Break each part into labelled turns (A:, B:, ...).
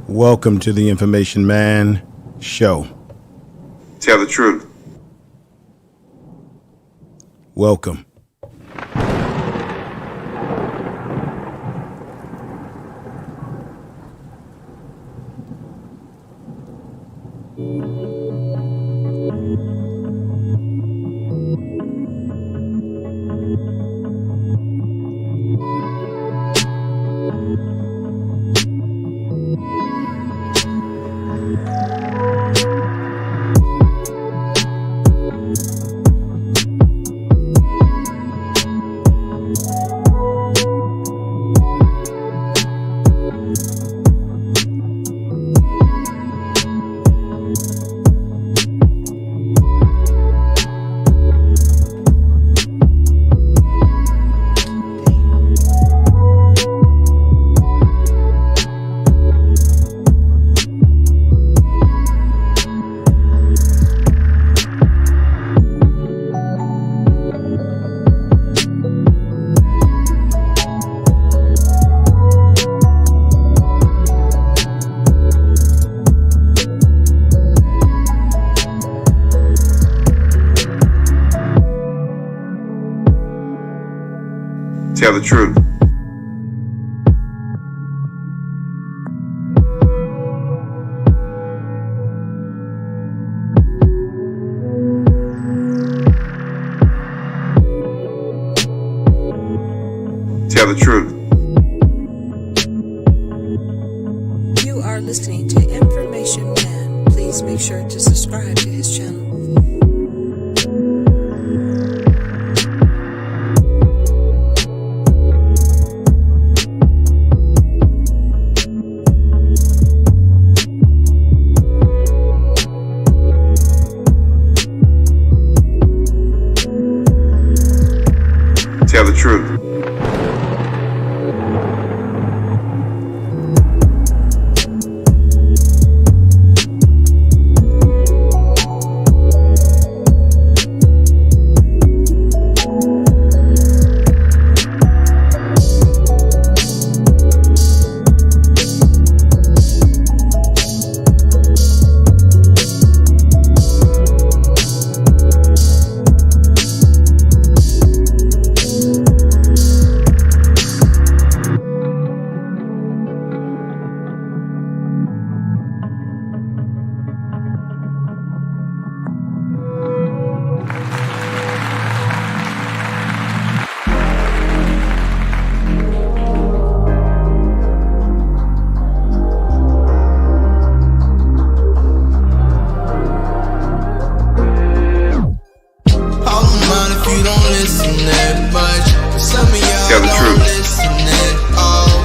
A: Welcome to the Information Man Show.
B: Tell the truth.
A: Welcome.
B: Tell the truth. Tell the truth.
C: You are listening to Information Man. Please make sure to subscribe to his channel.
B: Tell the truth. Tell the truth.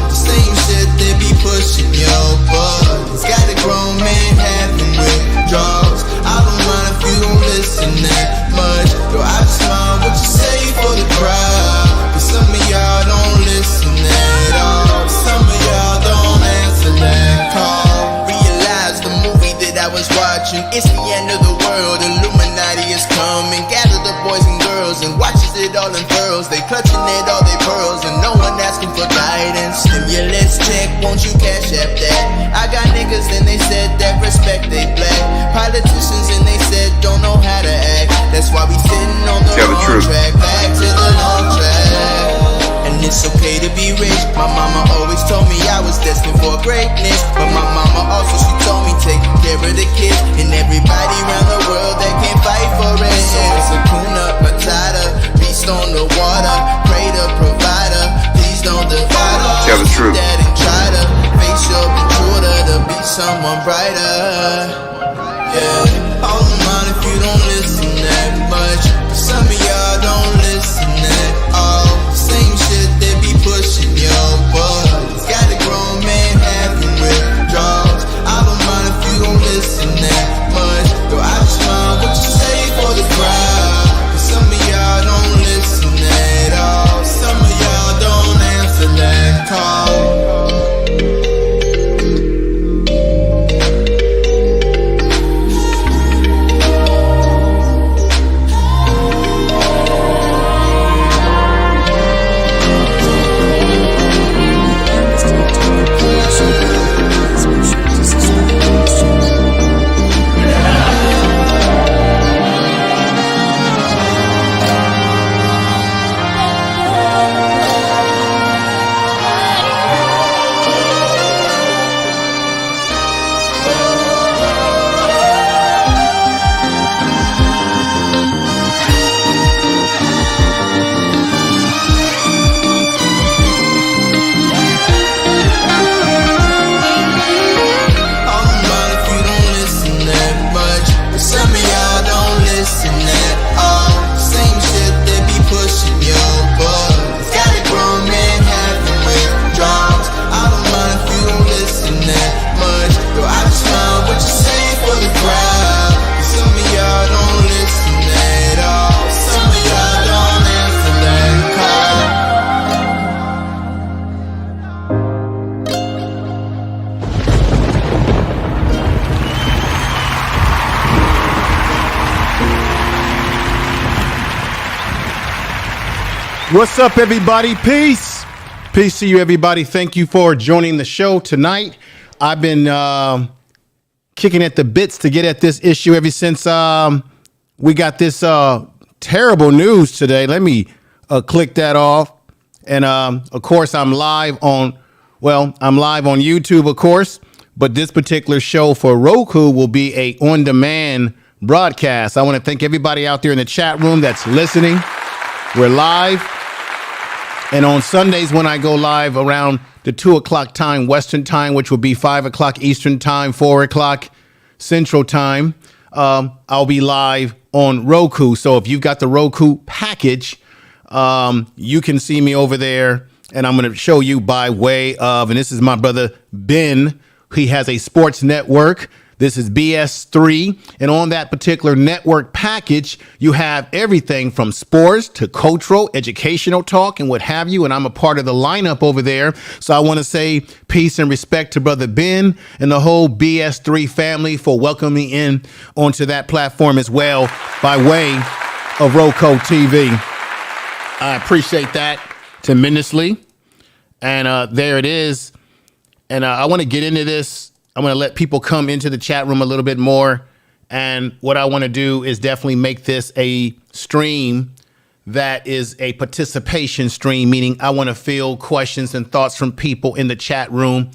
D: The same shit they be pushing your buttons. Got a grown man having withdrawals. I don't mind if you don't listen that much. Though I just mind what you say for the crowd. But some of y'all don't listen at all. Some of y'all don't answer that call. Realize the movie that I was watching, it's the end of the world. Illuminati is coming. Gather the boys and girls and watches it all unfurls. They clutching at all their pearls and no one asking for guidance. Stimulus check, won't you cash app that? I got niggas and they said that respect they black. Politicians and they said don't know how to act. That's why we sitting on the wrong track. Back to the long track. And it's okay to be rich. My mama always told me I was destined for greatness. But my mama also, she told me take care of the kids and everybody around the world that can't fight for it. So it's a Kuna Matata, beast on the water, pray to provider, please don't divide us.
B: Tell the truth.
D: That and try to face your intruder to be someone brighter. Yeah, all in mind if you don't listen that much. But some of y'all don't listen at all. The same shit they be pushing your buttons. Got a grown man having withdrawals. I don't mind if you don't listen that much. Though I just mind what you say for the crowd. But some of y'all don't listen at all. Some of y'all don't answer that call.
A: What's up, everybody? Peace. Peace to you, everybody. Thank you for joining the show tonight. I've been kicking at the bits to get at this issue ever since we got this terrible news today. Let me click that off. And of course, I'm live on YouTube, of course. But this particular show for Roku will be a on-demand broadcast. I want to thank everybody out there in the chat room that's listening. We're live. And on Sundays when I go live around the 2 o'clock time, Western time, which will be 5 o'clock Eastern time, 4 o'clock Central time, I'll be live on Roku. So if you've got the Roku package, you can see me over there. And I'm going to show you by way of, and this is my brother Ben. He has a sports network. This is BS3. And on that particular network package, you have everything from sports to cultural, educational talk and what have you. And I'm a part of the lineup over there. So I want to say peace and respect to Brother Ben and the whole BS3 family for welcoming me in onto that platform as well by way of Roku TV. I appreciate that tremendously. And there it is. And I want to get into this. I'm going to let people come into the chat room a little bit more. And what I want to do is definitely make this a stream that is a participation stream, meaning I want to field questions and thoughts from people in the chat room.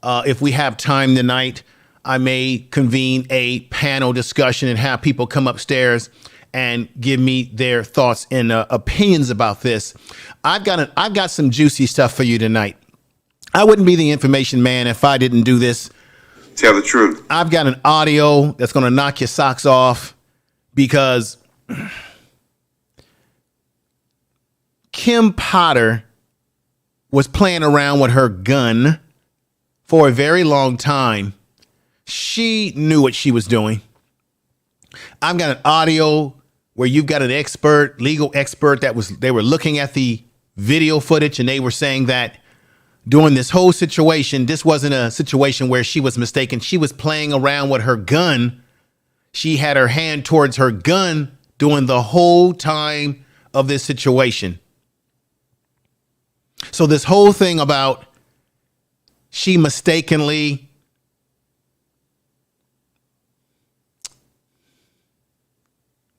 A: If we have time tonight, I may convene a panel discussion and have people come upstairs and give me their thoughts and opinions about this. I've got some juicy stuff for you tonight. I wouldn't be the information man if I didn't do this.
B: Tell the truth.
A: I've got an audio that's going to knock your socks off because Kim Potter was playing around with her gun for a very long time. She knew what she was doing. I've got an audio where you've got an expert, legal expert they were looking at the video footage and they were saying that during this whole situation, this wasn't a situation where she was mistaken. She was playing around with her gun. She had her hand towards her gun during the whole time of this situation. So this whole thing about she mistakenly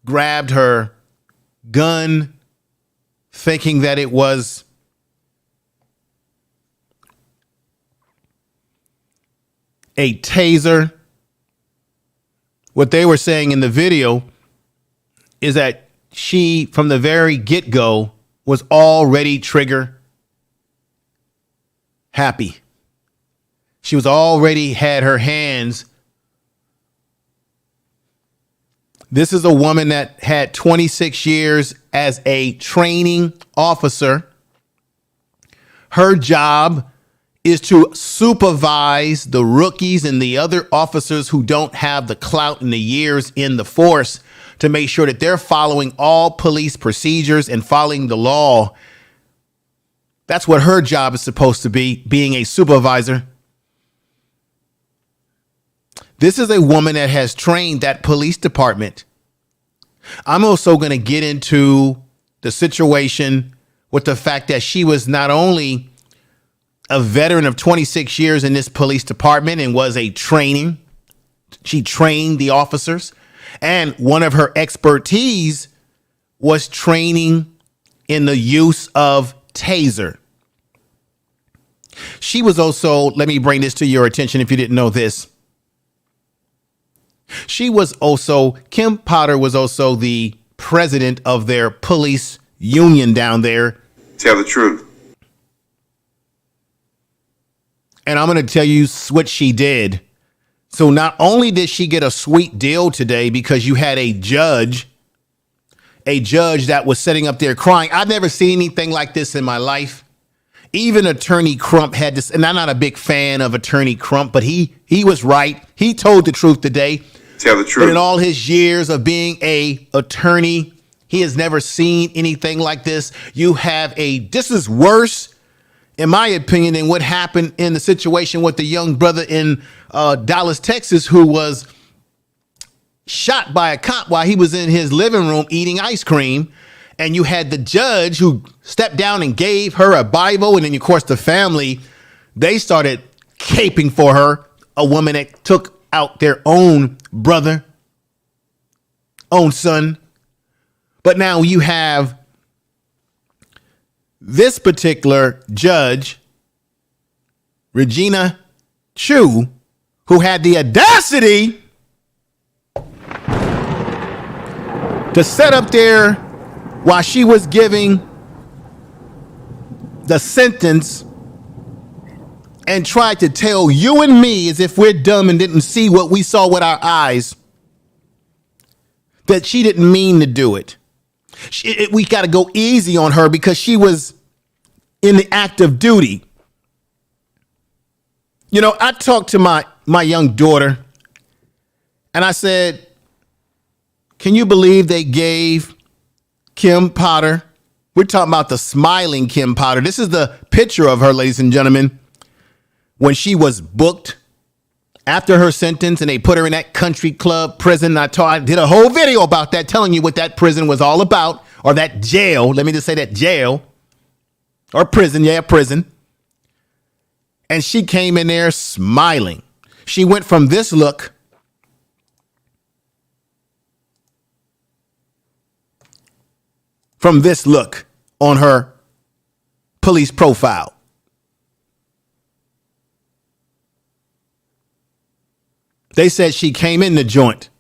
A: grabbed her gun thinking that it was a taser. What they were saying in the video is that she, from the very get-go, was already trigger happy. She was already had her hands. This is a woman that had 26 years as a training officer. Her job is to supervise the rookies and the other officers who don't have the clout and the years in the force to make sure that they're following all police procedures and following the law. That's what her job is supposed to be, being a supervisor. This is a woman that has trained that police department. I'm also going to get into the situation with the fact that she was not only a veteran of 26 years in this police department and was a training. She trained the officers. And one of her expertise was training in the use of taser. She was also, let me bring this to your attention if you didn't know this. Kim Potter was also the president of their police union down there.
B: Tell the truth.
A: And I'm going to tell you what she did. So not only did she get a sweet deal today because you had a judge that was sitting up there crying. I've never seen anything like this in my life. Even Attorney Crump had this, and I'm not a big fan of Attorney Crump, but he was right. He told the truth today.
B: Tell the truth.
A: But in all his years of being a attorney, he has never seen anything like this. This is worse, in my opinion, than what happened in the situation with the young brother in Dallas, Texas, who was shot by a cop while he was in his living room eating ice cream. And you had the judge who stepped down and gave her a Bible. And then, of course, the family, they started caping for her, a woman that took out their own brother, own son. But now you have this particular judge, Regina Chu, who had the audacity to sit up there while she was giving the sentence and tried to tell you and me, as if we're dumb and didn't see what we saw with our eyes, that she didn't mean to do it. We got to go easy on her because she was in the active duty. You know, I talked to my young daughter and I said, can you believe they gave Kim Potter? We're talking about the smiling Kim Potter. This is the picture of her, ladies and gentlemen, when she was booked after her sentence and they put her in that country club prison. I did a whole video about that, telling you what that prison was all about, or that jail. Let me just say that jail or prison. Yeah, prison. And she came in there smiling. She went from this look on her police profile. They said she came in the joint.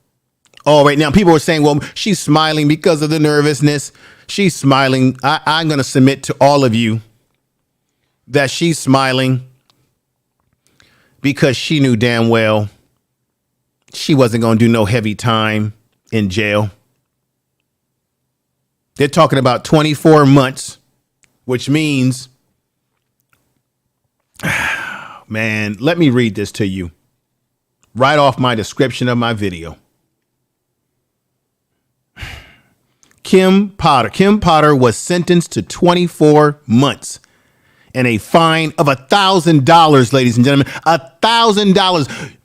A: All right. Now, people were saying, well, she's smiling because of the nervousness. She's smiling. I'm going to submit to all of you that she's smiling because she knew damn well she wasn't going to do no heavy time in jail. They're talking about 24 months, which means, man, let me read this to you right off my description of my video. Kim Potter was sentenced to 24 months and a fine of $1,000, ladies and gentlemen, $1,000.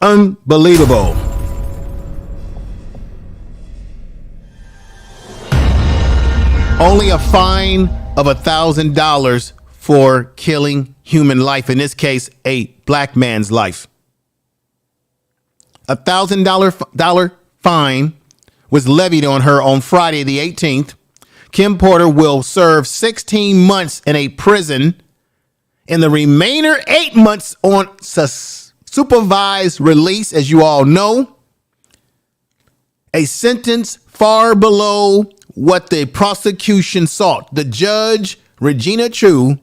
A: Unbelievable. Only a fine of $1,000 for killing human life. In this case, a black man's life. $1,000 fine was levied on her on Friday, the 18th. Kim Porter will serve 16 months in a prison and the remainder 8 months on supervised release, as you all know. A sentence far below what the prosecution sought. The judge, Regina Chu,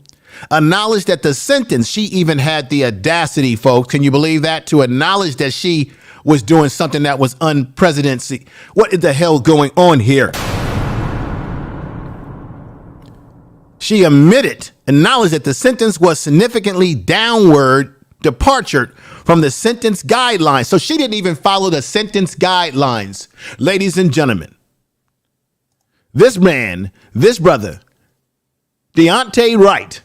A: acknowledged that the sentence, she even had the audacity, folks, can you believe that, to acknowledge that she was doing something that was unprecedented. What is the hell going on here? She acknowledged that the sentence was significantly downward departure from the sentence guidelines. So she didn't even follow the sentence guidelines. Ladies and gentlemen, this man, this brother, Daunte Wright,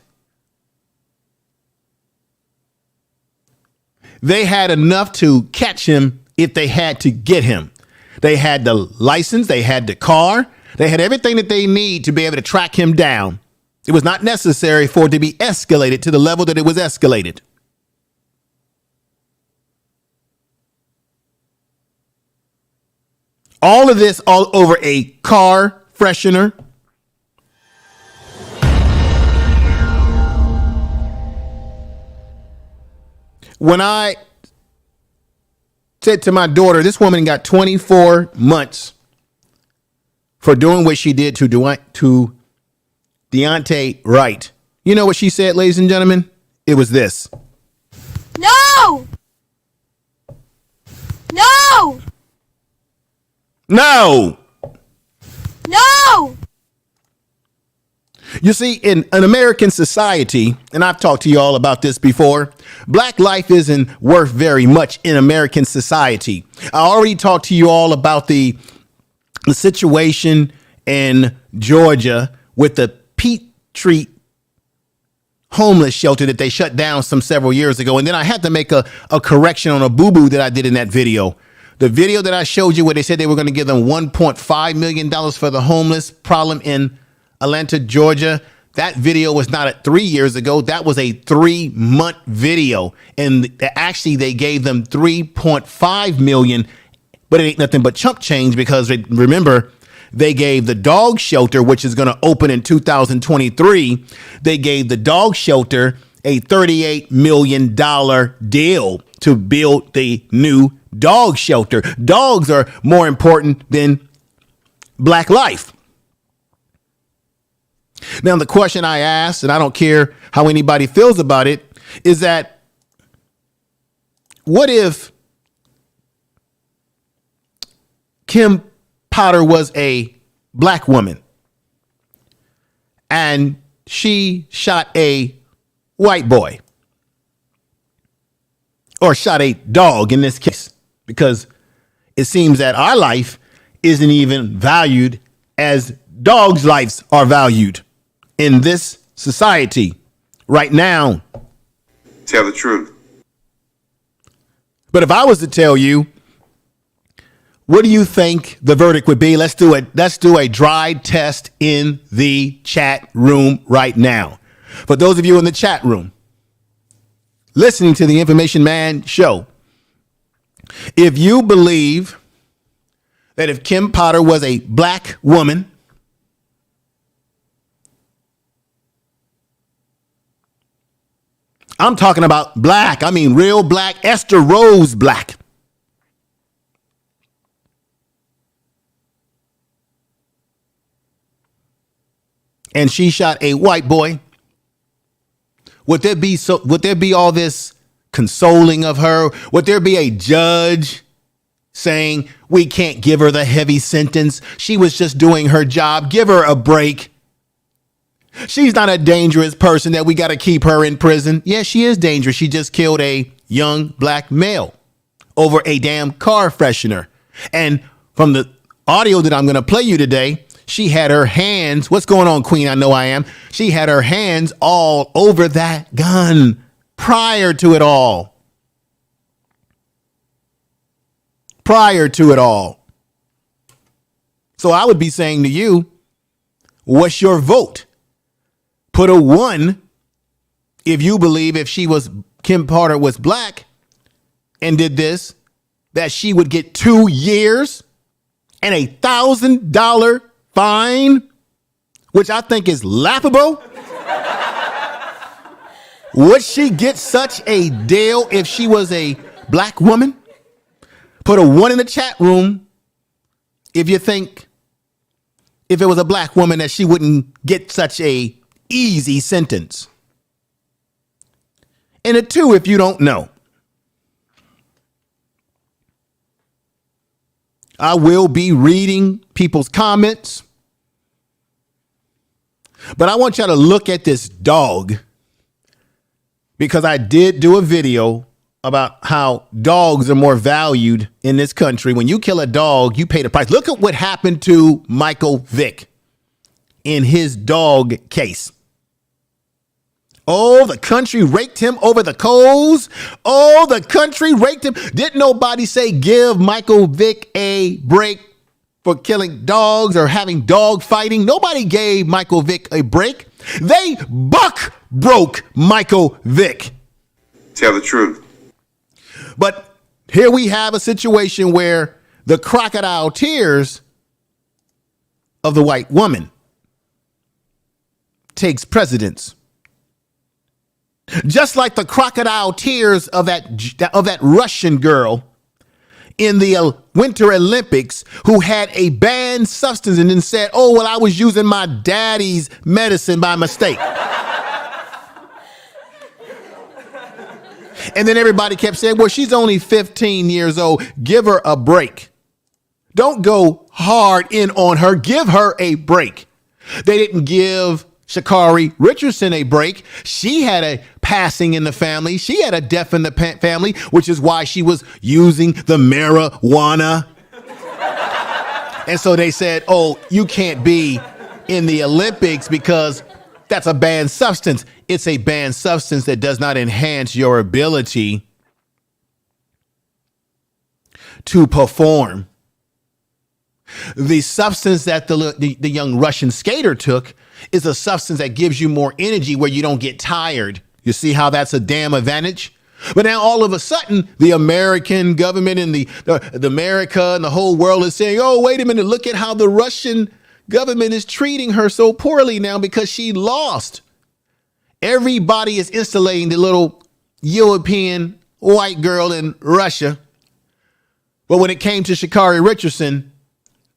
A: they had enough to catch him if they had to get him. They had the license, they had the car, they had everything that they need to be able to track him down. It was not necessary for it to be escalated to the level that it was escalated. All of this all over a car freshener. When I said to my daughter, this woman got 24 months for doing what she did to Daunte Wright. You know what she said, ladies and gentlemen? It was this.
E: No! No!
A: No!
E: No!
A: You see, in an American society, and I've talked to you all about this before, black life isn't worth very much in American society. I already talked to you all about the situation in Georgia with the Petrie homeless shelter that they shut down several years ago. And then I had to make a correction on a boo-boo that I did in that video. The video that I showed you where they said they were going to give them $1.5 million for the homeless problem in Atlanta, Georgia. That video was not at 3 years ago. That was a 3-month video. And actually they gave them $3.5 million, but it ain't nothing but chump change because remember, they gave the dog shelter, which is going to open in 2023. They gave the dog shelter a $38 million deal to build the new dog shelter. Dogs are more important than black life. Now, the question I asked, and I don't care how anybody feels about it, is that what if Kim Potter was a black woman and she shot a white boy or shot a dog in this case, because it seems that our life isn't even valued as dogs' lives are valued in this society right now.
B: Tell the truth.
A: But if I was to tell you, what do you think the verdict would be? Let's do a dry test in the chat room right now. For those of you in the chat room listening to the Information Man show, if you believe that if Kim Potter was a black woman, I'm talking about black, I mean real black, Esther Rose black, and she shot a white boy, would there be all this consoling of her? Would there be a judge saying we can't give her the heavy sentence? She was just doing her job. Give her a break. She's not a dangerous person that we got to keep her in prison. Yes, she is dangerous. She just killed a young black male over a damn car freshener. And from the audio that I'm going to play you today, she had her hands. What's going on, Queen? I know I am. She had her hands all over that gun prior to it all. Prior to it all. So I would be saying to you, what's your vote? Put a 1 if you believe if Kim Potter was black and did this, that she would get 2 years and $1,000 fine, which I think is laughable. Would she get such a deal if she was a black woman? Put a 1 in the chat room if you think if it was a black woman that she wouldn't get such a easy sentence. And a 2 if you don't know. I will be reading people's comments, but I want y'all to look at this dog, because I did do a video about how dogs are more valued in this country. When you kill a dog, you pay the price. Look at what happened to Michael Vick in his dog case. Oh, the country raked him over the coals. Oh, the country raked him. Didn't nobody say give Michael Vick a break for killing dogs or having dog fighting? Nobody gave Michael Vick a break. They buck broke Michael Vick.
B: Tell the truth.
A: But here we have a situation where the crocodile tears of the white woman takes precedence. Just like the crocodile tears of that Russian girl in the Winter Olympics who had a banned substance and then said, oh, well, I was using my daddy's medicine by mistake. And then everybody kept saying, well, she's only 15 years old. Give her a break. Don't go hard in on her. Give her a break. They didn't give Sha'Carri Richardson a break. She had a passing in the family. She had a death in the family, which is why she was using the marijuana. And so they said, oh, you can't be in the Olympics because that's a banned substance. It's a banned substance that does not enhance your ability to perform. The substance that the young Russian skater took is a substance that gives you more energy where you don't get tired. You see how that's a damn advantage? But now all of a sudden, the American government and the America and the whole world is saying, oh, wait a minute, look at how the Russian government is treating her so poorly now because she lost. Everybody is installating the little European white girl in Russia. But when it came to Sha'Carri Richardson,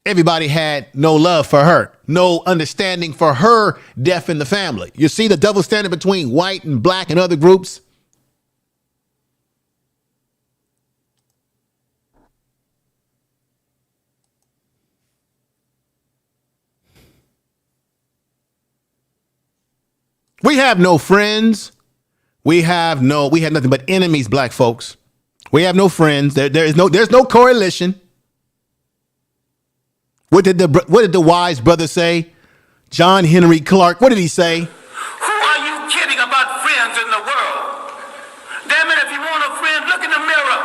A: everybody had no love for her, no understanding for her death in the family. You see the double standard between white and black and other groups? We have no friends. We have nothing but enemies, black folks. We have no friends. There's no correlation. What did the wise brother say? John Henry Clark. What did he say?
F: Who are you kidding about friends in the world? Damn it, if you want a friend, look in the mirror.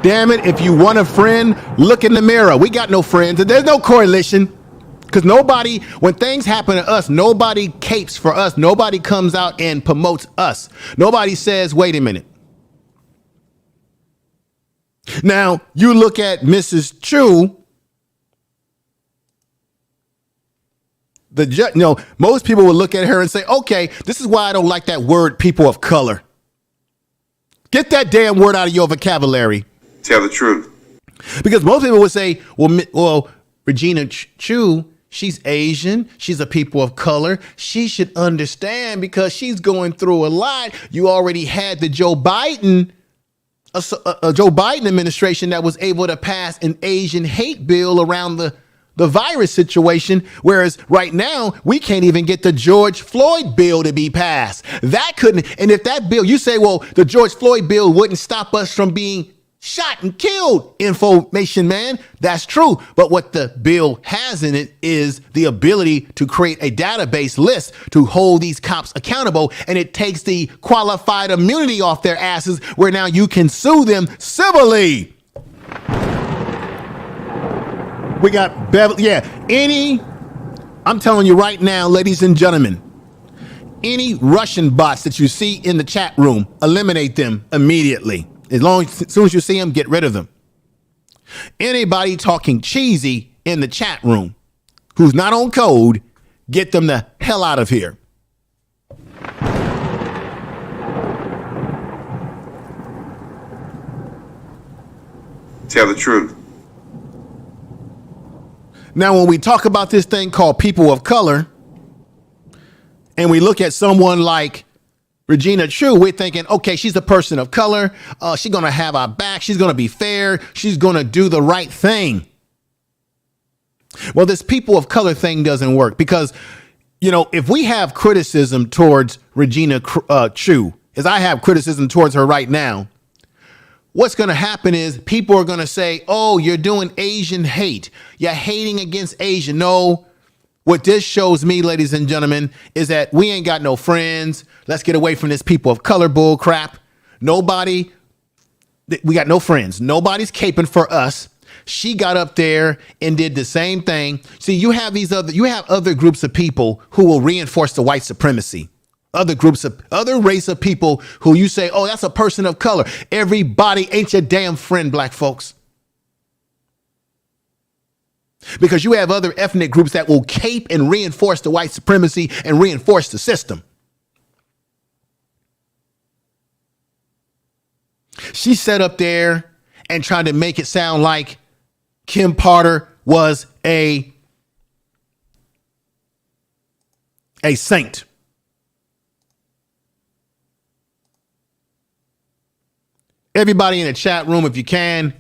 A: Damn it, if you want a friend, look in the mirror. We got no friends. There's no correlation. Because nobody, when things happen to us, nobody capes for us. Nobody comes out and promotes us. Nobody says, wait a minute. Now, you look at Mrs. Chu. Most people would look at her and say, okay, this is why I don't like that word, people of color. Get that damn word out of your vocabulary.
B: Tell the truth.
A: Because most people would say, well, Regina Chu, she's Asian. She's a people of color. She should understand because she's going through a lot. You already had the Joe Biden administration that was able to pass an Asian hate bill around the virus situation. Whereas right now, we can't even get the George Floyd bill to be passed. That couldn't. And if that bill, you say, well, the George Floyd bill wouldn't stop us from being shot and killed, information man. That's true. But what the bill has in it is the ability to create a database list to hold these cops accountable. And it takes the qualified immunity off their asses where now you can sue them civilly. We got Beverly. Yeah. I'm telling you right now, ladies and gentlemen, any Russian bots that you see in the chat room, eliminate them immediately. As soon as you see them, get rid of them. Anybody talking cheesy in the chat room who's not on code, get them the hell out of here.
B: Tell the truth.
A: Now, when we talk about this thing called people of color, and we look at someone like Regina Chu, we're thinking, okay, she's a person of color. She's going to have our back. She's going to be fair. She's going to do the right thing. Well, this people of color thing doesn't work because, if we have criticism towards Regina Chu, as I have criticism towards her right now, what's going to happen is people are going to say, oh, you're doing Asian hate. You're hating against Asian. No. What this shows me, ladies and gentlemen, is that we ain't got no friends. Let's get away from this people of color bull crap. We got no friends. Nobody's caping for us. She got up there and did the same thing. See, you have other groups of people who will reinforce the white supremacy. Other race of people who you say, oh, that's a person of color. Everybody ain't your damn friend, black folks. Because you have other ethnic groups that will cape and reinforce the white supremacy and reinforce the system. She sat up there and tried to make it sound like Kim Potter was a saint. Everybody in the chat room, if you can,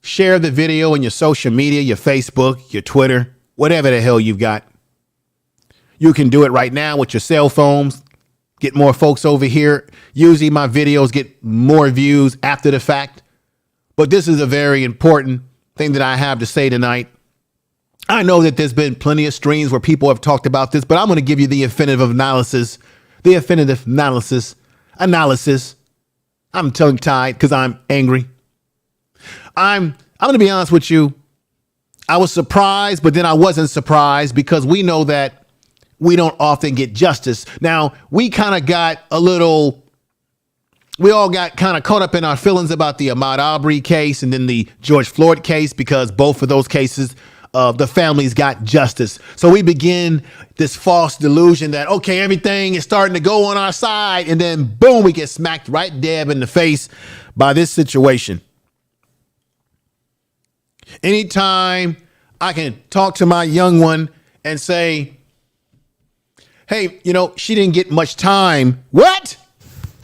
A: share the video in your social media, your Facebook, your Twitter, whatever the hell you've got. You can do it right now with your cell phones. Get more folks over here. Usually my videos get more views after the fact. But this is a very important thing that I have to say tonight. I know that there's been plenty of streams where people have talked about this, but I'm going to give you the definitive analysis. I'm tongue-tied because I'm angry. I'm going to be honest with you. I was surprised, but then I wasn't surprised because we know that we don't often get justice. Now, we all got kind of caught up in our feelings about the Ahmaud Arbery case and then the George Floyd case because both of those cases, the families got justice. So we begin this false delusion that, okay, everything is starting to go on our side. And then boom, we get smacked right dab in the face by this situation. Anytime I can talk to my young one and say, hey, she didn't get much time. What?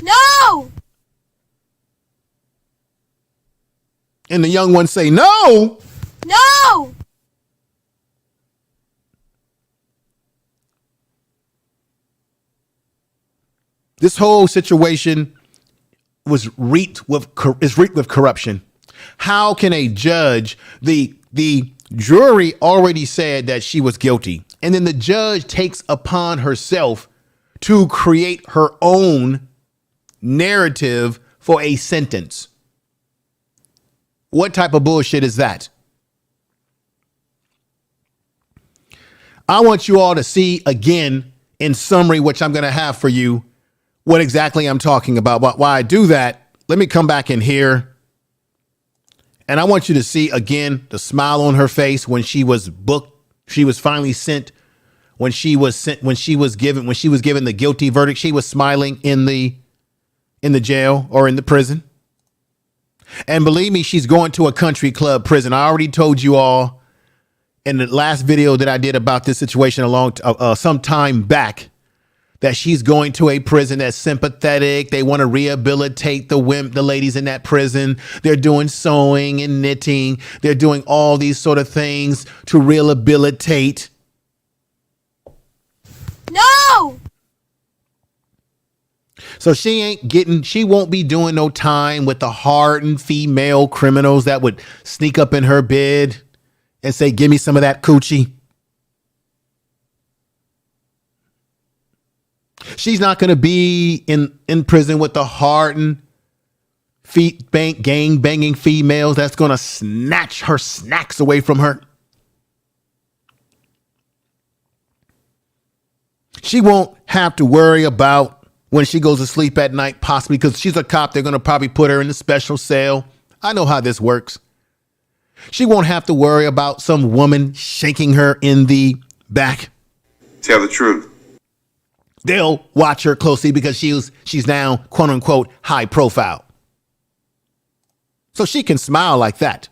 E: No!
A: And the young one say, no.
E: No!
A: This whole situation is reeked with corruption. How can a judge, the jury already said that she was guilty, and then the judge takes upon herself to create her own narrative for a sentence? What type of bullshit is that? I want you all to see again in summary, which I'm going to have for you, what exactly I'm talking about. But while I do that, let me come back in here. And I want you to see again the smile on her face when she was booked. She was finally sent. When she was given the guilty verdict, she was smiling in the jail or in the prison. And believe me, she's going to a country club prison. I already told you all in the last video that I did about this situation some time back that she's going to a prison that's sympathetic. They want to rehabilitate the ladies in that prison. They're doing sewing and knitting. They're doing all these sort of things to rehabilitate.
E: No!
A: So she won't be doing no time with the hardened female criminals that would sneak up in her bed and say, give me some of that coochie. She's not going to be in prison with the hardened gang banging females that's going to snatch her snacks away from her. She won't have to worry about when she goes to sleep at night, possibly because she's a cop. They're going to probably put her in a special cell. I know how this works. She won't have to worry about some woman shaking her in the back.
B: Tell the truth.
A: They'll watch her closely because she's now, quote unquote, high profile. So she can smile like that.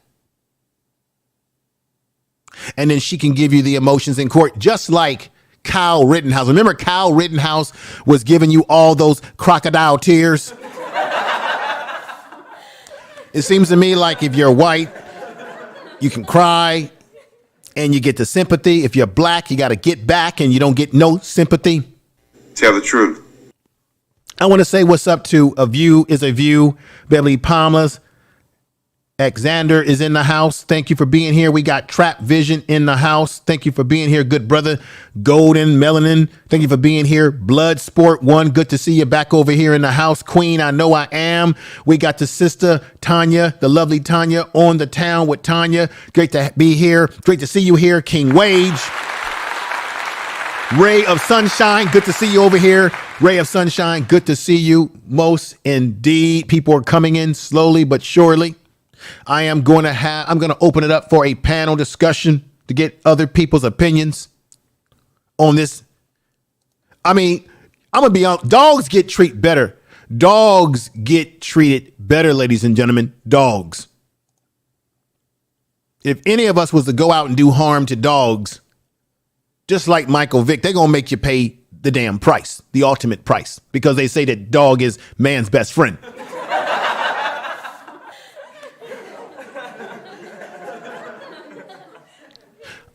A: And then she can give you the emotions in court, just like Kyle Rittenhouse. Remember Kyle Rittenhouse was giving you all those crocodile tears? It seems to me like if you're white, you can cry and you get the sympathy. If you're black, you got to get back and you don't get no sympathy.
B: Tell the truth.
A: I want to say what's up to A View is a View. Beverly Palmer's Alexander is in the house. Thank you for being here. We got Trap Vision in the house. Thank you for being here, good brother. Golden Melanin, thank you for being here. Blood Sport 1, good to see you back over here in the house. Queen, I know I am. We got the sister Tanya, the lovely Tanya, on the town with Tanya. Great to be here. Great to see you here. King Wage. Ray of Sunshine, good to see you over here. Ray of Sunshine, good to see you. Most indeed. People are coming in slowly but surely. I'm going to open it up for a panel discussion to get other people's opinions on this. I mean, I'm going to be honest. Dogs get treated better. Dogs get treated better, ladies and gentlemen. Dogs. If any of us was to go out and do harm to dogs, just like Michael Vick, they're going to make you pay the damn price, the ultimate price, because they say that dog is man's best friend.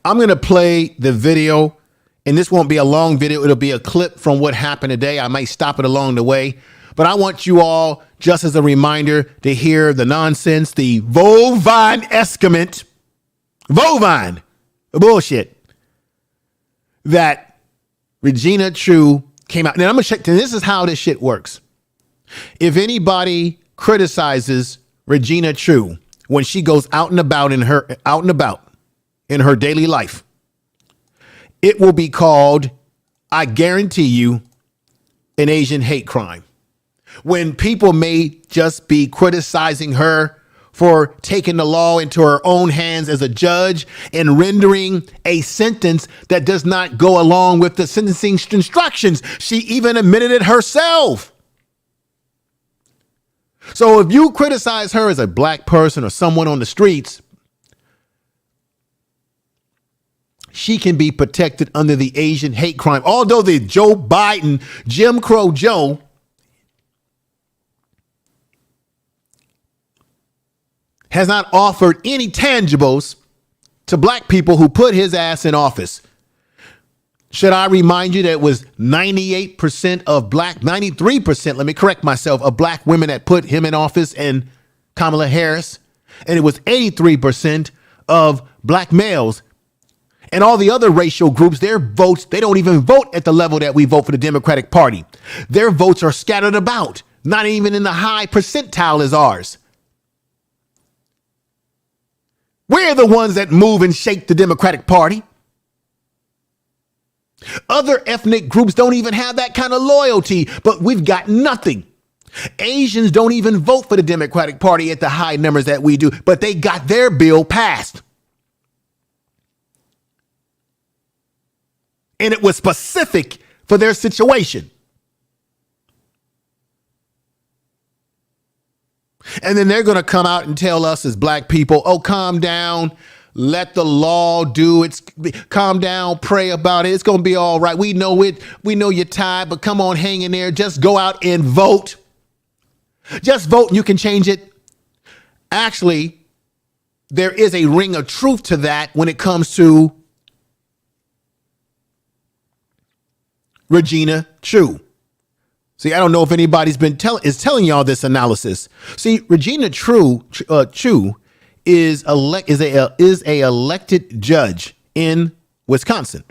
A: I'm going to play the video, and this won't be a long video. It'll be a clip from what happened today. I might stop it along the way, but I want you all, just as a reminder, to hear the nonsense, the bovine excrement, bovine bullshit that Regina Chu came out. Now I'm going to check. This is how this shit works. If anybody criticizes Regina Chu when she goes out and about in her daily life, it will be called, I guarantee you, an Asian hate crime. When people may just be criticizing her for taking the law into her own hands as a judge and rendering a sentence that does not go along with the sentencing instructions. She even admitted it herself. So if you criticize her as a black person or someone on the streets, she can be protected under the Asian hate crime. Although the Joe Biden, Jim Crow Joe, has not offered any tangibles to black people who put his ass in office. Should I remind you that it was 98% of black, 93%, let me correct myself, of black women that put him in office and Kamala Harris. And it was 83% of black males. And all the other racial groups, their votes, they don't even vote at the level that we vote for the Democratic Party. Their votes are scattered about, not even in the high percentile as ours. We're the ones that move and shake the Democratic Party. Other ethnic groups don't even have that kind of loyalty, but we've got nothing. Asians don't even vote for the Democratic Party at the high numbers that we do, but they got their bill passed. And it was specific for their situation. And then they're going to come out and tell us as black people, oh, calm down, let the law do it. Calm down, pray about it. It's going to be all right. We know it. We know you're tired, but come on, hang in there. Just go out and vote. Just vote and you can change it. Actually, there is a ring of truth to that when it comes to Regina Chu. See, I don't know if anybody's been telling y'all this analysis. See, Regina Chu is a elected judge in Wisconsin,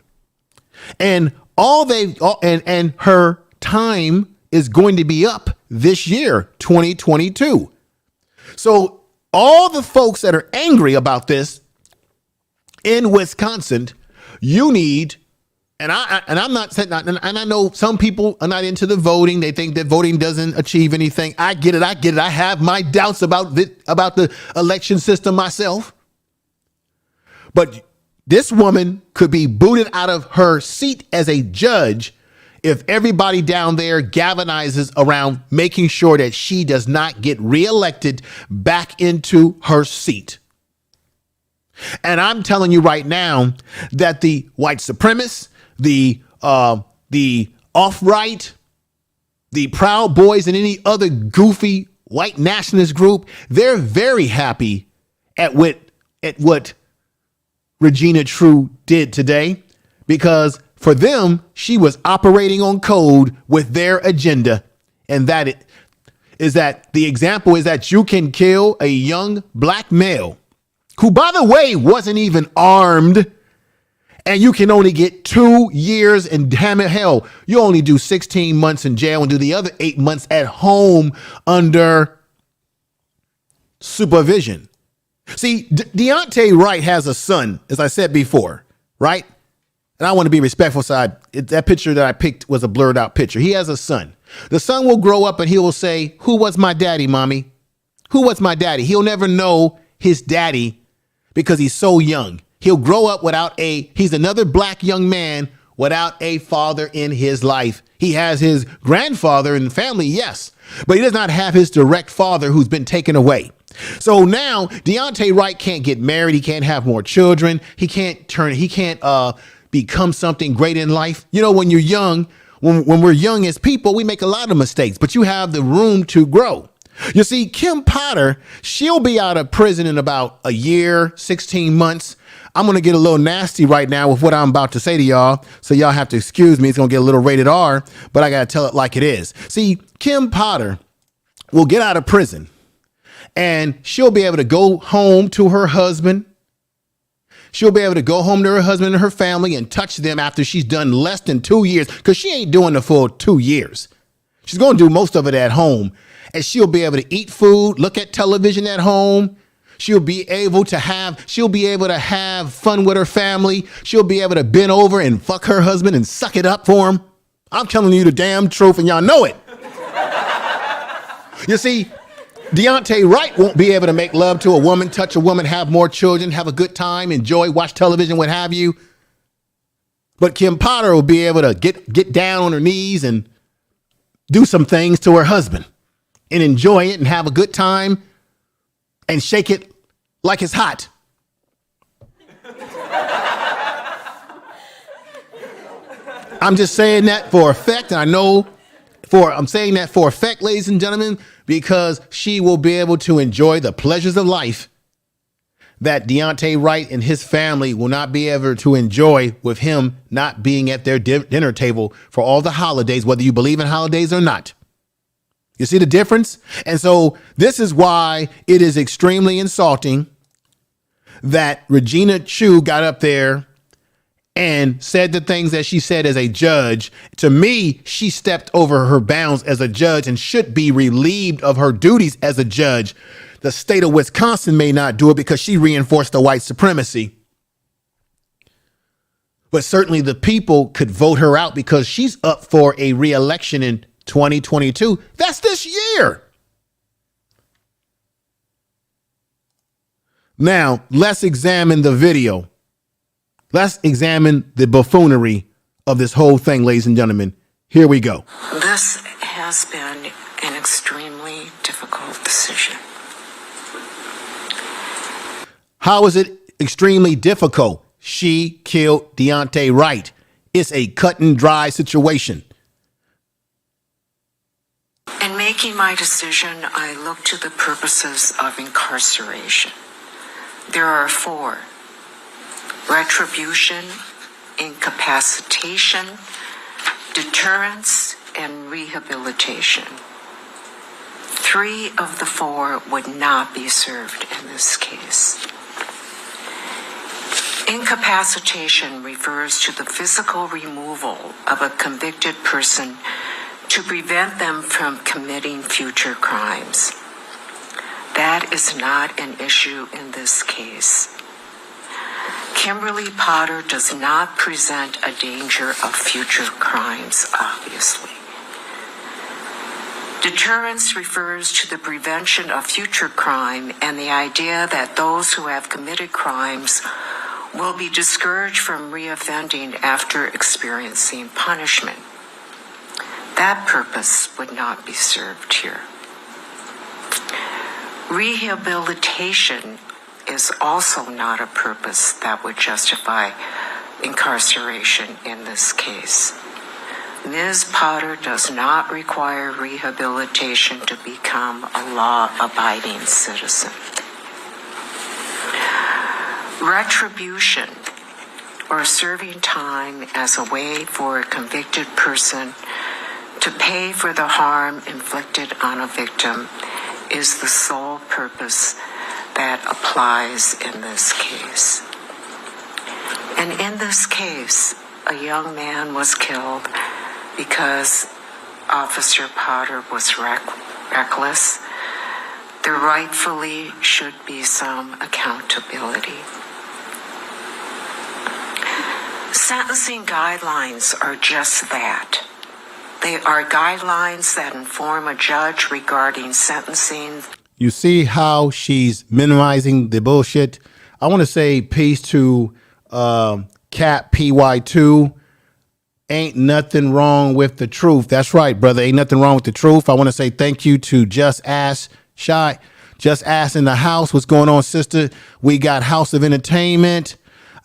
A: and and her time is going to be up this year, 2022. So all the folks that are angry about this in Wisconsin, you need. And I'm not saying, and I know some people are not into the voting. They think that voting doesn't achieve anything. I get it. I have my doubts about the election system myself. But this woman could be booted out of her seat as a judge if everybody down there galvanizes around making sure that she does not get reelected back into her seat. And I'm telling you right now that the white supremacists, the off-right, the Proud Boys, and any other goofy white nationalist group, they're very happy at what Regina Chu did today, because for them, she was operating on code with their agenda. And the example is that you can kill a young black male who, by the way, wasn't even armed. And you can only get 2 years and damn it, hell, you only do 16 months in jail and do the other 8 months at home under supervision. See, Daunte Wright has a son, as I said before, right? And I want to be respectful. So that picture that I picked was a blurred out picture. He has a son. The son will grow up and he will say, who was my daddy, mommy? Who was my daddy? He'll never know his daddy because he's so young. He'll grow up he's another black young man without a father in his life. He has his grandfather in the family, yes, but he does not have his direct father who's been taken away. So now Daunte Wright can't get married. He can't have more children. He can't become something great in life. You know, when you're young, when we're young as people, we make a lot of mistakes, but you have the room to grow. You see, Kim Potter, she'll be out of prison in about a year, 16 months. I'm going to get a little nasty right now with what I'm about to say to y'all, so y'all have to excuse me. It's going to get a little rated R, but I got to tell it like it is. See, Kim Potter will get out of prison, and she'll be able to go home to her husband. She'll be able to go home to her husband and her family and touch them after she's done less than 2 years, because she ain't doing the full 2 years. She's going to do most of it at home. and she'll be able to eat food, look at television at home. She'll be able to have fun with her family. She'll be able to bend over and fuck her husband and suck it up for him. I'm telling you the damn truth, and y'all know it. You see, Daunte Wright won't be able to make love to a woman, touch a woman, have more children, have a good time, enjoy, watch television, what have you. But Kim Potter will be able to get down on her knees and do some things to her husband and enjoy it and have a good time and shake it like it's hot. I'm just saying that for effect. And I know I'm saying that for effect, ladies and gentlemen, because she will be able to enjoy the pleasures of life that Daunte Wright and his family will not be able to enjoy with him not being at their dinner table for all the holidays, whether you believe in holidays or not. You see the difference? And so this is why it is extremely insulting that Regina Chu got up there and said the things that she said as a judge. To me, she stepped over her bounds as a judge and should be relieved of her duties as a judge. The state of Wisconsin may not do it because she reinforced the white supremacy. But certainly the people could vote her out because she's up for a re-election in 2022. That's this year. Now, let's examine the video. Let's examine the buffoonery of this whole thing, ladies and gentlemen. Here we go.
G: This has been an extremely difficult decision.
A: How is it extremely difficult? She killed Daunte Wright. It's a cut and dry situation.
G: In making my decision, I looked to the purposes of incarceration. There are 4: retribution, incapacitation, deterrence, and rehabilitation. 3 of the 4 would not be served in this case. Incapacitation refers to the physical removal of a convicted person to prevent them from committing future crimes. That is not an issue in this case. Kimberly Potter does not present a danger of future crimes, obviously. Deterrence refers to the prevention of future crime and the idea that those who have committed crimes will be discouraged from reoffending after experiencing punishment. That purpose would not be served here. Rehabilitation is also not a purpose that would justify incarceration in this case. Ms. Potter does not require rehabilitation to become a law-abiding citizen. Retribution, or serving time as a way for a convicted person to pay for the harm inflicted on a victim, is the sole purpose that applies in this case. And in this case, a young man was killed because Officer Potter was reckless. There rightfully should be some accountability. Sentencing guidelines are just that. They are guidelines that inform a judge regarding sentencing.
A: You see how she's minimizing the bullshit? I want to say peace to Cat PY2. Ain't nothing wrong with the truth. That's right, brother. Ain't nothing wrong with the truth. I want to say thank you to Just Ask Shy. Just Ask in the house. What's going on, sister? We got House of Entertainment.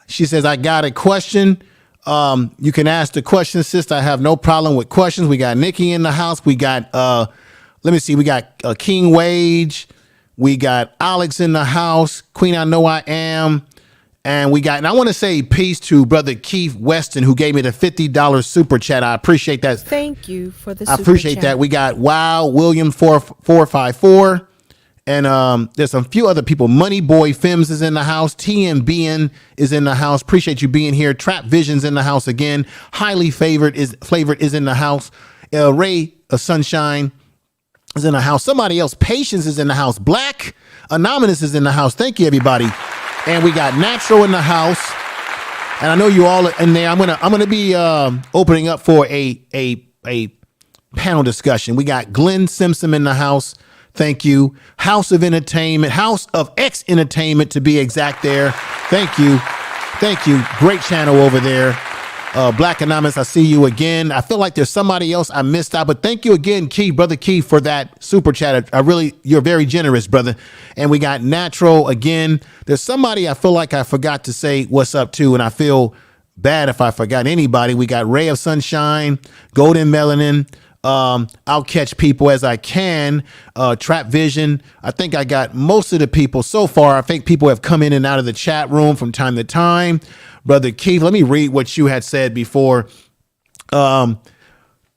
A: She says, I got a question. You can ask the question, sister. I have no problem with questions. We got Nikki in the house. We got, let me see. We got King Wage. We got Alex in the house. Queen, I Know I Am. And I want to say peace to brother Keith Weston, who gave me the $50 super chat. I appreciate that.
H: Thank you for the
A: I appreciate that. We got Wow William 454. And there's a few other people. Money Boy Fims is in the house. TMBN is in the house. Appreciate you being here. Trap Vision's in the house again. Highly Flavored is in the house. Ray of Sunshine. is in the house. Somebody else, Patience, is in the house. Black Anonymous is in the house. Thank you, everybody. And we got Natural in the house. And I know you all are in there. I'm gonna be opening up for a panel discussion. We got Glenn Simpson in the house. Thank you. House of Entertainment, House of X Entertainment to be exact there. Thank you. Thank you. Great channel over there. Black Anonymous, I see you again. I feel like there's somebody else I missed out, but thank you again, Key, Brother Key, for that super chat. You're very generous, brother. And we got Natural again. There's somebody I feel like I forgot to say what's up to, and I feel bad if I forgot anybody. We got Ray of Sunshine, Golden Melanin. I'll catch people as I can. Trap Vision. I think I got most of the people so far. I think people have come in and out of the chat room from time to time. Brother Keith, let me read what you had said before. Cap,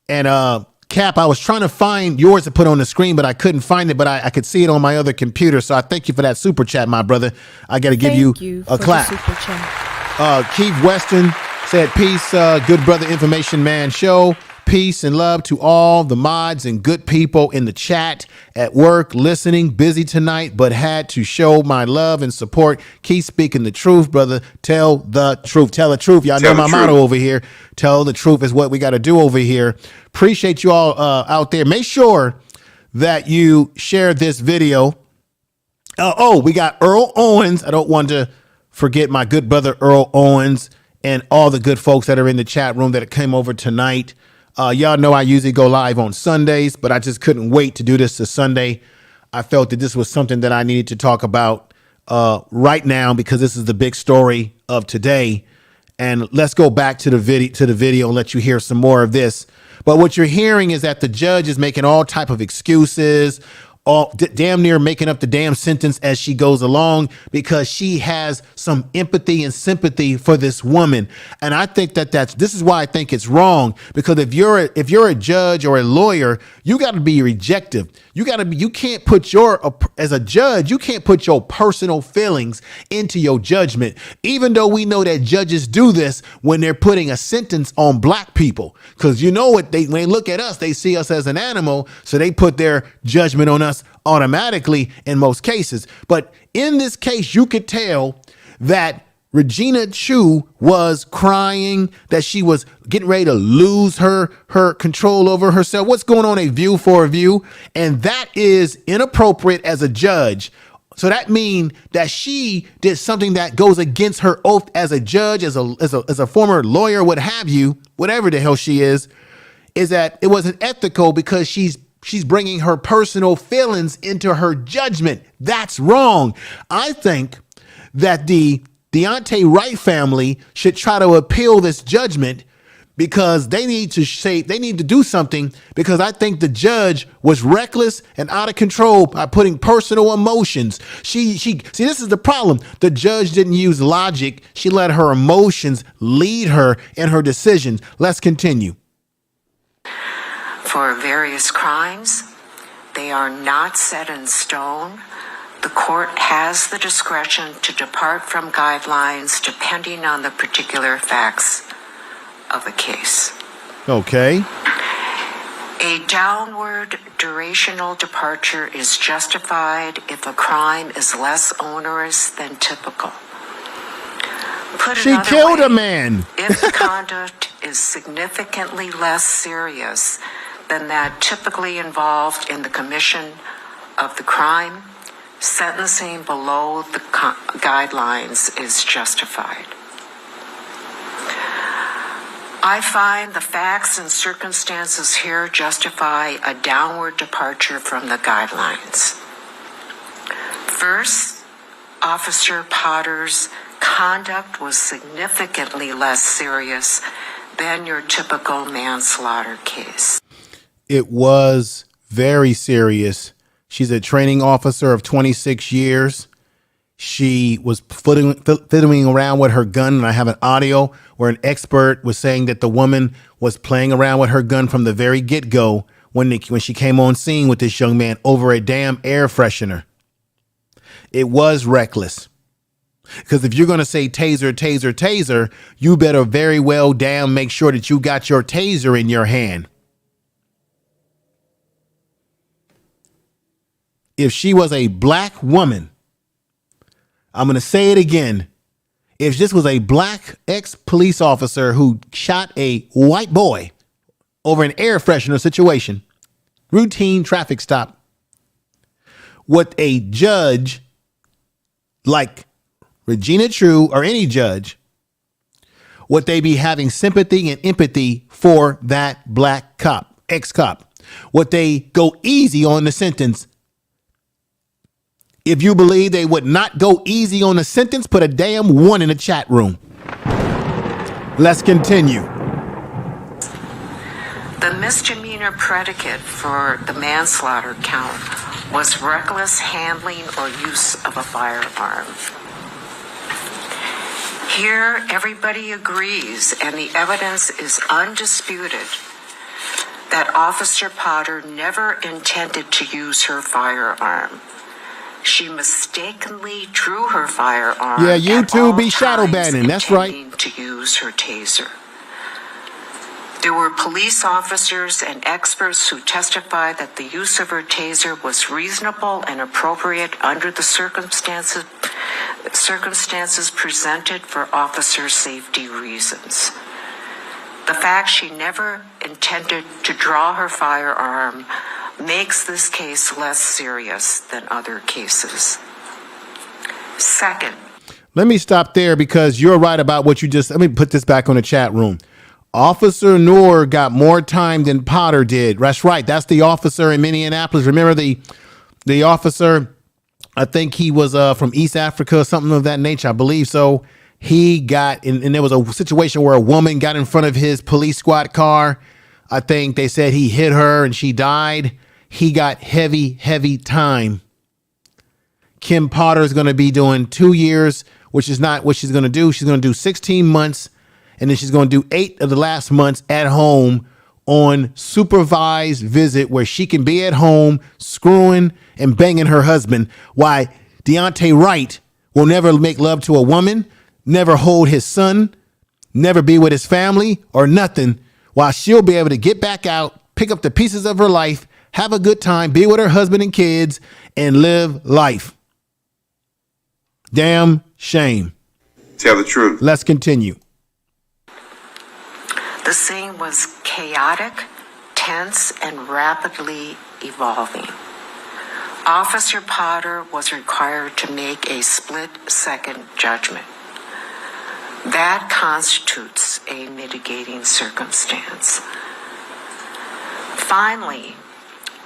A: I was trying to find yours to put on the screen, but I couldn't find it, but I could see it on my other computer. So I thank you for that super chat, my brother. I got to give you a clap.
H: Super chat.
A: Keith Weston said, peace, good brother information man show. Peace and love to all the mods and good people in the chat, at work, listening, busy tonight, but had to show my love and support. Keep speaking the truth, brother. Tell the truth. Tell the truth. Y'all know my motto over here. Tell the truth is what we got to do over here. Appreciate you all out there. Make sure that you share this video. We got Earl Owens. I don't want to forget my good brother Earl Owens and all the good folks that are in the chat room that came over tonight. Y'all know I usually go live on Sundays, but I just couldn't wait to do this this Sunday. I felt that this was something that I needed to talk about right now because this is the big story of today. And let's go back to the video and let you hear some more of this. But what you're hearing is that the judge is making all type of excuses, damn near making up the damn sentence as she goes along because she has some empathy and sympathy for this woman. And I think this is why I think it's wrong, because if you're a judge or a lawyer, you got to be rejective. You can't put as a judge, you can't put your personal feelings into your judgment, even though we know that judges do this when they're putting a sentence on black people, because you know what, when they look at us, they see us as an animal. So they put their judgment on us automatically in most cases. But in this case, you could tell that Regina Chu was crying, that she was getting ready to lose her control over herself. What's going on? A view for a view. And that is inappropriate as a judge. So that means that she did something that goes against her oath as a judge, as a former lawyer, what have you, whatever the hell she is that it wasn't ethical because she's bringing her personal feelings into her judgment. That's wrong. I think that the Daunte Wright family should try to appeal this judgment because they need to do something, because I think the judge was reckless and out of control by putting personal emotions. See, this is the problem. The judge didn't use logic. She let her emotions lead her in her decisions. Let's continue.
G: For various crimes, they are not set in stone. The court has the discretion to depart from guidelines depending on the particular facts of the case.
A: Okay.
G: A downward durational departure is justified if a crime is less onerous than typical.
A: She killed a man.
G: If the conduct is significantly less serious than that typically involved in the commission of the crime, sentencing below the guidelines is justified. I find the facts and circumstances here justify a downward departure from the guidelines. First, Officer Potter's conduct was significantly less serious than your typical manslaughter case.
A: It was very serious. She's a training officer of 26 years. She was fiddling around with her gun, and I have an audio where an expert was saying that the woman was playing around with her gun from the very get-go when she came on scene with this young man over a damn air freshener. It was reckless. Because if you're going to say taser, taser, taser, you better very well damn make sure that you got your taser in your hand. if she was a black woman, I'm going to say it again. If this was a black ex-police officer who shot a white boy over an air freshener situation, routine traffic stop, what a judge like Regina Chu or any judge, would they be having sympathy and empathy for that black cop, ex-cop? Would they go easy on the sentence? If you believe they would not go easy on the sentence, put a damn 1 in the chat room. Let's continue.
G: The misdemeanor predicate for the manslaughter count was reckless handling or use of a firearm. Here, everybody agrees, and the evidence is undisputed, that Officer Potter never intended to use her firearm. She mistakenly drew her firearm.
A: Yeah, you
G: at
A: two
G: all
A: be shadow
G: times,
A: banning. That's right.
G: intending to use her taser. There were police officers and experts who testified that the use of her taser was reasonable and appropriate under the circumstances presented for officer safety reasons. The fact she never intended to draw her firearm makes this case less serious than other cases. Second,
A: Let me stop there because you're right about what you just, let me put this back on the chat room. Officer Noor got more time than Potter did. That's right. That's the officer in Minneapolis. Remember the officer, I think he was from East Africa, something of that nature, I believe so. He got in, and there was a situation where a woman got in front of his police squad car. I think they said he hit her and she died. He got heavy time. Kim Potter is going to be doing 2 years, which is not what she's going to do. She's going to do 16 months, and then she's going to do 8 of the last months at home on supervised visit where she can be at home screwing and banging her husband. Why Daunte Wright will never make love to a woman, never hold his son, never be with his family or nothing, while she'll be able to get back out, pick up the pieces of her life, have a good time, be with her husband and kids, and live life. Damn shame.
B: Tell the truth.
A: Let's continue.
G: the scene was chaotic, tense, and rapidly evolving. Officer Potter was required to make a split-second judgment. That constitutes a mitigating circumstance. Finally,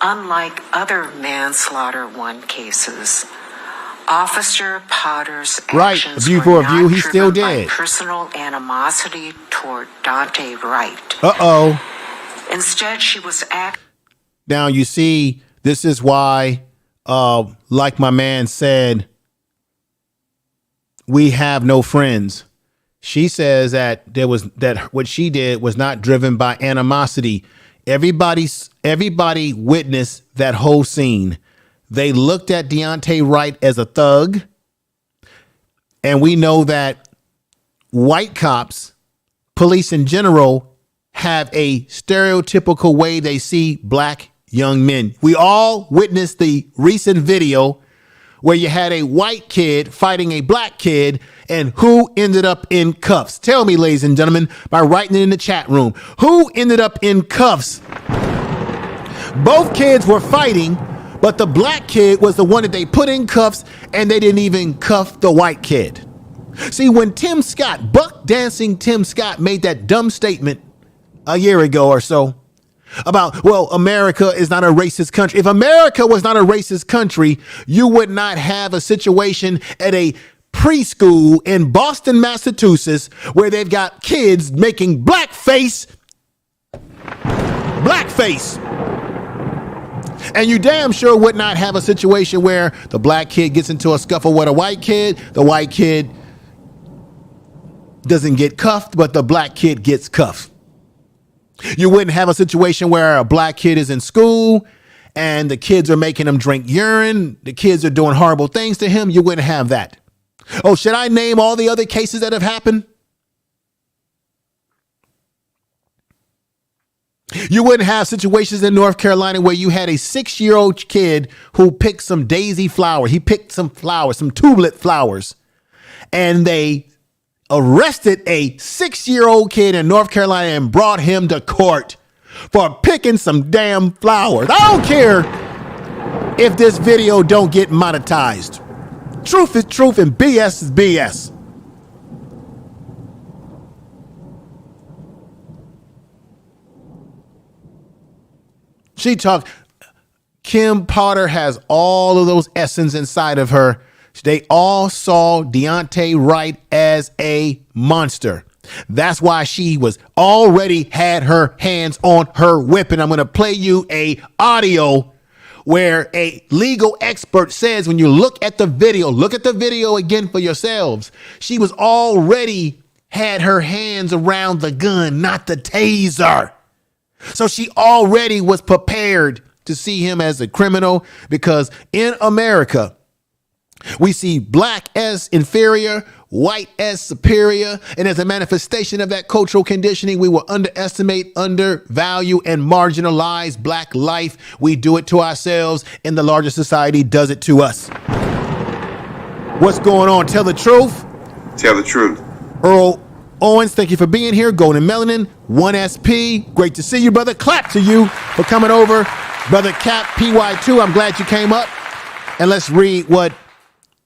G: unlike other manslaughter 1 cases, Officer Potter's actions were not driven by personal animosity toward Daunte Wright. Instead, she was
A: Now, you see, this is why, like my man said, we have no friends. She says that what she did was not driven by animosity. Everybody witnessed that whole scene. They looked at Daunte Wright as a thug. And we know that white cops, police in general, have a stereotypical way they see black young men. We all witnessed the recent video where you had a white kid fighting a black kid, and who ended up in cuffs? Tell me, ladies and gentlemen, by writing it in the chat room. Who ended up in cuffs? Both kids were fighting, but the black kid was the one that they put in cuffs, and they didn't even cuff the white kid. See, when Tim Scott, buck dancing Tim Scott, made that dumb statement a year ago or so about, well, America is not a racist country. If America was not a racist country, you would not have a situation at a preschool in Boston, Massachusetts, where they've got kids making blackface. And you damn sure would not have a situation where the black kid gets into a scuffle with a white kid. The white kid doesn't get cuffed, but the black kid gets cuffed. You wouldn't have a situation where a black kid is in school and the kids are making him drink urine. The kids are doing horrible things to him. You wouldn't have that. Oh, should I name all the other cases that have happened? You wouldn't have situations in North Carolina where you had a 6-year-old kid who picked some daisy flowers. He picked some flowers, some tulip flowers, and they arrested a 6-year-old kid in North Carolina and brought him to court for picking some damn flowers. I don't care if this video don't get monetized. Truth is truth and BS is BS. She talked. Kim Potter has all of those essence inside of her. They all saw Daunte Wright as a monster. That's why she was already had her hands on her weapon. I'm going to play you a audio where a legal expert says when you look at the video again for yourselves. She was already had her hands around the gun, not the taser. So she already was prepared to see him as a criminal, because in America, we see black as inferior, white as superior. And as a manifestation of that cultural conditioning, we will underestimate, undervalue, and marginalize black life. We do it to ourselves, and the larger society does it to us. What's going on? Tell the truth.
B: Tell the truth.
A: Earl Owens, thank you for being here. Golden Melanin, 1SP. Great to see you, brother. Clap to you for coming over. Brother Cap, PY2, I'm glad you came up. And let's read what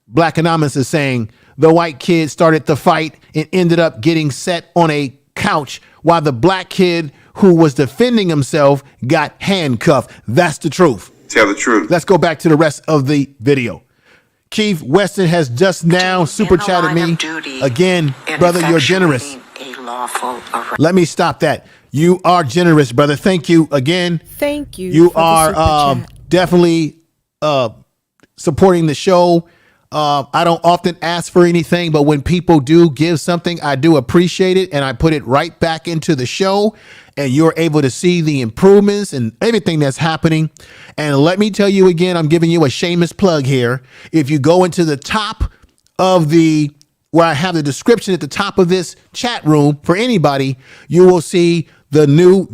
A: Black Anonymous is saying. The white kid started the fight and ended up getting set on a couch while the black kid who was defending himself got handcuffed. That's the truth.
B: Tell the truth.
A: Let's go back to the rest of the video. Keith Weston has just now super chatted me. Again, brother, you're generous. Let me stop that. You are generous, brother. Thank you again.
I: Thank you.
A: You are definitely supporting the show. I don't often ask for anything, but when people do give something, I do appreciate it, and I put it right back into the show, and you're able to see the improvements and everything that's happening. And let me tell you again, I'm giving you a shameless plug here. If you go into the top of where I have the description at the top of this chat room for anybody, you will see the new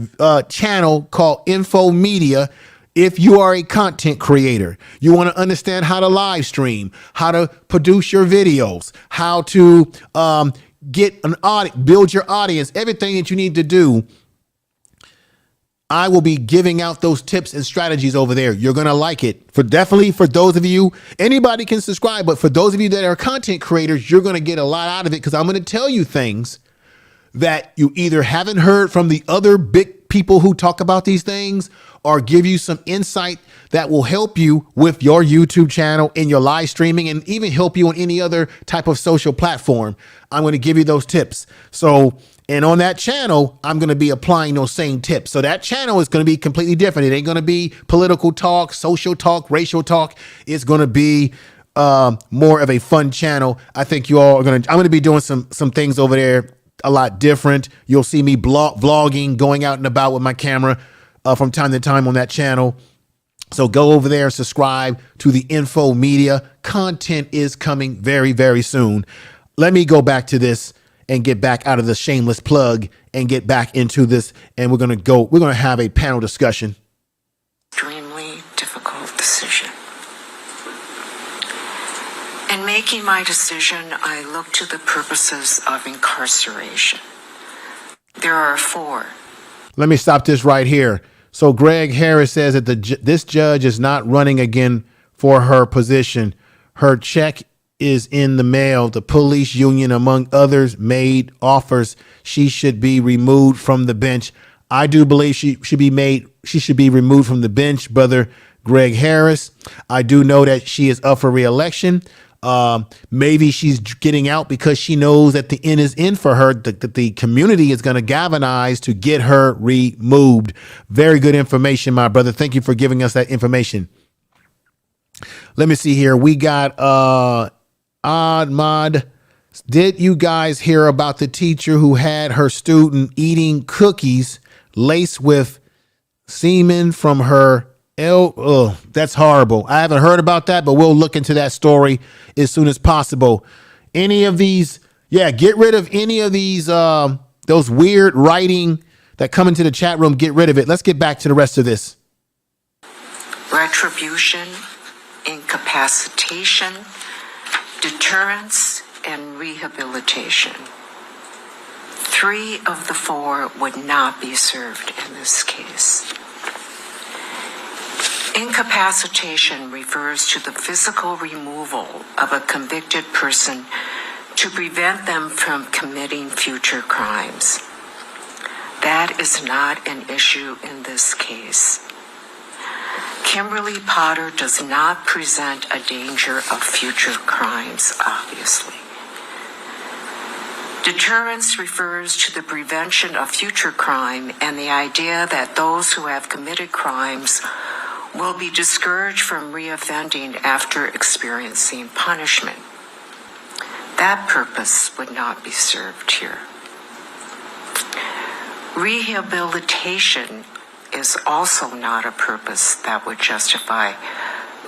A: channel called Info Media. If you are a content creator, you want to understand how to live stream, how to produce your videos, how to get an audience, build your audience, everything that you need to do, I will be giving out those tips and strategies over there. You're going to like it. Definitely for those of you, anybody can subscribe, but for those of you that are content creators, you're going to get a lot out of it, because I'm going to tell you things that you either haven't heard from the other big people who talk about these things, or give you some insight that will help you with your YouTube channel and your live streaming, and even help you on any other type of social platform. I'm going to give you those tips. And on that channel, I'm going to be applying those same tips. So that channel is going to be completely different. It ain't going to be political talk, social talk, racial talk. It's going to be more of a fun channel. I think you all are I'm going to be doing some things over there a lot different. You'll see me vlogging, going out and about with my camera from time to time on that channel. So go over there, subscribe to the Info Media. Content is coming very, very soon. Let me go back to this and get back out of the shameless plug and get back into this. And we're going to have a panel discussion.
G: Extremely difficult decision. In making my decision, I look to the purposes of incarceration. There are 4.
A: Let me stop this right here. So Greg Harris says that this judge is not running again for her position. Her check is in the mail. The police union, among others, made offers. She should be removed from the bench. I do believe she should be removed from the bench, brother Greg Harris. I do know that she is up for re-election. Maybe she's getting out because she knows that the end is in for her, that the community is going to galvanize to get her removed. Very good information, my brother. Thank you for giving us that information. Let me see here. We got Ahmad. Did you guys hear about the teacher who had her student eating cookies laced with semen from her that's horrible. I haven't heard about that, but we'll look into that story as soon as possible. Any of these, get rid of any of these, those weird writing that come into the chat room, get rid of it. Let's get back to the rest of this.
G: Retribution, incapacitation, deterrence, and rehabilitation. 3 of the 4 would not be served in this case. Incapacitation refers to the physical removal of a convicted person to prevent them from committing future crimes. That is not an issue in this case. Kimberly Potter does not present a danger of future crimes, obviously. Deterrence refers to the prevention of future crime and the idea that those who have committed crimes will be discouraged from reoffending after experiencing punishment. That purpose would not be served here. Rehabilitation is also not a purpose that would justify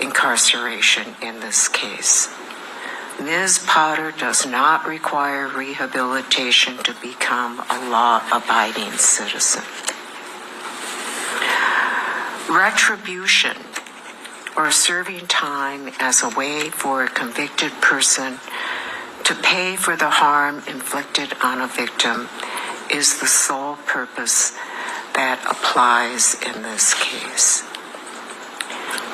G: incarceration in this case. Ms. Potter does not require rehabilitation to become a law-abiding citizen. Retribution, or serving time as a way for a convicted person to pay for the harm inflicted on a victim, is the sole purpose that applies in this case.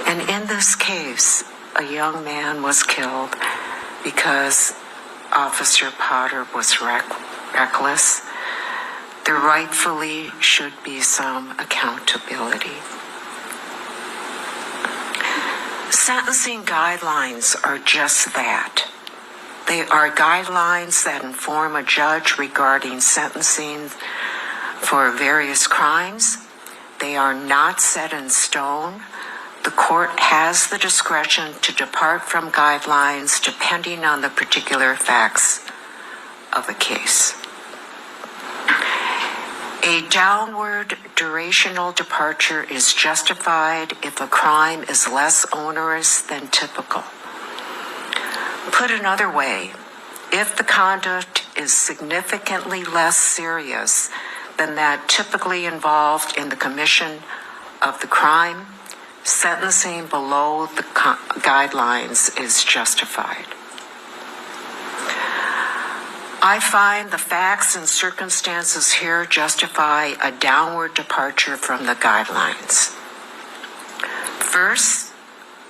G: And in this case, a young man was killed because Officer Potter was reckless. There rightfully should be some accountability. Sentencing guidelines are just that. They are guidelines that inform a judge regarding sentencing for various crimes. They are not set in stone. The court has the discretion to depart from guidelines depending on the particular facts of a case. A downward durational departure is justified if a crime is less onerous than typical. Put another way, if the conduct is significantly less serious than that typically involved in the commission of the crime, sentencing below the guidelines is justified. I find the facts and circumstances here justify a downward departure from the guidelines. First,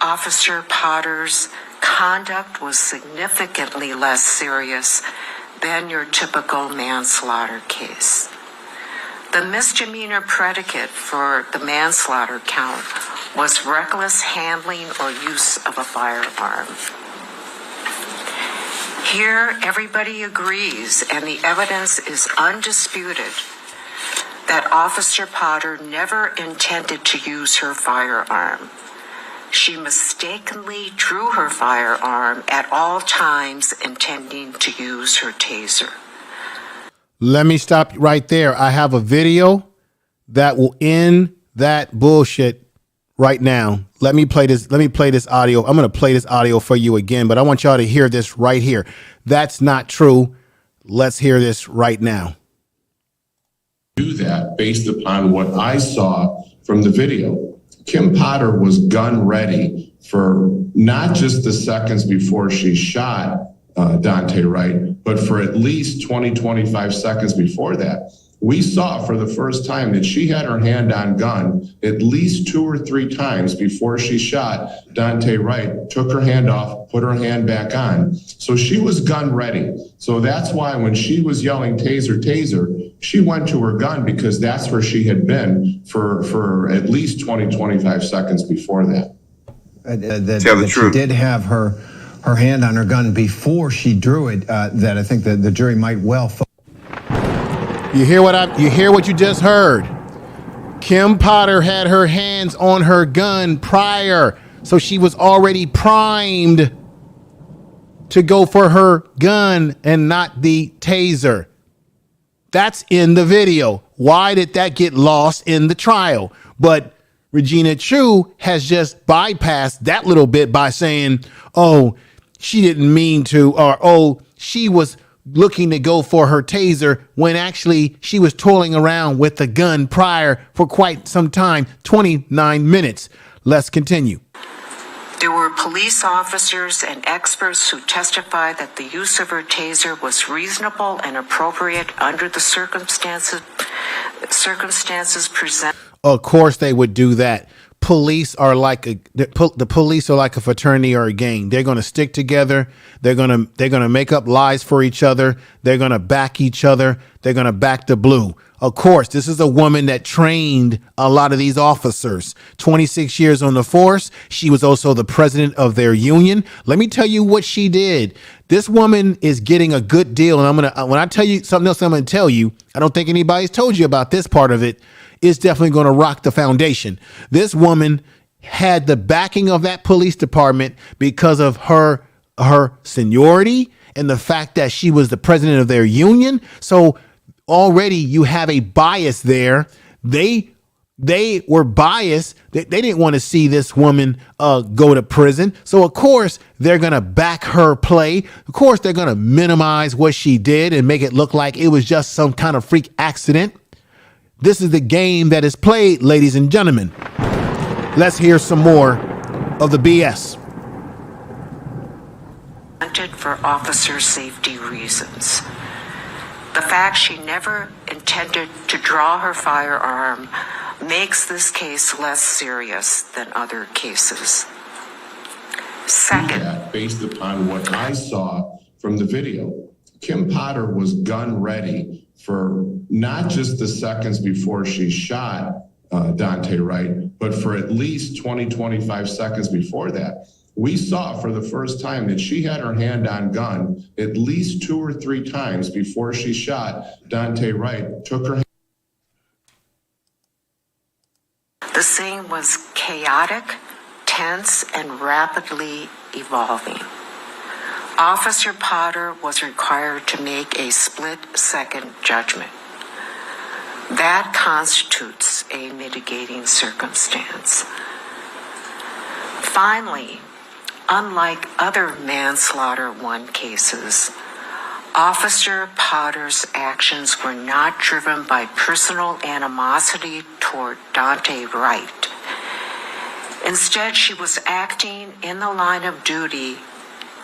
G: Officer Potter's conduct was significantly less serious than your typical manslaughter case. The misdemeanor predicate for the manslaughter count was reckless handling or use of a firearm. Here, everybody agrees, and the evidence is undisputed, that Officer Potter never intended to use her firearm. She mistakenly drew her firearm at all times, intending to use her taser.
A: Let me stop right there. I have a video that will end that bullshit right now. Let me play this audio. I'm going to play this audio for you again, but I want y'all to hear this right here. That's not true. Let's hear this right now.
I: Do that based upon what I saw from the video. Kim Potter was gun ready for not just the seconds before she shot Daunte Wright, but for at least 20-25 seconds before that. We saw for the first time that she had her hand on gun at least 2 or 3 times before she shot Daunte Wright, took her hand off, put her hand back on. So she was gun ready. So that's why when she was yelling taser, taser, she went to her gun because that's where she had been for at least 20-25 seconds before that.
B: Tell the truth.
J: She did have her hand on her gun before she drew it, that I think the jury might well.
A: You hear what you just heard? Kim Potter had her hands on her gun prior, so she was already primed to go for her gun and not the taser. That's in the video. Why did that get lost in the trial? But Regina Chu has just bypassed that little bit by saying, oh, she didn't mean to, or oh, she was looking to go for her taser when actually she was toiling around with the gun prior for quite some time, 29 minutes. Let's continue.
G: There were police officers and experts who testified that the use of her taser was reasonable and appropriate under the circumstances presented.
A: Of course they would do that. Police are like the police are like a fraternity or a gang. They're going to stick together. They're going to make up lies for each other. They're going to back each other. They're going to back the blue. Of course, this is a woman that trained a lot of these officers. 26 years on the force. She was also the president of their union. Let me tell you what she did. This woman is getting a good deal. And when I tell you something else, I'm going to tell you, I don't think anybody's told you about this part of it. It's definitely going to rock the foundation. This woman had the backing of that police department because of her seniority and the fact that she was the president of their union. So already you have a bias there. They were biased. They didn't want to see this woman go to prison. So of course they're going to back her play. Of course they're going to minimize what she did and make it look like it was just some kind of freak accident. This is the game that is played, ladies and gentlemen. Let's hear some more of the BS.
G: For officer safety reasons. The fact she never intended to draw her firearm makes this case less serious than other cases. Second,
I: based upon what I saw from the video, Kim Potter was gun ready for not just the seconds before she shot Daunte Wright, but for at least 25 seconds before that. We saw for the first time that she had her hand on gun at least 2 or 3 times before she shot Daunte Wright, took her hand.
G: The scene was chaotic, tense, and rapidly evolving. Officer Potter was required to make a split-second judgment. That constitutes a mitigating circumstance. Finally, unlike other manslaughter 1 cases, Officer Potter's actions were not driven by personal animosity toward Daunte Wright. Instead, she was acting in the line of duty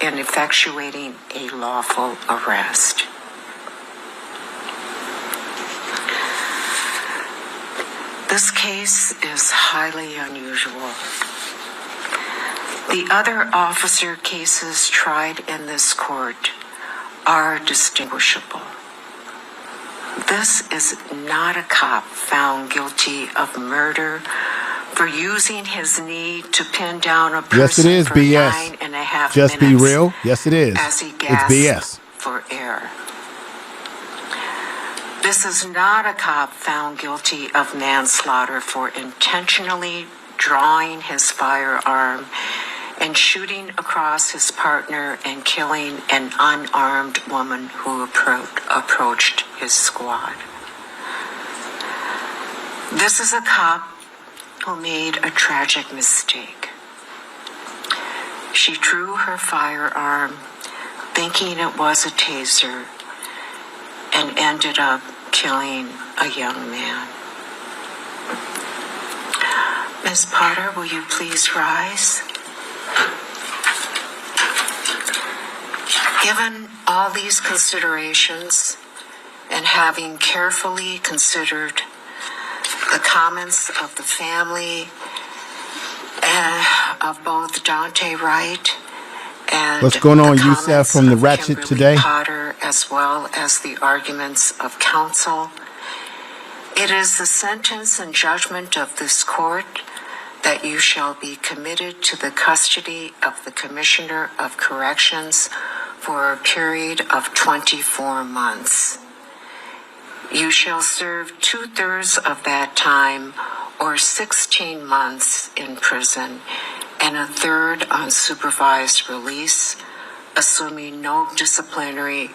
G: in effectuating a lawful arrest. This case is highly unusual. The other officer cases tried in this court are distinguishable. This is not a cop found guilty of murder for using his knee to pin down a person.
A: Yes, it is
G: for
A: BS.
G: 9.5
A: Just
G: minutes
A: be real. Yes, it is.
G: As he
A: It's
G: gasped
A: BS.
G: for air. This is not a cop found guilty of manslaughter for intentionally drawing his firearm and shooting across his partner and killing an unarmed woman who approached his squad. This is a cop who made a tragic mistake. She drew her firearm thinking it was a taser and ended up killing a young man. Ms. Potter, will you please rise? Given all these considerations and having carefully considered the comments of the family of both Daunte Wright and
A: what's going on,
G: the
A: Youssef,
G: comments
A: from the
G: of
A: Ratchet
G: Kimberly
A: today?
G: Potter, as well as the arguments of counsel, it is the sentence and judgment of this court that you shall be committed to the custody of the Commissioner of Corrections for a period of 24 months. You shall serve 2/3 of that time, or 16 months in prison, and 1/3 on supervised release, assuming no disciplinary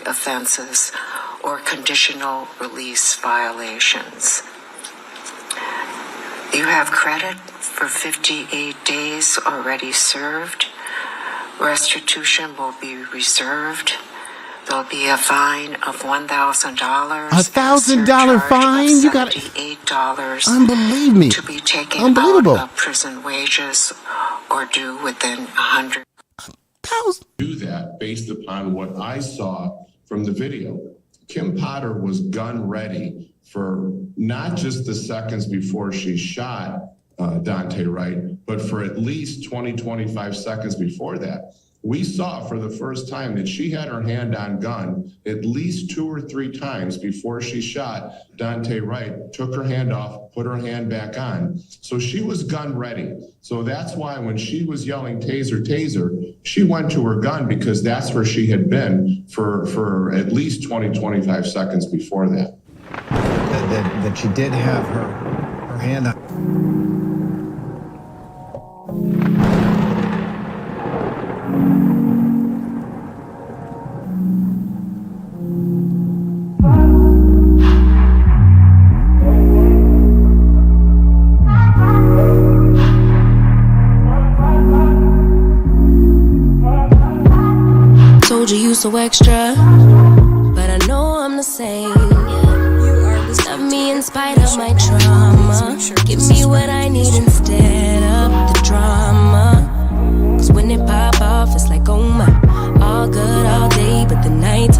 G: offenses or conditional release violations. You have credit for 58 days already served. Restitution will be reserved. There'll be a fine of $1,000.
A: $1,000 fine? You got
G: $78.
A: Unbelieve me.
G: To be taken
A: Unbelievable.
G: out of prison wages or due within 100.
I: Do that based upon what I saw from the video. Kim Potter was gun ready for not just the seconds before she shot Daunte Wright, but for at least 20, 25 seconds before that. We saw for the first time that she had her hand on gun at least 2 or 3 times before she shot Daunte Wright, took her hand off, put her hand back on. So she was gun ready. So that's why when she was yelling taser, taser, she went to her gun because that's where she had been for at least 20, 25 seconds before that.
J: That she did have her hand on.
K: Told you so extra, but I know I'm the same. Love me in spite of my trauma. Give me what I need instead of the drama. Cause when it pop off, it's like, oh my, all good all day, but the night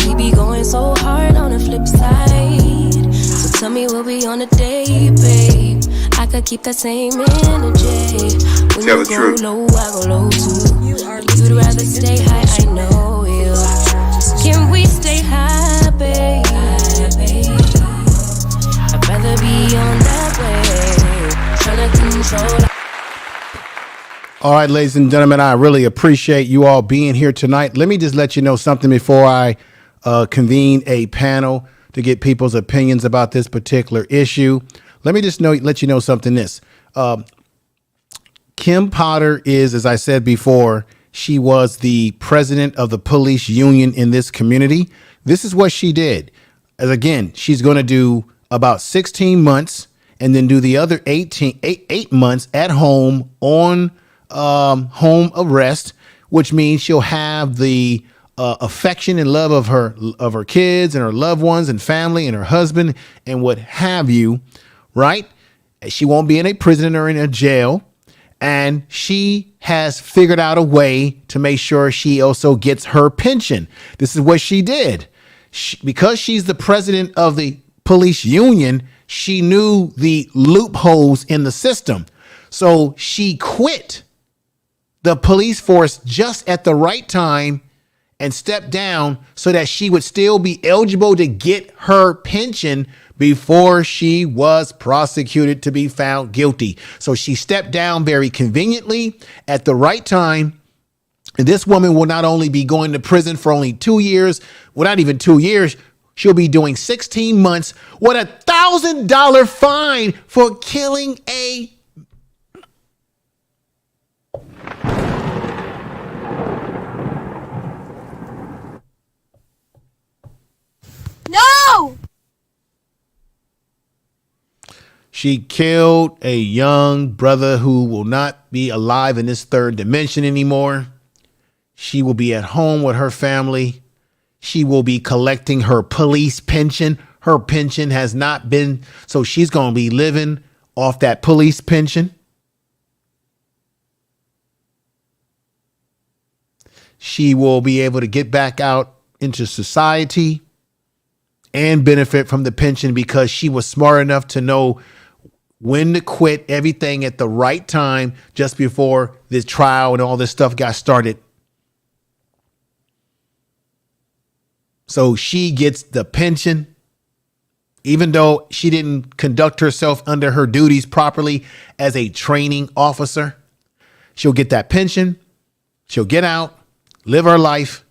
K: we be going so hard on the flip side. So tell me what we on a day, babe. I could keep that same energy. When you go low, I go low too. You'd rather stay high, I know you. Can we stay high, babe? I'd rather be on that way, trying to control.
A: All right, ladies and gentlemen, I really appreciate you all being here tonight. Let me just let you know something before I convene a panel to get people's opinions about this particular issue. Let me just let you know something. Kim Potter is, as I said before, she was the president of the police union in this community. This is what she did. As again, she's going to do about 16 months and then do the other 8 months at home on home arrest, which means she'll have the affection and love of her kids and her loved ones and family and her husband and what have you, right? She won't be in a prison or in a jail. And she has figured out a way to make sure she also gets her pension. This is what she did. Because she's the president of the police union, she knew the loopholes in the system. So she quit the police force just at the right time and stepped down so that she would still be eligible to get her pension before she was prosecuted to be found guilty. So she stepped down very conveniently at the right time. And this woman will not only be going to prison for only 2 years, well, not even 2 years, she'll be doing 16 months with $1,000 fine for killing a
E: No!
A: She killed a young brother who will not be alive in this third dimension anymore. She will be at home with her family. She will be collecting her police pension. Her pension has not been, so she's going to be living off that police pension. She will be able to get back out into society and benefit from the pension because she was smart enough to know when to quit everything at the right time just before this trial and all this stuff got started. So she gets the pension, even though she didn't conduct herself under her duties properly as a training officer. She'll get that pension. She'll get out, live her life.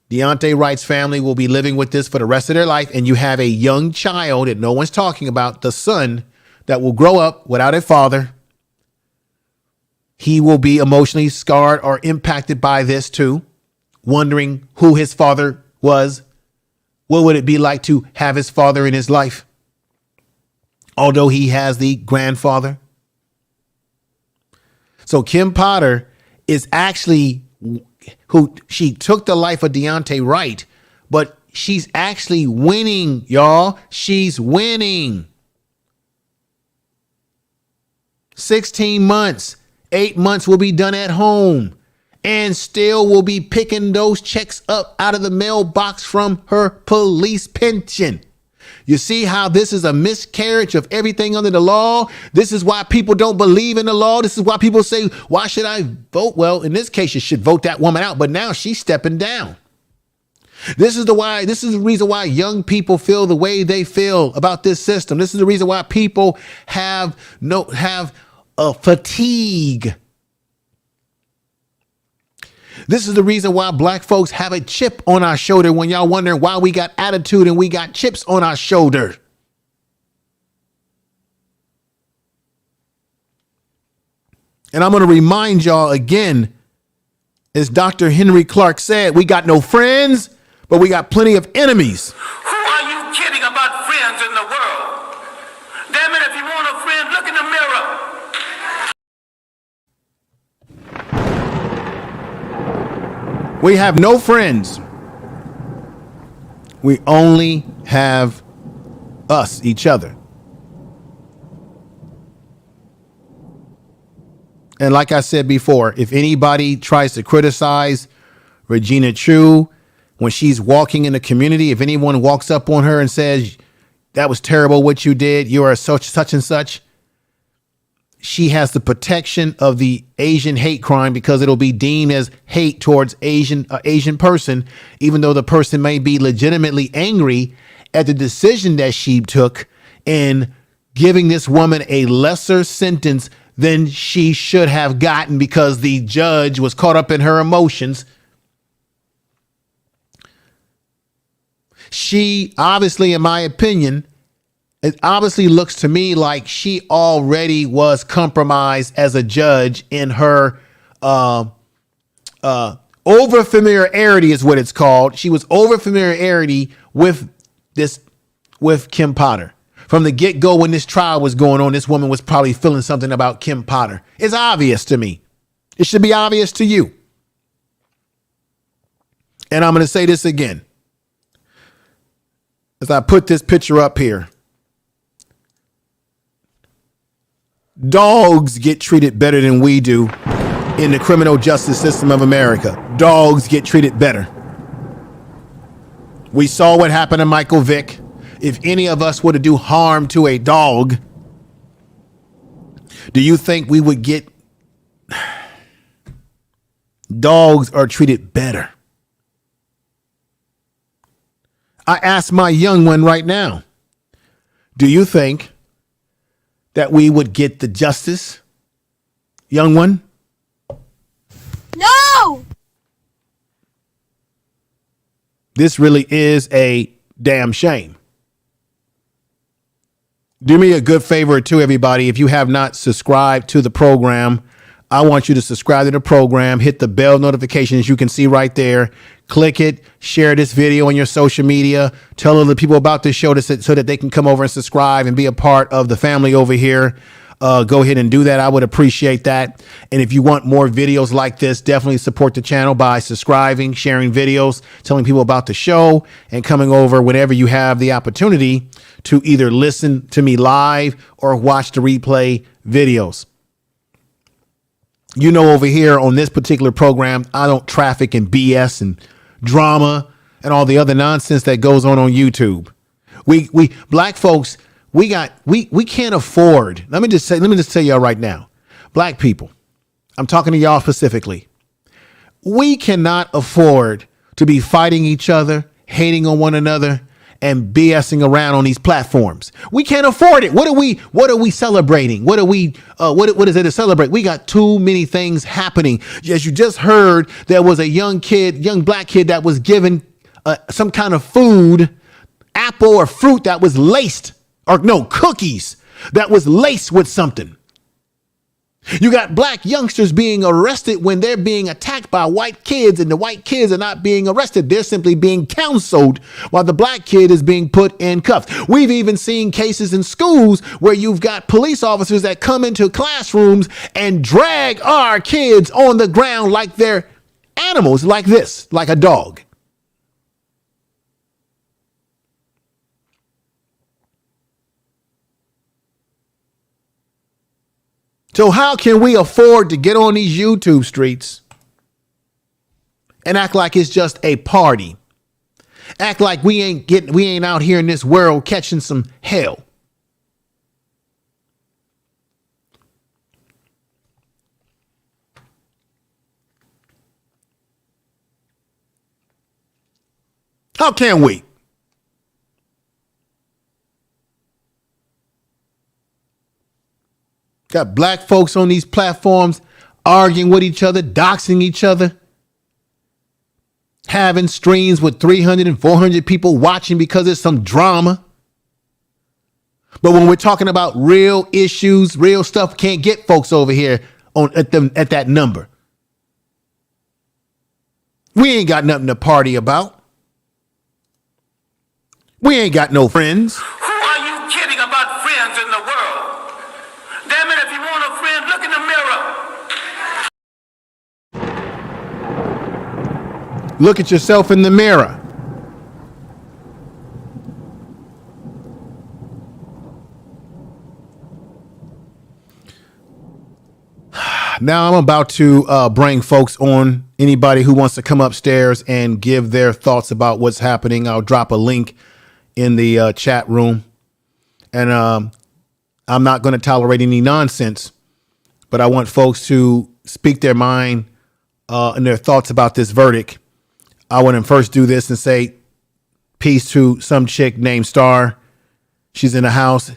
A: Daunte Wright's family will be living with this for the rest of their life. And you have a young child that no one's talking about, the son that will grow up without a father. He will be emotionally scarred or impacted by this too, wondering who his father was. What would it be like to have his father in his life? Although he has the grandfather. So Kim Potter is actually she took the life of Daunte Wright, but she's actually winning, y'all. She's winning. 16 months, 8 months will be done at home, and still will be picking those checks up out of the mailbox from her police pension. You see how this is a miscarriage of everything under the law? This is why people don't believe in the law. This is why people say, why should I vote? Well, in this case, you should vote that woman out. But now she's stepping down. This is the reason why young people feel the way they feel about this system. This is the reason why people have a fatigue. This is the reason why black folks have a chip on our shoulder when y'all wondering why we got attitude and we got chips on our shoulder. And I'm going to remind y'all again, as Dr. Henry Clark said, we got no friends, but we got plenty of enemies.
F: Who are you kidding about friends in the world? Damn it, if you want a friend, look in the mirror.
A: We have no friends. We only have us, each other. And like I said before, if anybody tries to criticize Regina Chu when she's walking in the community, if anyone walks up on her and says, that was terrible what you did, you are such and such, she has the protection of the Asian hate crime because it'll be deemed as hate towards Asian person, even though the person may be legitimately angry at the decision that she took in giving this woman a lesser sentence than she should have gotten because the judge was caught up in her emotions. She obviously, in my opinion, it obviously looks to me like she already was compromised as a judge in her over familiarity is what it's called. She was over familiarity with Kim Potter. From the get-go when this trial was going on, this woman was probably feeling something about Kim Potter. It's obvious to me. It should be obvious to you. And I'm going to say this again. As I put this picture up here. Dogs get treated better than we do in the criminal justice system of America. Dogs get treated better. We saw what happened to Michael Vick. If any of us were to do harm to a dog, do you think we would get... Dogs are treated better. I ask my young one right now, do you think that we would get the justice, young one?
E: No!
A: This really is a damn shame. Do me a good favor too, everybody. If you have not subscribed to the program, I want you to subscribe to the program, hit the bell notification as you can see right there. Click it, share this video on your social media, tell other people about this show so that they can come over and subscribe and be a part of the family over here. Go ahead and do that. I would appreciate that. And if you want more videos like this, definitely support the channel by subscribing, sharing videos, telling people about the show, and coming over whenever you have the opportunity to either listen to me live or watch the replay videos. You know, over here on this particular program, I don't traffic in BS and drama and all the other nonsense that goes on YouTube. We black folks, we can't afford. Let me just tell y'all right now, black people, I'm talking to y'all specifically. We cannot afford to be fighting each other, hating on one another, and BSing around on these platforms. We can't afford it. What are we celebrating? What is it to celebrate? We got too many things happening. As you just heard, there was a young black kid that was given some kind of food, apple or fruit that was laced, or no, cookies that was laced with something. You got black youngsters being arrested when they're being attacked by white kids, and the white kids are not being arrested. They're simply being counseled while the black kid is being put in cuffs. We've even seen cases in schools where you've got police officers that come into classrooms and drag our kids on the ground like they're animals like this, like a dog. So how can we afford to get on these YouTube streets and act like it's just a party? Act like we ain't out here in this world catching some hell. How can we? Got black folks on these platforms arguing with each other, doxing each other, having streams with 300 and 400 people watching because there's some drama. But when we're talking about real issues, real stuff, can't get folks over here at that number. We ain't got nothing to party about. We ain't got no friends.
F: Who are you kidding about friends in the world? Damn it, if you want a friend, look in the mirror.
A: Look at yourself in the mirror. Now I'm about to bring folks on. Anybody who wants to come upstairs and give their thoughts about what's happening, I'll drop a link in the chat room. And I'm not going to tolerate any nonsense, but I want folks to speak their mind and their thoughts about this verdict. I want to first do this and say peace to some chick named Star. She's in the house.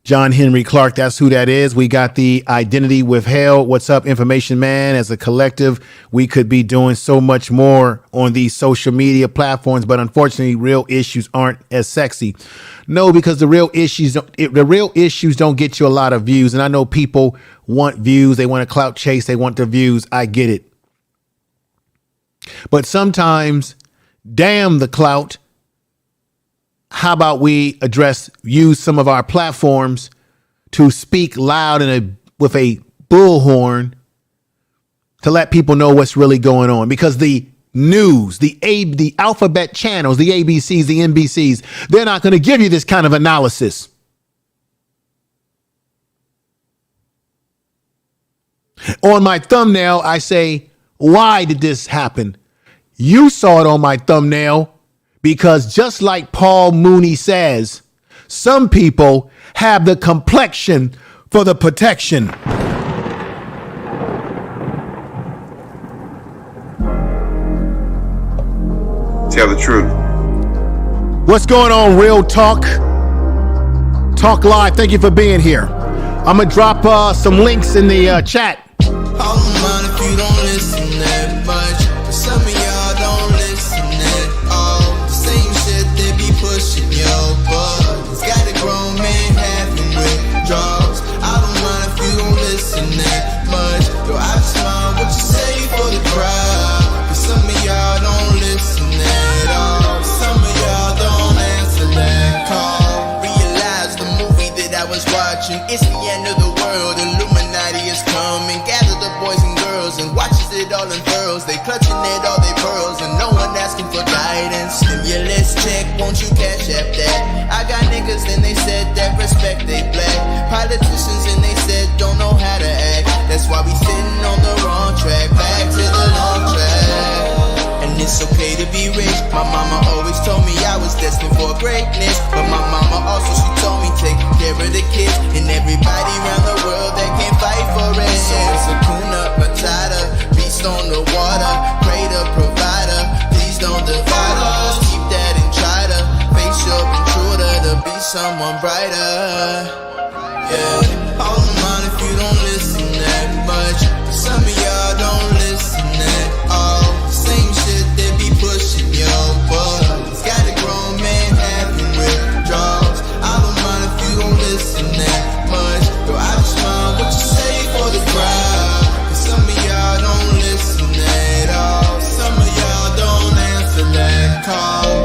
A: John Henry Clark, that's who that is. We got the identity withheld. What's up, Information Man? As a collective, we could be doing so much more on these social media platforms, but unfortunately, real issues aren't as sexy. No, because the real issues don't get you a lot of views. And I know people want views. They want to clout chase. They want the views. I get it. But sometimes, damn the clout. How about we use some of our platforms to speak loud with a bullhorn to let people know what's really going on? Because the news, the alphabet channels, the ABCs, the NBCs, they're not going to give you this kind of analysis. On my thumbnail, I say, why did this happen? You saw it on my thumbnail. Because just like Paul Mooney says, some people have the complexion for the protection.
B: Tell the truth.
A: What's going on, Real Talk? Talk Live, thank you for being here. I'm going to drop some links in the chat.
D: I don't mind if you don't listen that much, but some of y'all don't listen at all. The same shit they be pushing your buttons. Got a grown man having withdrawals. I don't mind if you don't listen that much, though I just mind what you say for the crowd. But some of y'all don't listen at all. Some of y'all don't answer that call. Realize the movie that I was watching, it's the end of the world. Illuminati is coming. Gather the boys and girls and watches it all unfurls. They clutching at all their pearls and no one asking for guidance. Stimulus check, won't you cash app that? I got niggas and they said that respect they black. Politicians and they said don't know how to act. That's why we sitting on the wrong track. Back to the long track. And it's okay to be rich. My mama always told me I was destined for greatness. But my mama also, she told me take care of the kids and everybody around the world that can't fight for it. So it's Hakuna Matata, beast on the water, pray to provider, please don't divide us. Keep that and try to face your intruder to be someone brighter. Yeah, I don't mind if you don't listen that much, but some of y'all don't listen at all. Same shit they be pushing your buttons. Got a grown man having withdrawals. I don't mind if you don't listen that much, though I just mind what you say for the crowd. But some of y'all don't listen at all. Some of y'all don't answer that call.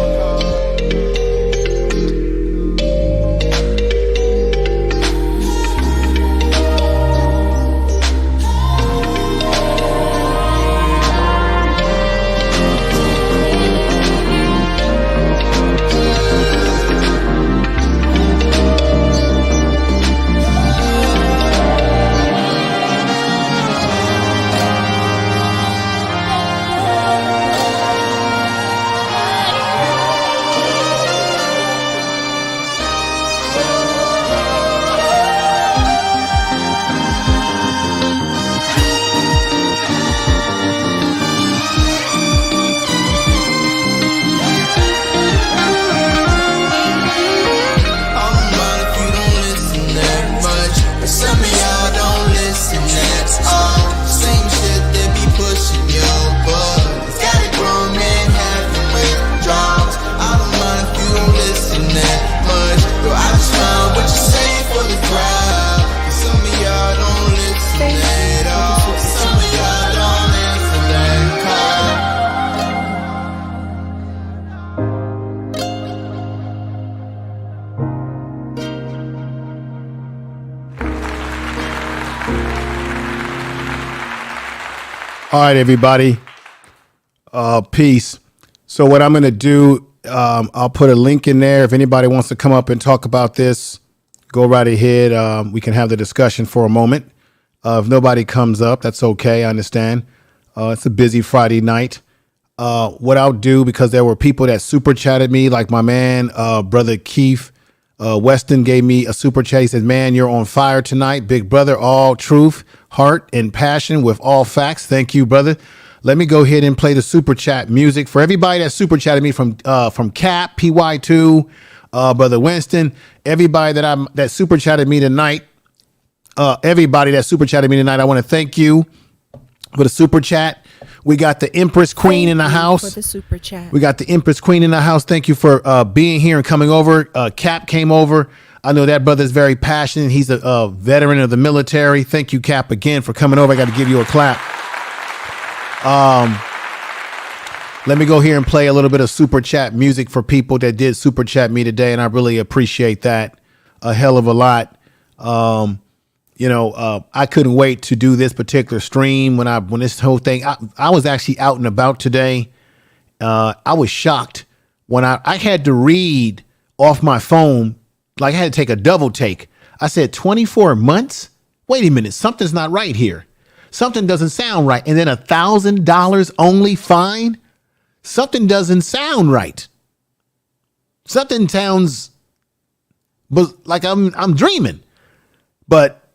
A: All right, everybody. Peace. So what I'm going to do, I'll put a link in there. If anybody wants to come up and talk about this, go right ahead. We can have the discussion for a moment. If nobody comes up, that's okay. I understand. It's a busy Friday night. What I'll do, because there were people that super chatted me, like my man, brother Keith Weston gave me a super chat. He said, man, you're on fire tonight. Big brother, all truth, heart, and passion with all facts. Thank you, brother. Let me go ahead and play the super chat music for everybody that super chatted me from Cap, PY2, brother Winston, everybody that super chatted me tonight. Everybody that super chatted me tonight, I want to thank you for the super chat. We got the Empress Queen in the house.
L: For the super chat.
A: We got the Empress Queen in the house. Thank you for being here and coming over. Cap came over. I know that brother's very passionate. He's a veteran of the military. Thank you, Cap, again for coming over. I got to give you a clap. Let me go here and play a little bit of super chat music for people that did super chat me today, and I really appreciate that a hell of a lot. I couldn't wait to do this particular stream when this whole thing, I was actually out and about today. I was shocked when I had to read off my phone, like I had to take a double take. I said, 24 months? Wait a minute, something's not right here. Something doesn't sound right. And then $1,000 only fine? Something doesn't sound right. Something sounds like I'm dreaming. But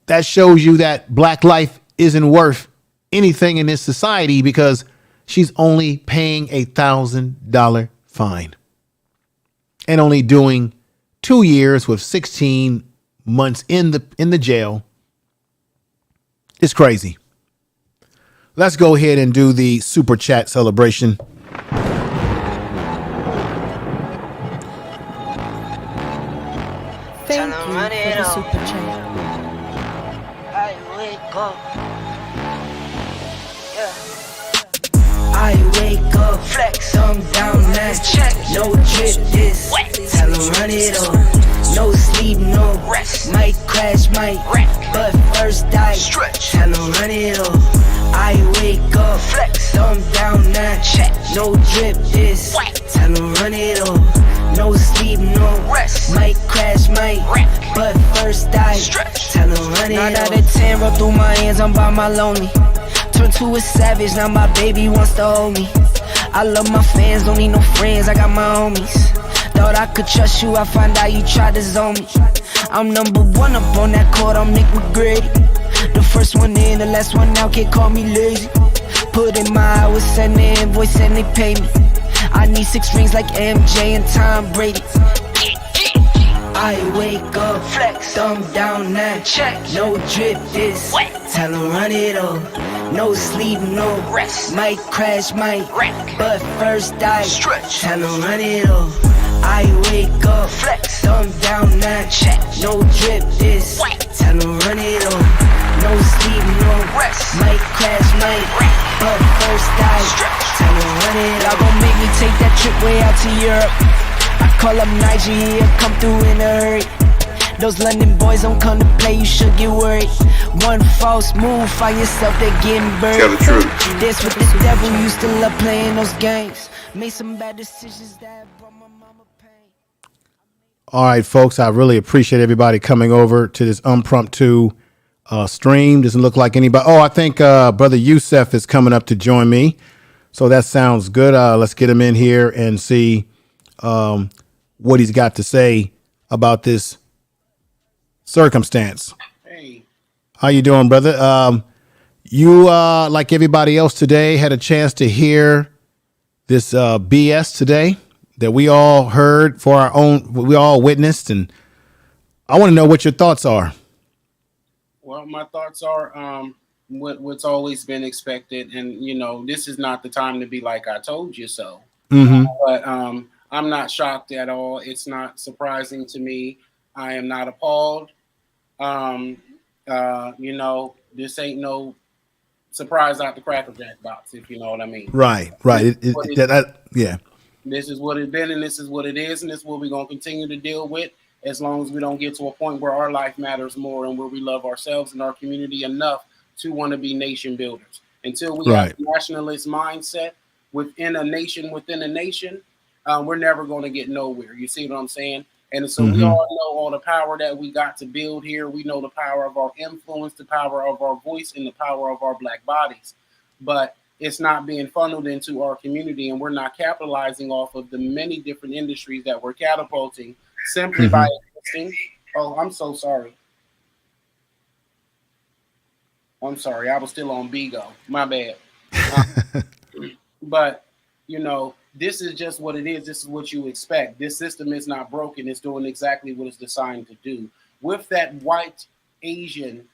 A: that shows you that black life isn't worth anything in this society, because she's only paying $1,000 fine and only doing 2 years with 16 months in the jail. It's crazy. Let's go ahead and do the super chat celebration.
L: Thank you for the super chat.
M: I wake up, flex, thumb down, that check, no drip, this, tell them run it up, no sleep, no rest, might crash, might wreck, but first I stretch, tell them run it up. I wake up, flex, thumb down, that check, no drip, this, tell them run it up, no sleep, no rest, might crash, might wreck, but first I stretch, tell them run it up. 9 out of 10 roll through my hands, I'm by my lonely. Turned to a savage, now my baby wants to hold me. I love my fans, don't need no friends, I got my homies. Thought I could trust you, I find out you tried to zone me. I'm number one up on that court, I'm Nick McGrady. The first one in, the last one out, can't call me lazy. Put in my hours, send the invoice and they pay me. I need 6 rings like MJ and Tom Brady. I wake up, flex, thumb down, that check, no drip, this, tell them run it up. No sleep, no rest, might crash, might wreck, but first I stretch, tell them run it up. I wake up, flex, thumb down, that check, no drip, this, tell them run it up. No sleep, no rest, might crash, might wreck, but first I stretch, tell them run it up. Y'all gon' make me take that trip way out to Europe. I call up Nigeria, come through in a hurry. Those London boys don't come to play, you should get worried. One false move, find yourself, they're getting buried.
B: Tell the truth.
M: That's what the devil used to love playing those games. Made some bad decisions that brought my mama pain.
A: All right, folks, I really appreciate everybody coming over to this impromptu stream. Doesn't look like anybody. Oh, I think Brother Youssef is coming up to join me. So that sounds good. Let's get him in here and see what he's got to say about this circumstance.
N: Hey,
A: how you doing, brother? You like everybody else today had a chance to hear this BS today that we all heard for our own, we all witnessed, and I want to know what your thoughts are.
N: well, my thoughts are what's always been expected, and this is not the time to be like I told you so.
A: Mm-hmm.
N: But I'm not shocked at all. It's not surprising to me. I am not appalled. This ain't no surprise out the Cracker Jack box, if you know what I mean.
A: Right. Yeah.
N: This is what it's been, and this is what it is, and this is what we're going to continue to deal with as long as we don't get to a point where our life matters more and where we love ourselves and our community enough to want to be nation builders. Until we have a nationalist mindset within a nation, we're never going to get nowhere. You see what I'm saying? And so we all know all the power that we got to build here. We know the power of our influence, the power of our voice, and the power of our black bodies. But it's not being funneled into our community, and we're not capitalizing off of the many different industries that we're catapulting simply by existing. Oh, I'm so sorry. I'm sorry. I was still on Bigo. My bad. But, you know, this is just what it is. This is what you expect. This system is not broken. It's doing exactly what it's designed to do. With that white Asian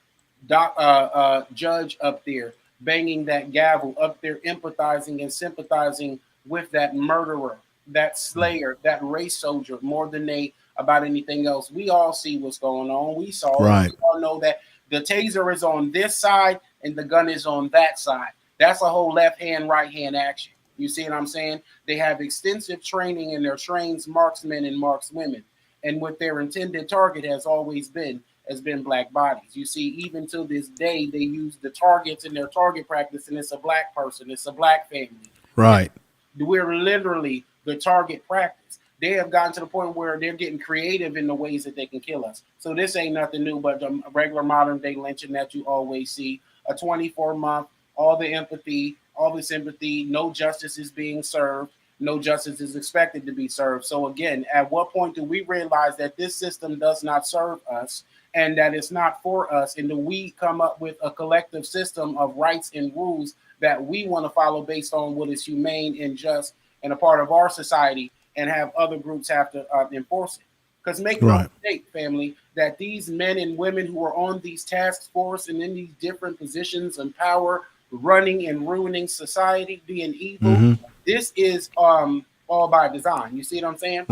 N: judge up there, banging that gavel up there, empathizing and sympathizing with that murderer, that slayer, that race soldier, more than they about anything else. We all see what's going on. We saw it. We all know that the taser is on this side and the gun is on that side. That's a whole left hand, right hand action. You see what I'm saying? They have extensive training and they're trained marksmen and markswomen. And what their intended target has been black bodies. You see, even to this day, they use the targets in their target practice, and it's a black person, it's a black family.
A: Right.
N: We're literally the target practice. They have gotten to the point where they're getting creative in the ways that they can kill us. So this ain't nothing new, but the regular modern day lynching that you always see. A 24-month, all the empathy, all the sympathy, no justice is being served. No justice is expected to be served. So again, at what point do we realize that this system does not serve us and that it's not for us? And do we come up with a collective system of rights and rules that we want to follow based on what is humane and just and a part of our society, and have other groups have to enforce it? Because make no mistake, family, that these men and women who are on these task force and in these different positions of power, running and ruining society, being evil, this is all by design. You see what I'm saying?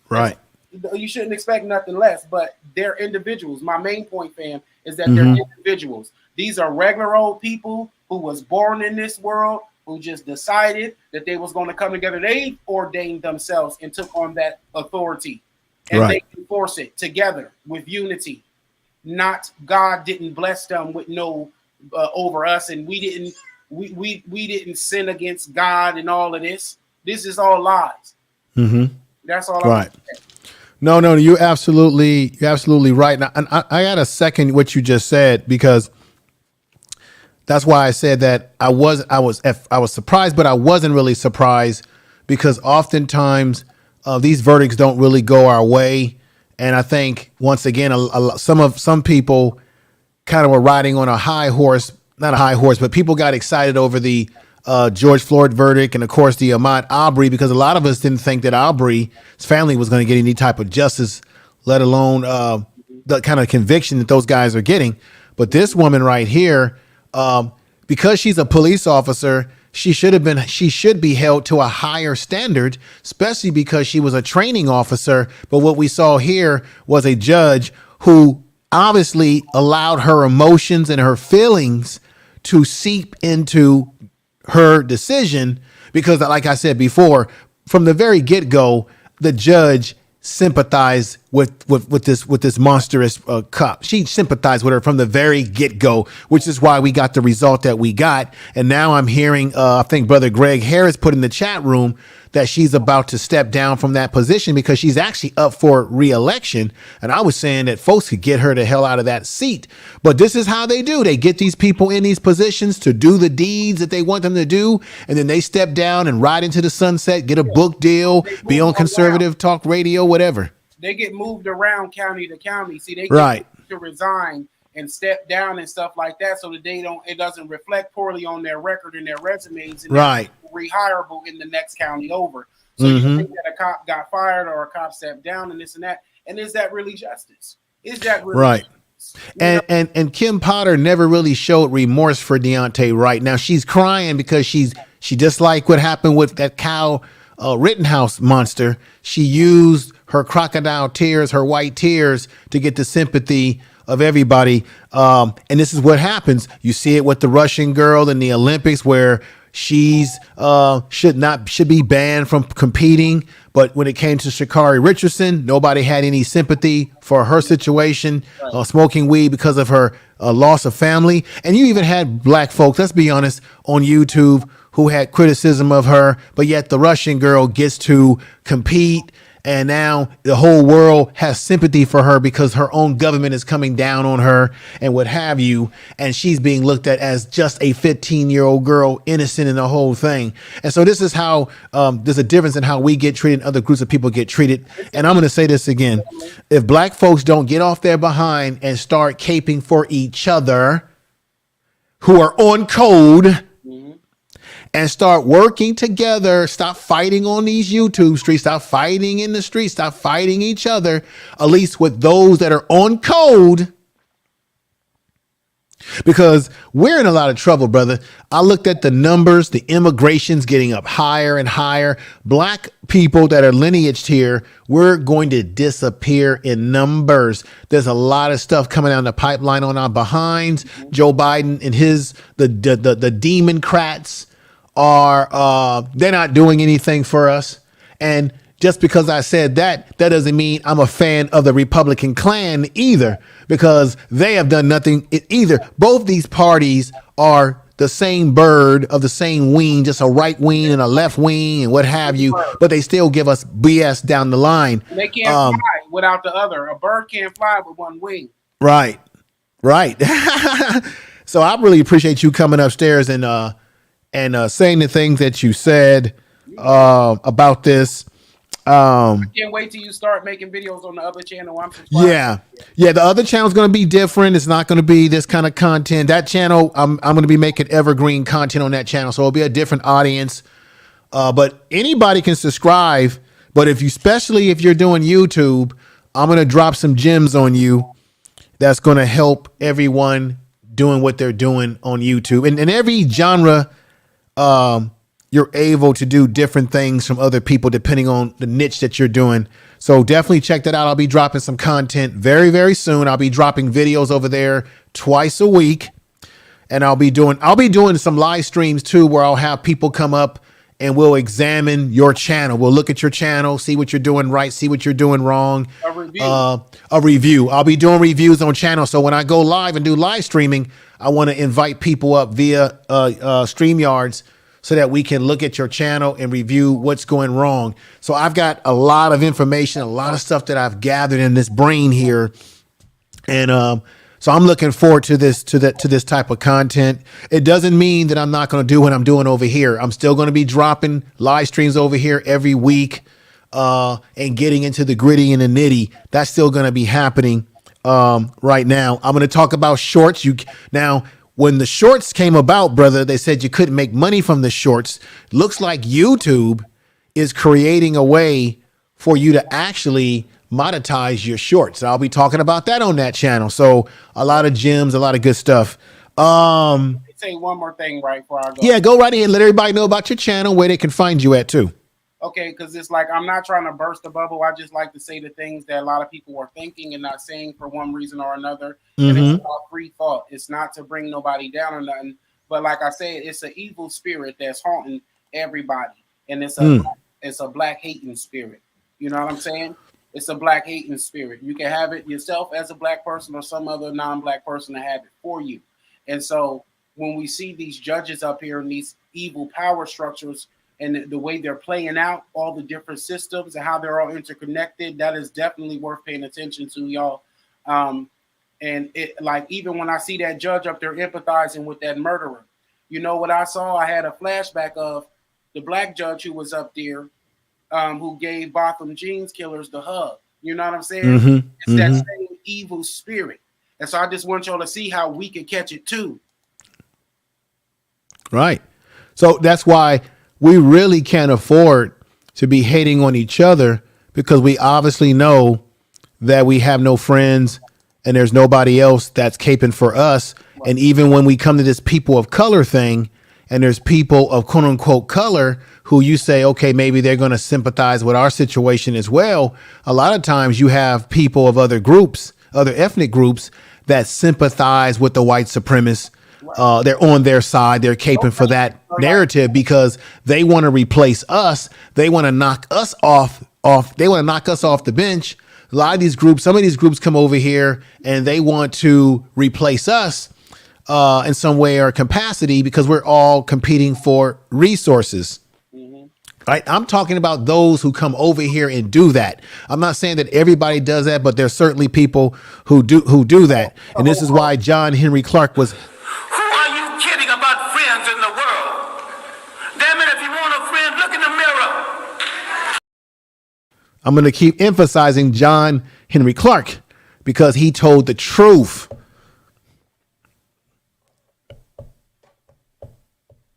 A: Right.
N: You shouldn't expect nothing less, but they're individuals. My main point, fam, is that they're individuals. These are regular old people who was born in this world, who just decided that they was going to come together. They ordained themselves and took on that authority, and they enforce it together with unity. Not God didn't bless them with no over us, and we didn't sin against God and all of this. This is all lies. That's all.
A: Right. No, you're absolutely right. Now, and I got to second what you just said, because that's why I said that I was surprised, but I wasn't really surprised, because oftentimes these verdicts don't really go our way. And I think once again, some people kind of were riding on a high horse, not a high horse, but people got excited over the George Floyd verdict and, of course, the Ahmaud Arbery, because a lot of us didn't think that Arbery's family was going to get any type of justice, let alone the kind of conviction that those guys are getting. But this woman right here, because she's a police officer, she should be held to a higher standard, especially because she was a training officer. But what we saw here was a judge who obviously allowed her emotions and her feelings to seep into her decision, because, like I said before, from the very get-go, the judge sympathized with this monstrous cop. She sympathized with her from the very get-go, which is why we got the result that we got. And now I'm hearing, I think Brother Greg Harris put in the chat room that she's about to step down from that position because she's actually up for re-election. And I was saying that folks could get her the hell out of that seat. But this is how they do. They get these people in these positions to do the deeds that they want them to do. And then they step down and ride into the sunset, get a book deal, be on conservative talk radio, whatever.
N: They get moved around county to county. See, they get to resign and step down and stuff like that, so that it doesn't reflect poorly on their record and their resumes, and they're rehireable in the next county over. So you think that a cop got fired or a cop stepped down and this and that, and is that really justice? Is that really justice?
A: And Kim Potter never really showed remorse for Daunte Wright. Now she's crying because she just like what happened with that Kyle Rittenhouse monster. She used her crocodile tears, her white tears, to get the sympathy of everybody. And this is what happens. You see it with the Russian girl in the Olympics, where, she's should be banned from competing. But when it came to Sha'Carri Richardson, nobody had any sympathy for her situation, smoking weed because of her loss of family. And you even had black folks, let's be honest, on YouTube who had criticism of her, but yet the Russian girl gets to compete. And now the whole world has sympathy for her because her own government is coming down on her and what have you. And she's being looked at as just a 15-year-old girl, innocent in the whole thing. And so this is how there's a difference in how we get treated and other groups of people get treated. And I'm going to say this again. If black folks don't get off their behind and start caping for each other who are on code, and start working together, stop fighting on these YouTube streets, stop fighting in the streets, stop fighting each other, at least with those that are on code, because we're in a lot of trouble, brother. I looked at the numbers, the immigration's getting up higher and higher. Black people that are lineaged here, we're going to disappear in numbers. There's a lot of stuff coming down the pipeline on our behinds. Joe Biden and the Democrats are they're not doing anything for us. And just because I said that doesn't mean I'm a fan of the Republican clan either, because they have done nothing either. Both these parties are the same bird of the same wing, just a right wing and a left wing and what have you, but they still give us BS down the line.
N: They can't fly without the other. A bird can't fly with one wing.
A: Right. So I really appreciate you coming upstairs and saying the things that you said about this.
N: I can't wait till you start making videos on the other channel. I'm subscribed.
A: Yeah. The other channel is going to be different. It's not going to be this kind of content. That channel, I'm going to be making evergreen content on that channel, so it'll be a different audience. But anybody can subscribe. But especially if you're doing YouTube, I'm going to drop some gems on you that's going to help everyone doing what they're doing on YouTube. And in every genre, you're able to do different things from other people depending on the niche that you're doing. So definitely check that out. I'll be dropping some content very, very soon. I'll be dropping videos over there twice a week. And I'll be doing some live streams too, where I'll have people come up and we'll examine your channel. We'll look at your channel, see what you're doing right, see what you're doing wrong. A review. I'll be doing reviews on channel. So when I go live and do live streaming, I want to invite people up via StreamYards so that we can look at your channel and review what's going wrong. So I've got a lot of information, a lot of stuff that I've gathered in this brain here. And so I'm looking forward to this type of content. It doesn't mean that I'm not going to do what I'm doing over here. I'm still going to be dropping live streams over here every week and getting into the gritty and the nitty. That's still going to be happening right now. I'm going to talk about shorts. Now, when the shorts came about, brother, they said you couldn't make money from the shorts. Looks like YouTube is creating a way for you to actually monetize your shorts. I'll be talking about that on that channel. So a lot of gems, a lot of good stuff.
N: Say one more thing right before I go.
A: Yeah, go right ahead. Let everybody know about your channel, where they can find you at too.
N: Okay, because it's like I'm not trying to burst the bubble. I just like to say the things that a lot of people are thinking and not saying for one reason or another. And it's about free thought. It's not to bring nobody down or nothing. But like I said, it's an evil spirit that's haunting everybody. And it's a black hating spirit. You know what I'm saying? It's a black hating spirit. You can have it yourself as a black person or some other non-black person to have it for you. And so when we see these judges up here and these evil power structures and the way they're playing out, all the different systems and how they're all interconnected, that is definitely worth paying attention to, y'all. And it, like, even when I see that judge up there empathizing with that murderer, you know what I saw? I had a flashback of the black judge who was up there, who gave Botham Jeans killers the hug. You know what I'm saying? It's that same evil spirit. And so I just want y'all to see how we can catch it too.
A: Right. So that's why we really can't afford to be hating on each other, because we obviously know that we have no friends and there's nobody else that's caping for us. And even when we come to this people of color thing, and there's people of quote unquote color who you say, okay, maybe they're going to sympathize with our situation as well. A lot of times you have people of other groups, other ethnic groups that sympathize with the white supremacists. they're on their side. They're caping for that narrative because they want to replace us. They want to knock us off. They want to knock us off the bench. A lot of these groups, some of these groups come over here and they want to replace us in some way or capacity because we're all competing for resources. Right? I'm talking about those who come over here and do that. I'm not saying that everybody does that, but there's certainly people who do that. And this is why John Henry Clark was.
F: Who are you kidding about friends in the world? Damn it, if you want a friend, look in the mirror.
A: I'm going to keep emphasizing John Henry Clark because he told the truth.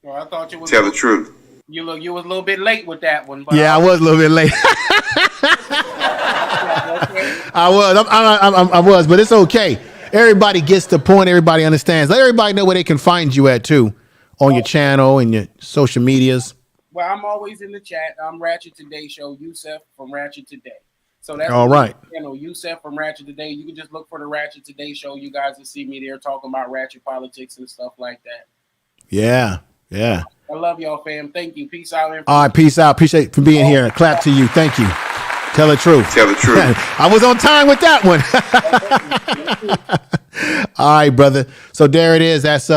N: Well, I thought you was
B: Tell the truth.
N: You was a little bit late with that one. But
A: Yeah, I was a little bit late. I was, but it's okay. Everybody gets the point. Everybody understands. Let everybody know where they can find you at too, on your channel and your social medias.
N: Well, I'm always in the chat. I'm Ratchet Today Show, Yusef from Ratchet Today. So that's
A: all right.
N: Yusef from Ratchet Today. You can just look for the Ratchet Today Show. You guys will see me there talking about ratchet politics and stuff like that.
A: Yeah.
N: I love y'all, fam. Thank you. Peace out.
A: All right, peace out. Appreciate for being here. Clap to you. Thank you. Tell the truth.
B: Tell the truth.
A: I was on time with that one. All right, brother. So there it is. That's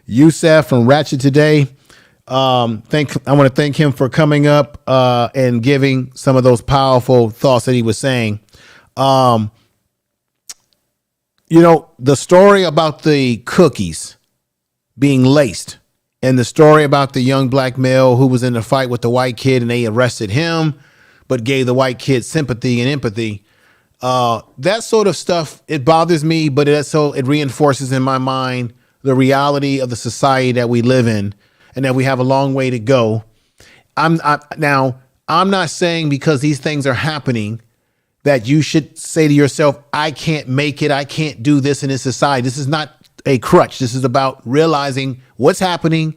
A: Yusef from Ratchet Today. I want to thank him for coming up and giving some of those powerful thoughts that he was saying. The story about the cookies being laced and the story about the young black male who was in a fight with the white kid and they arrested him, but gave the white kid sympathy and empathy. That sort of stuff, it bothers me, but it reinforces in my mind the reality of the society that we live in and that we have a long way to go. I'm not saying because these things are happening that you should say to yourself, I can't make it. I can't do this in this society. This is not a crutch. This is about realizing what's happening,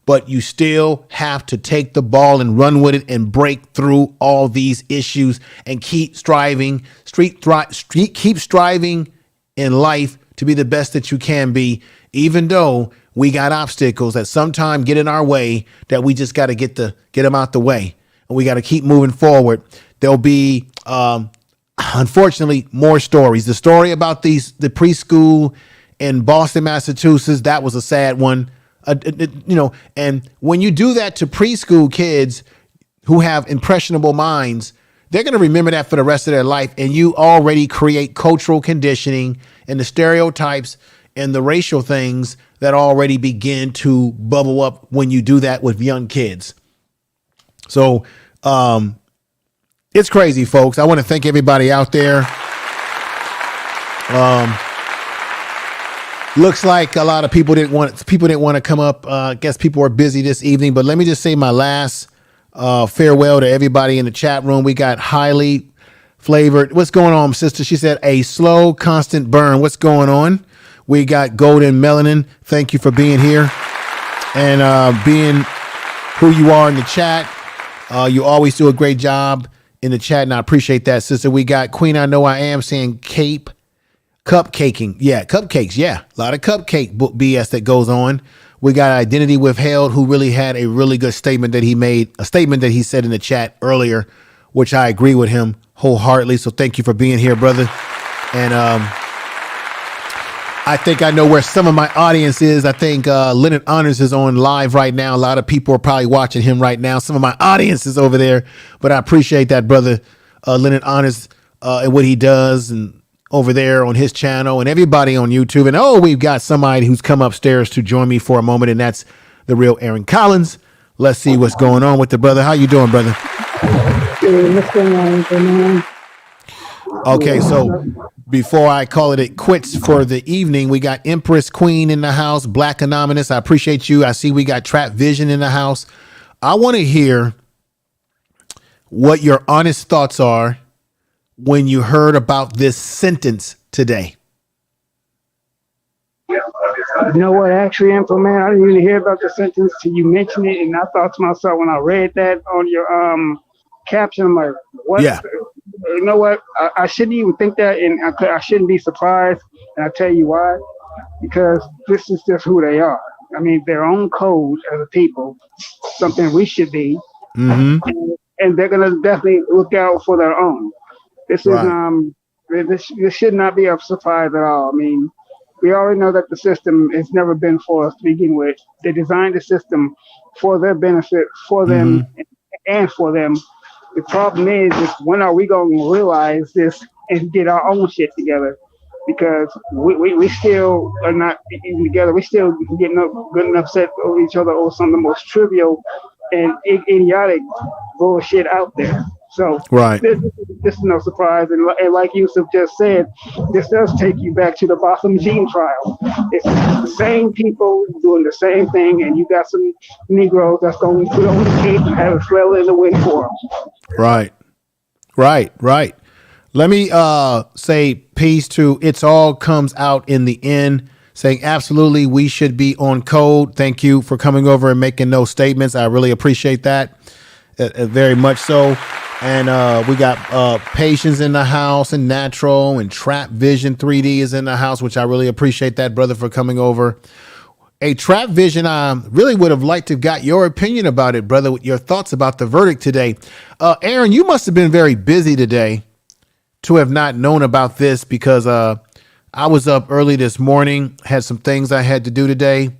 A: but you still have to take the ball and run with it and break through all these issues and keep striving, keep striving in life to be the best that you can be, even though we got obstacles that sometimes get in our way that we just got to get them out the way. And we got to keep moving forward. There'll be, unfortunately, more stories. The story about the preschool in Boston, Massachusetts, that was a sad one. And when you do that to preschool kids who have impressionable minds, they're going to remember that for the rest of their life. And you already create cultural conditioning and the stereotypes and the racial things that already begin to bubble up when you do that with young kids. So it's crazy, folks. I want to thank everybody out there. Looks like a lot of people didn't want to come up. I guess people were busy this evening, but let me just say my last farewell to everybody in the chat room. We got highly flavored. What's going on, sister? She said a slow, constant burn. What's going on? We got golden melanin. Thank you for being here and being who you are in the chat. You always do a great job in the chat, and I appreciate that, sister. We got Queen I Know I Am saying cupcaking. Yeah, cupcakes. Yeah, a lot of cupcake BS that goes on. We got Identity Withheld, who really had a really good statement that he made, a statement that he said in the chat earlier, which I agree with him wholeheartedly. So thank you for being here, brother. And I think I know where some of my audience is. I think Leonard Honors is on live right now. A lot of people are probably watching him right now. Some of my audience is over there, but I appreciate that, brother. Leonard Honors and what he does and over there on his channel and everybody on YouTube. And we've got somebody who's come upstairs to join me for a moment, and that's the real Aaron Collins. Let's see what's going on with the brother. How you doing, brother? Okay, so before I call it quits for the evening, we got Empress Queen in the house, Black Anonymous. I appreciate you. I see we got Trap Vision in the house. I want to hear what your honest thoughts are when you heard about this sentence today.
O: You know what, actually, Info Man, I didn't really hear about the sentence till you mentioned it, and I thought to myself when I read that on your caption, I'm like, what?
A: Yeah.
O: You know what? I shouldn't even think that, and I shouldn't be surprised, and I'll tell you why. because this is just who they are. I mean, their own code as a people, something we should be, and they're gonna definitely look out for their own. This is this should not be a surprise at all. I mean, we already know that the system has never been for us to begin with. They designed the system for their benefit, for them, and for them. The problem is when are we going to realize this and get our own shit together? Because we still are not even together. We still getting good upset over each other over some of the most trivial and idiotic bullshit out there. So this is no surprise. And like Yusuf just said, this does take you back to the Botham Jean trial. It's the same people doing the same thing, and you got some Negroes that's going to put on the cape and have it swell in the wind for them.
A: Right. Let me say peace to It's All Comes Out in the End, saying absolutely we should be on code. Thank you for coming over and making those statements. I really appreciate that very much so. And we got Patience in the house, and Natural, and Trap Vision 3D is in the house, which I really appreciate that, brother, for coming over. Hey, Trap Vision, I really would have liked to have got your opinion about it, brother, your thoughts about the verdict today. Aaron, you must have been very busy today to have not known about this, because I was up early this morning, had some things I had to do today,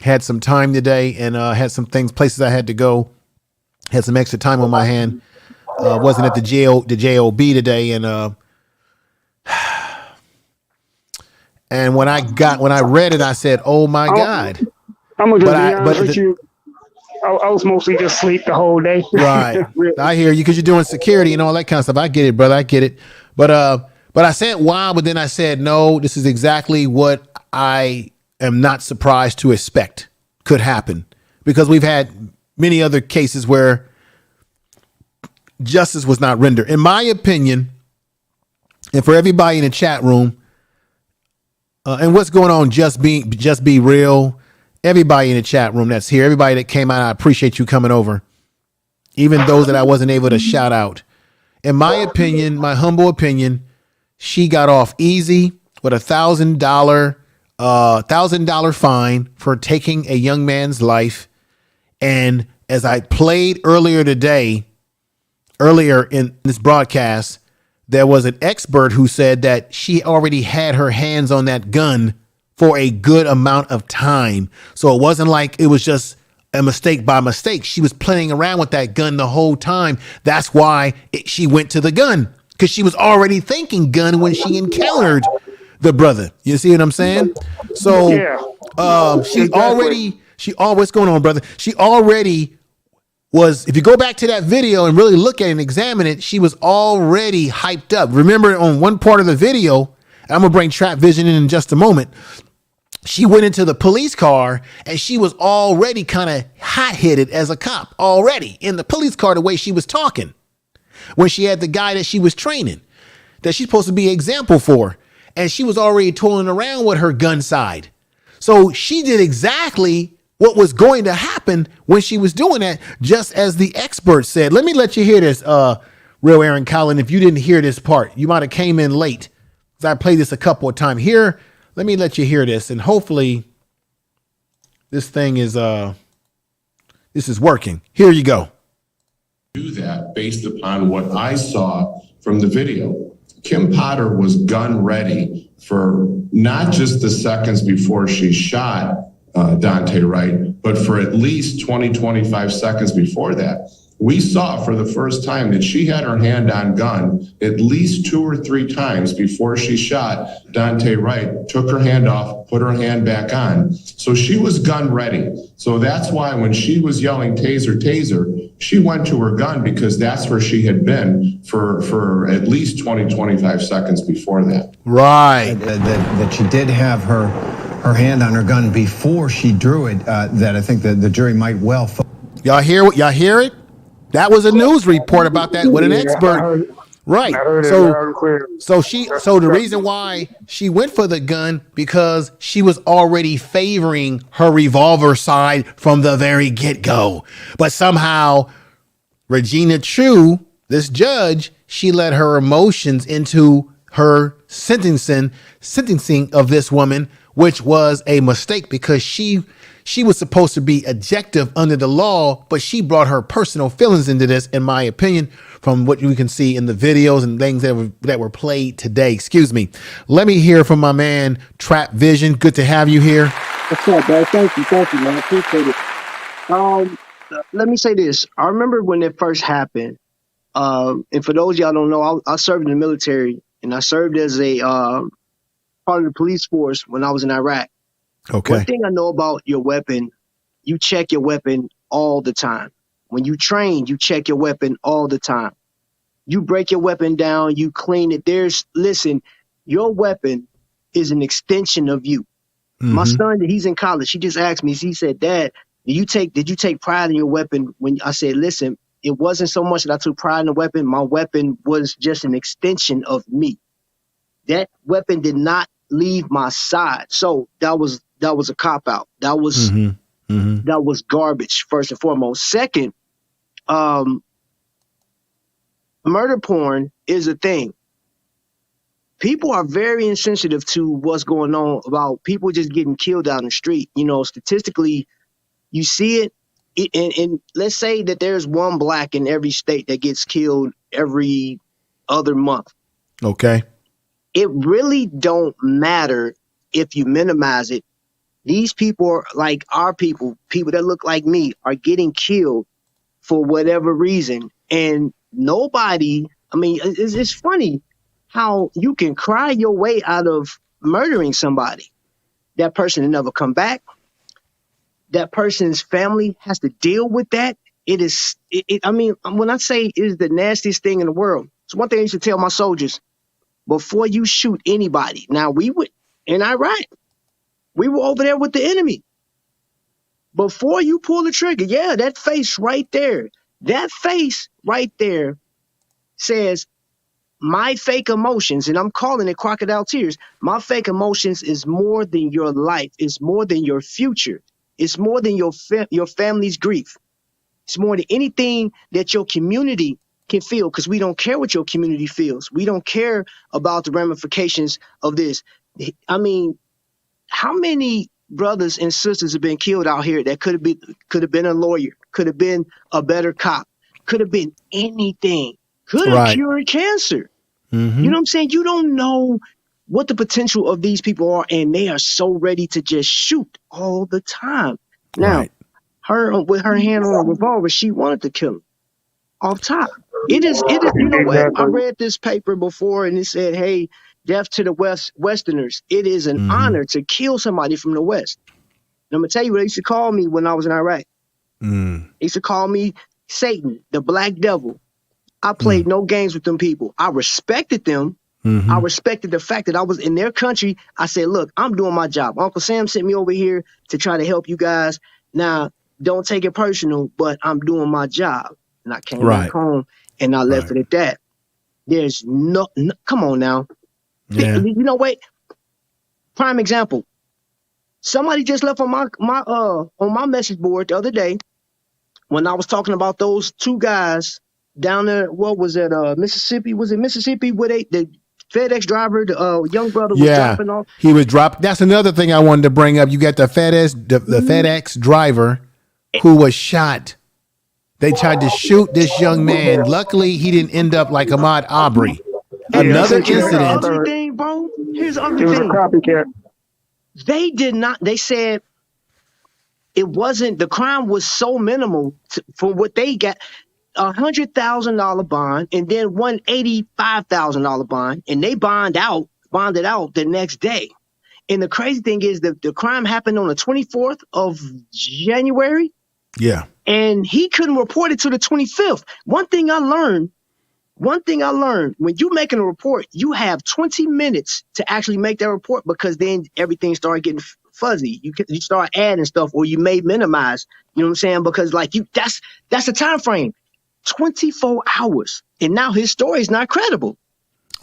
A: had some time today, and had some places I had to go, had some extra time on my hand. Wasn't at the JOB today, and when I read it, I said, "Oh my God!"
O: I'm gonna just be honest with you. I was mostly just asleep the whole day.
A: Right, I hear you, because you're doing security and all that kind of stuff. I get it, brother. I get it. But I said why, but then I said no. This is exactly what I am not surprised to expect could happen, because we've had many other cases where justice was not rendered. In my opinion, and for everybody in the chat room, and what's going on, just be real. Everybody in the chat room that's here, everybody that came out, I appreciate you coming over. Even those that I wasn't able to shout out. In my opinion, my humble opinion, she got off easy with $1,000 fine for taking a young man's life. And as I played earlier in this broadcast, there was an expert who said that she already had her hands on that gun for a good amount of time. So it wasn't like it was just a mistake by mistake. She was playing around with that gun the whole time. That's why she went to the gun, because she was already thinking gun when she encountered the brother. You see what I'm saying? So what's going on, brother? She already was, if you go back to that video and really look at it and examine it, she was already hyped up. Remember, on one part of the video, I'm going to bring Trap Vision in just a moment, she went into the police car and she was already kind of hot-headed as a cop, already in the police car, the way she was talking, when she had the guy that she was training, that she's supposed to be an example for. And she was already toiling around with her gun side. So she did exactly what was going to happen when she was doing that, just as the expert said. Let me let you hear this, Real Aaron Collin. If you didn't hear this part, you might have came in late, because I played this a couple of times. Here, let me let you hear this, and hopefully this thing is working. Here you go.
I: Do that based upon what I saw from the video. Kim Potter was gun ready for not just the seconds before she shot Daunte Wright, but for at least 20-25 seconds before that. We saw for the first time that she had her hand on gun at least 2 or 3 times before she shot Daunte Wright, took her hand off, put her hand back on. So she was gun ready. So that's why when she was yelling taser, taser, she went to her gun, because that's where she had been for at least 20-25 seconds before that.
A: Right.
J: That she did have her hand on her gun before she drew it, that I think the jury might well.
A: Y'all hear it? That was a news report about that with an expert. Right. So the reason why she went for the gun, because she was already favoring her revolver side from the very get-go. But somehow Regina Chu, this judge, she let her emotions into her sentencing of this woman, which was a mistake because she was supposed to be objective under the law, but she brought her personal feelings into this, in my opinion, from what you can see in the videos and things that were played today. Excuse me. Let me hear from my man, Trap Vision. Good to have you here.
P: What's up, man? Thank you, man. I appreciate it. Let me say this. I remember when it first happened. And for those of y'all don't know, I served in the military, and I served as a part of the police force when I was in Iraq.
A: Okay.
P: One thing I know about your weapon, you check your weapon all the time. When you train, you check your weapon all the time. You break your weapon down, you clean it. Listen, your weapon is an extension of you. My son, he's in college. He just asked me, he said, Dad, did you take pride in your weapon? When I said, listen, it wasn't so much that I took pride in the weapon. My weapon was just an extension of me. That weapon did not leave my side. So that was a cop out. That was that was garbage, first and foremost. Second, murder porn is a thing. People are very insensitive to what's going on about people just getting killed out in the street. You know, statistically, you see it. And let's say that there's one black in every state that gets killed every other month.
A: Okay.
P: It really don't matter if you minimize it. These people are like our people that look like me are getting killed for whatever reason. And nobody, I mean, it's funny how you can cry your way out of murdering somebody. That person will never come back. That person's family has to deal with that. I mean, when I say it is the nastiest thing in the world, it's one thing I used to tell my soldiers, before you shoot anybody. Now, we were in Iraq. We were over there with the enemy. Before you pull the trigger, that face right there says, my fake emotions, and I'm calling it crocodile tears, my fake emotions is more than your life. It's more than your future. It's more than your family's grief. It's more than anything that your community can feel, because we don't care what your community feels. We don't care about the ramifications of this. I mean, how many brothers and sisters have been killed out here that could have been a lawyer, could have been a better cop, could have been anything, could have cured cancer. You know what I'm saying? You don't know what the potential of these people are, and they are so ready to just shoot all the time. Now, her with her hand on a revolver, she wanted to kill him off top. It is. You know what? I read this paper before, and it said, "Hey, death to the Westerners. It is an honor to kill somebody from the West." And I'm gonna tell you what they used to call me when I was in Iraq. They used to call me Satan, the Black Devil. I played no games with them people. I respected them. I respected the fact that I was in their country. I said, look, I'm doing my job. Uncle Sam sent me over here to try to help you guys. Now, don't take it personal, but I'm doing my job. And I came back home and I left it at that. There's no come on now. Yeah. You know, wait. Prime example. Somebody just left on my message board the other day when I was talking about those two guys down there. What was it? Mississippi? Was it Mississippi where the FedEx driver, the young brother was dropping off?
A: He was dropped. That's another thing I wanted to bring up. You got the FedEx driver who was shot. They tried to shoot this young man. Luckily, he didn't end up like Ahmaud Arbery. Another incident.
P: Here's the other thing.
O: It was a copycat.
P: They did not. They said it wasn't. The crime was so minimal for what they got. $100,000 bond and then $185,000 bond, and they bonded out the next day. And the crazy thing is that the crime happened on the 24th of January.
A: Yeah.
P: And he couldn't report it to the 25th. One thing I learned, when you're making a report, you have 20 minutes to actually make that report, because then everything started getting fuzzy. You start adding stuff, or you may minimize, you know what I'm saying? Because that's the time frame. 24 hours. And now his story is not credible.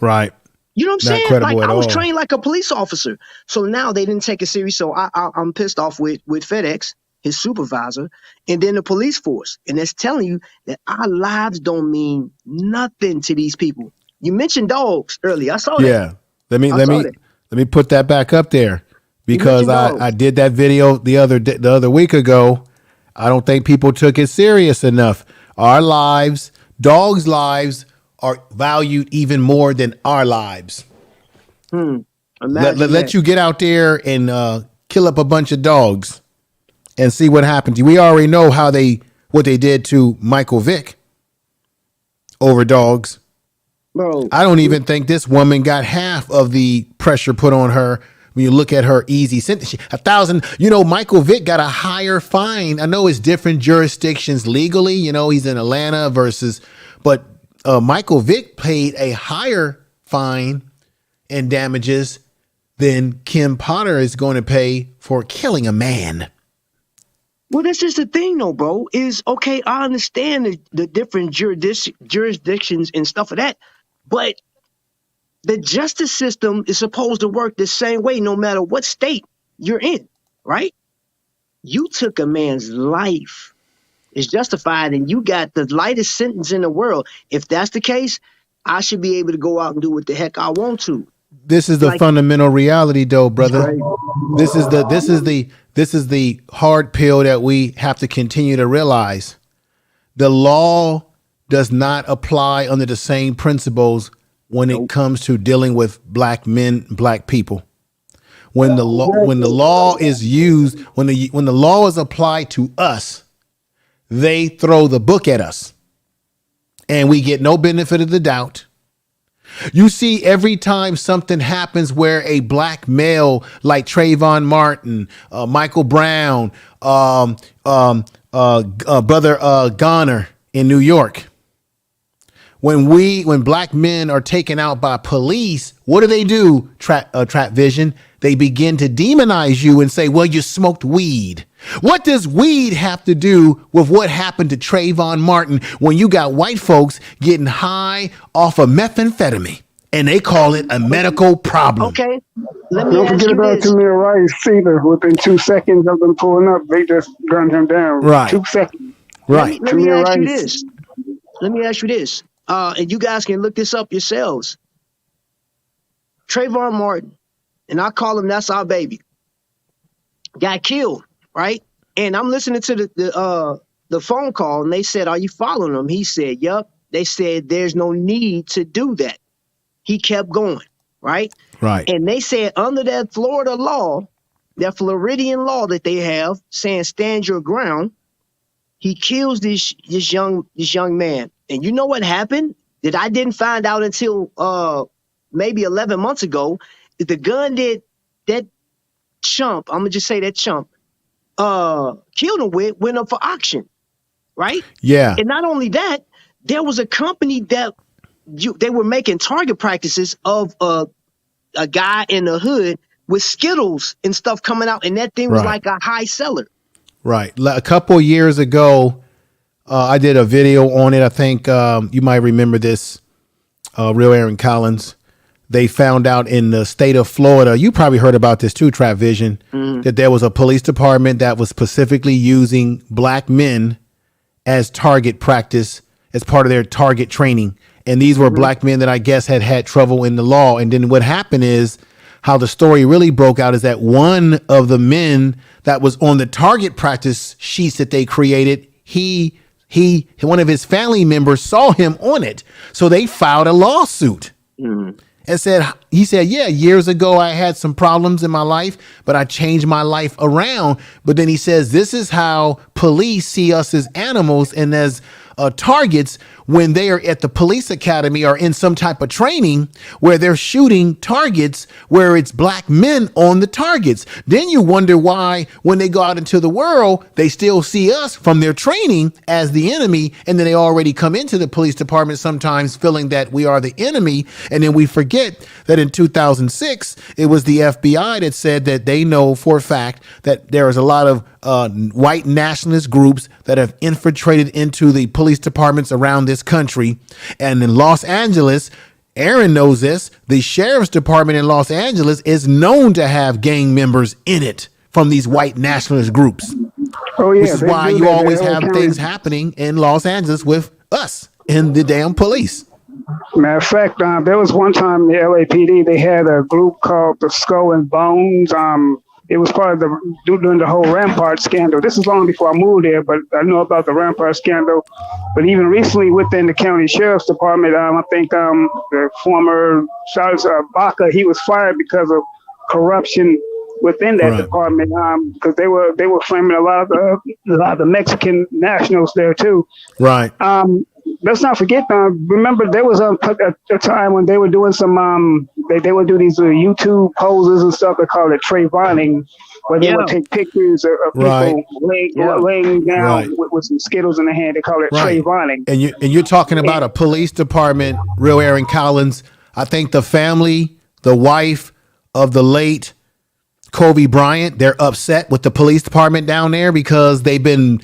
A: Right.
P: You know what I'm saying? Like, I was trained like a police officer. So now they didn't take it serious. So I'm pissed off with FedEx, his supervisor, and then the police force. And that's telling you that our lives don't mean nothing to these people. You mentioned dogs earlier. I saw that.
A: Yeah. Let
P: I saw that.
A: me put that back up there because
P: mentioned
A: I did that video the other week ago. I don't think people took it serious enough. Our lives, dogs' lives, are valued even more than our lives. Let you get out there and kill up a bunch of dogs and see what happens. We already know what they did to Michael Vick over dogs.
P: Bro,
A: I don't even think this woman got half of the pressure put on her. When you look at her easy sentence, 1,000, Michael Vick got a higher fine. I know it's different jurisdictions legally, he's in Atlanta but Michael Vick paid a higher fine and damages than Kim Potter is going to pay for killing a man.
P: Well, that's just the thing, though, bro. Is okay. I understand the different jurisdictions and stuff of that, but the justice system is supposed to work the same way, no matter what state you're in, right? You took a man's life. It's justified, and you got the lightest sentence in the world. If that's the case, I should be able to go out and do what the heck I want to.
A: This is the fundamental reality, though, brother.
P: Right.
A: This is the hard pill that we have to continue to realize. The law does not apply under the same principles when it comes to dealing with black men, black people. When the law is used, when the law is applied to us, they throw the book at us, and we get no benefit of the doubt. You see, every time something happens where a black male like Trayvon Martin, Michael Brown, Brother Garner in New York, when black men are taken out by police, what do? Trap Vision. They begin to demonize you and say, well, you smoked weed. What does weed have to do with what happened to Trayvon Martin when you got white folks getting high off of methamphetamine and they call it a medical problem?
P: Okay. Let me
O: Don't
P: ask
O: forget
P: you
O: about
P: this.
O: Tamir Rice either. Within 2 seconds of them pulling up, they just gunned him down.
A: Right.
O: 2 seconds.
A: Right.
P: Let me
O: Tamir
P: ask you
O: Rice.
P: this. Let me ask you this. And you guys can look this up yourselves. Trayvon Martin, and I call him that's our baby, got killed, right? And I'm listening to the phone call, and they said, "Are you following him?" He said, "Yup." They said, "There's no need to do that." He kept going, right?
A: Right.
P: And they said under that Florida law, that Floridian law that they have, saying stand your ground, he kills this young man. And you know what happened? That I didn't find out until maybe 11 months ago. The gun that chump, I'm gonna just say that chump, killed him with went up for auction, right?
A: Yeah.
P: And not only that, there was a company that they were making target practices of a guy in the hood with Skittles and stuff coming out, and that thing was
A: Right.
P: like a high seller.
A: Right. A couple of years ago, I did a video on it. I think you might remember this, Real Aaron Collins. They found out in the state of Florida, you probably heard about this too, Trap Vision, that there was a police department that was specifically using black men as target practice as part of their target training. And these were black men that I guess had trouble in the law. And then what happened is how the story really broke out is that one of the men that was on the target practice sheets that they created, one of his family members saw him on it. So they filed a lawsuit. And he said, yeah, years ago I had some problems in my life, but I changed my life around. But then he says, this is how police see us as animals and as targets when they are at the police academy or in some type of training where they're shooting targets where it's black men on the targets. Then you wonder why when they go out into the world, they still see us from their training as the enemy. And then they already come into the police department sometimes feeling that we are the enemy. And then we forget that in 2006, it was the FBI that said that they know for a fact that there is a lot of white nationalist groups that have infiltrated into the police departments around this country. And in Los Angeles, Aaron knows this, the sheriff's department in Los Angeles is known to have gang members in it from these white nationalist groups.
O: Oh, yeah,
A: which is why you always have things happening in Los Angeles with us in the damn police.
O: Matter of fact, there was one time in the LAPD they had a group called the Skull and Bones. It was part of during the whole Rampart scandal. This is long before I moved there, but I know about the Rampart scandal. But even recently within the county sheriff's department, I think the former Charles Baca, he was fired because of corruption within that department, because they were framing a lot of the Mexican nationals there too.
A: Right.
O: Let's not forget. Remember, there was a time when they were doing some. They would do these YouTube poses and stuff. They call it Trayvoning, where they would take pictures of people laying down with some Skittles in their hand. They call it Trayvoning.
A: And you're talking about a police department, real Aaron Collins. I think the family, the wife of the late Kobe Bryant, they're upset with the police department down there because they've been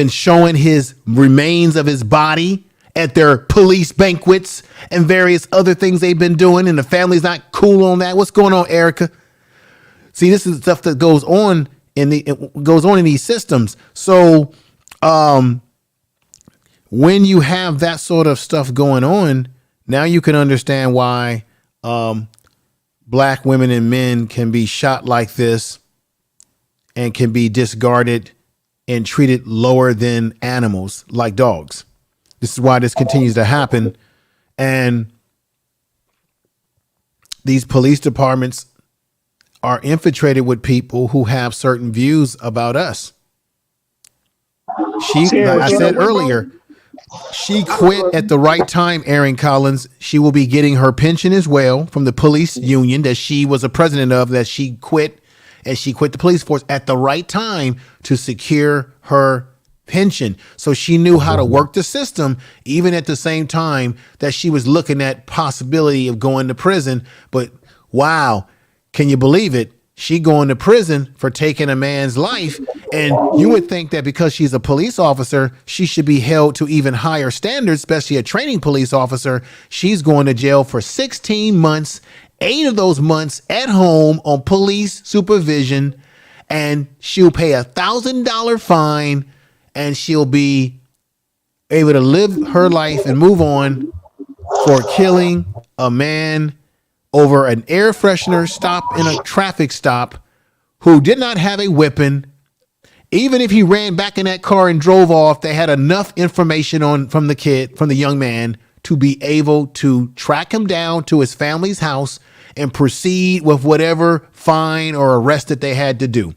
A: showing his remains of his body at their police banquets and various other things they've been doing, and the family's not cool on that. What's going on, Erica? See, this is stuff that goes on in these systems. So, when you have that sort of stuff going on, now you can understand why black women and men can be shot like this and can be discarded and treated lower than animals, like dogs. This is why this continues to happen. And these police departments are infiltrated with people who have certain views about us. Like I said earlier, she quit at the right time, Aaron Collins. She will be getting her pension as well from the police union that she was a president of, that she quit. And she quit the police force at the right time to secure her pension. So she knew how to work the system, even at the same time that she was looking at possibility of going to prison. But wow, can you believe it? She going to prison for taking a man's life. And you would think that because she's a police officer, she should be held to even higher standards, especially a training police officer. She's going to jail for 16 months. 8 of those months at home on police supervision, and she'll pay $1,000 fine, and she'll be able to live her life and move on for killing a man over an air freshener stop in a traffic stop who did not have a weapon. Even if he ran back in that car and drove off, they had enough information from the young man to be able to track him down to his family's house and proceed with whatever fine or arrest that they had to do.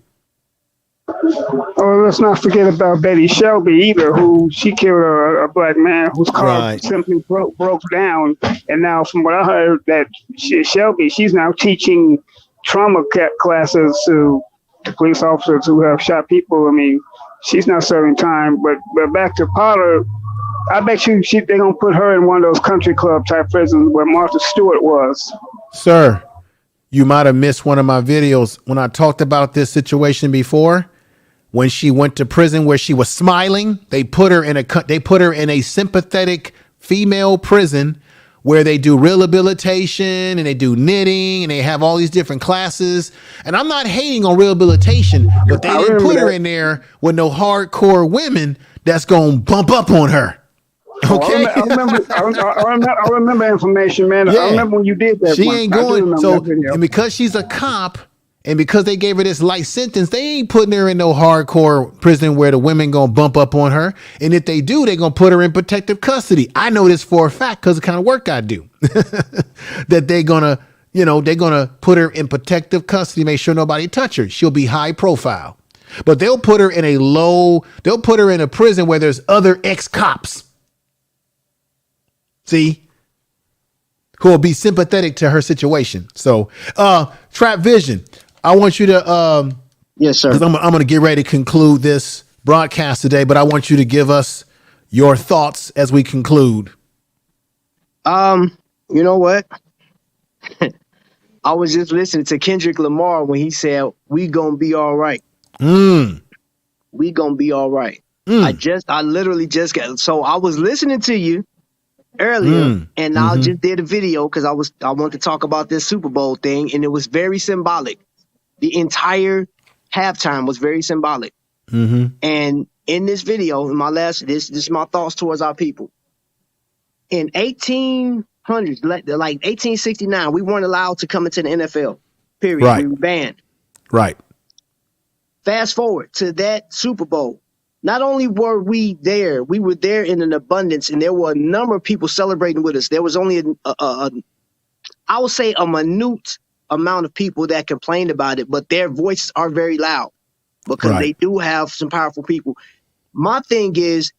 O: Oh, let's not forget about Betty Shelby either, who she killed a black man whose car simply broke down. And now, from what I heard, that Shelby, she's now teaching trauma classes to police officers who have shot people. I mean, she's not serving time. But back to Potter, I bet you they're going to put her in one of those country club type prisons where Martha Stewart was.
A: Sir, you might have missed one of my videos when I talked about this situation before. When she went to prison where she was smiling, they put her in a sympathetic female prison where they do rehabilitation and they do knitting and they have all these different classes. And I'm not hating on rehabilitation, but they didn't put her in there with no hardcore women that's going to bump up on her. Okay.
O: I remember information, man. Yeah. I remember when you did that.
A: She ain't going. So, and because she's a cop and because they gave her this light sentence, they ain't putting her in no hardcore prison where the women going to bump up on her. And if they do, they're going to put her in protective custody. I know this for a fact because of the kind of work I do. That they're going to put her in protective custody, make sure nobody touch her. She'll be high profile. But they'll put her in a prison where there's other ex-cops. See, who will be sympathetic to her situation. So, Trap Vision, I want you to,
P: yes, sir.
A: 'Cause I'm going to get ready to conclude this broadcast today, but I want you to give us your thoughts as we conclude.
P: You know what? I was just listening to Kendrick Lamar when he said, "We gonna be all right." We gonna be all right. I literally just got. So I was listening to you earlier, and I just did a video because I wanted to talk about this Super Bowl thing, and it was very symbolic. The entire halftime was very symbolic. And in this video, in my this is my thoughts towards our people. in 1800s, like 1869, we weren't allowed to come into the NFL. Period.
A: Right.
P: We were banned.
A: Right.
P: Fast forward to that Super Bowl. Not only were we were there in an abundance, and there were a number of people celebrating with us. There was only I would say a minute amount of people that complained about it, but their voices are very loud because they do have some powerful people. My thing is,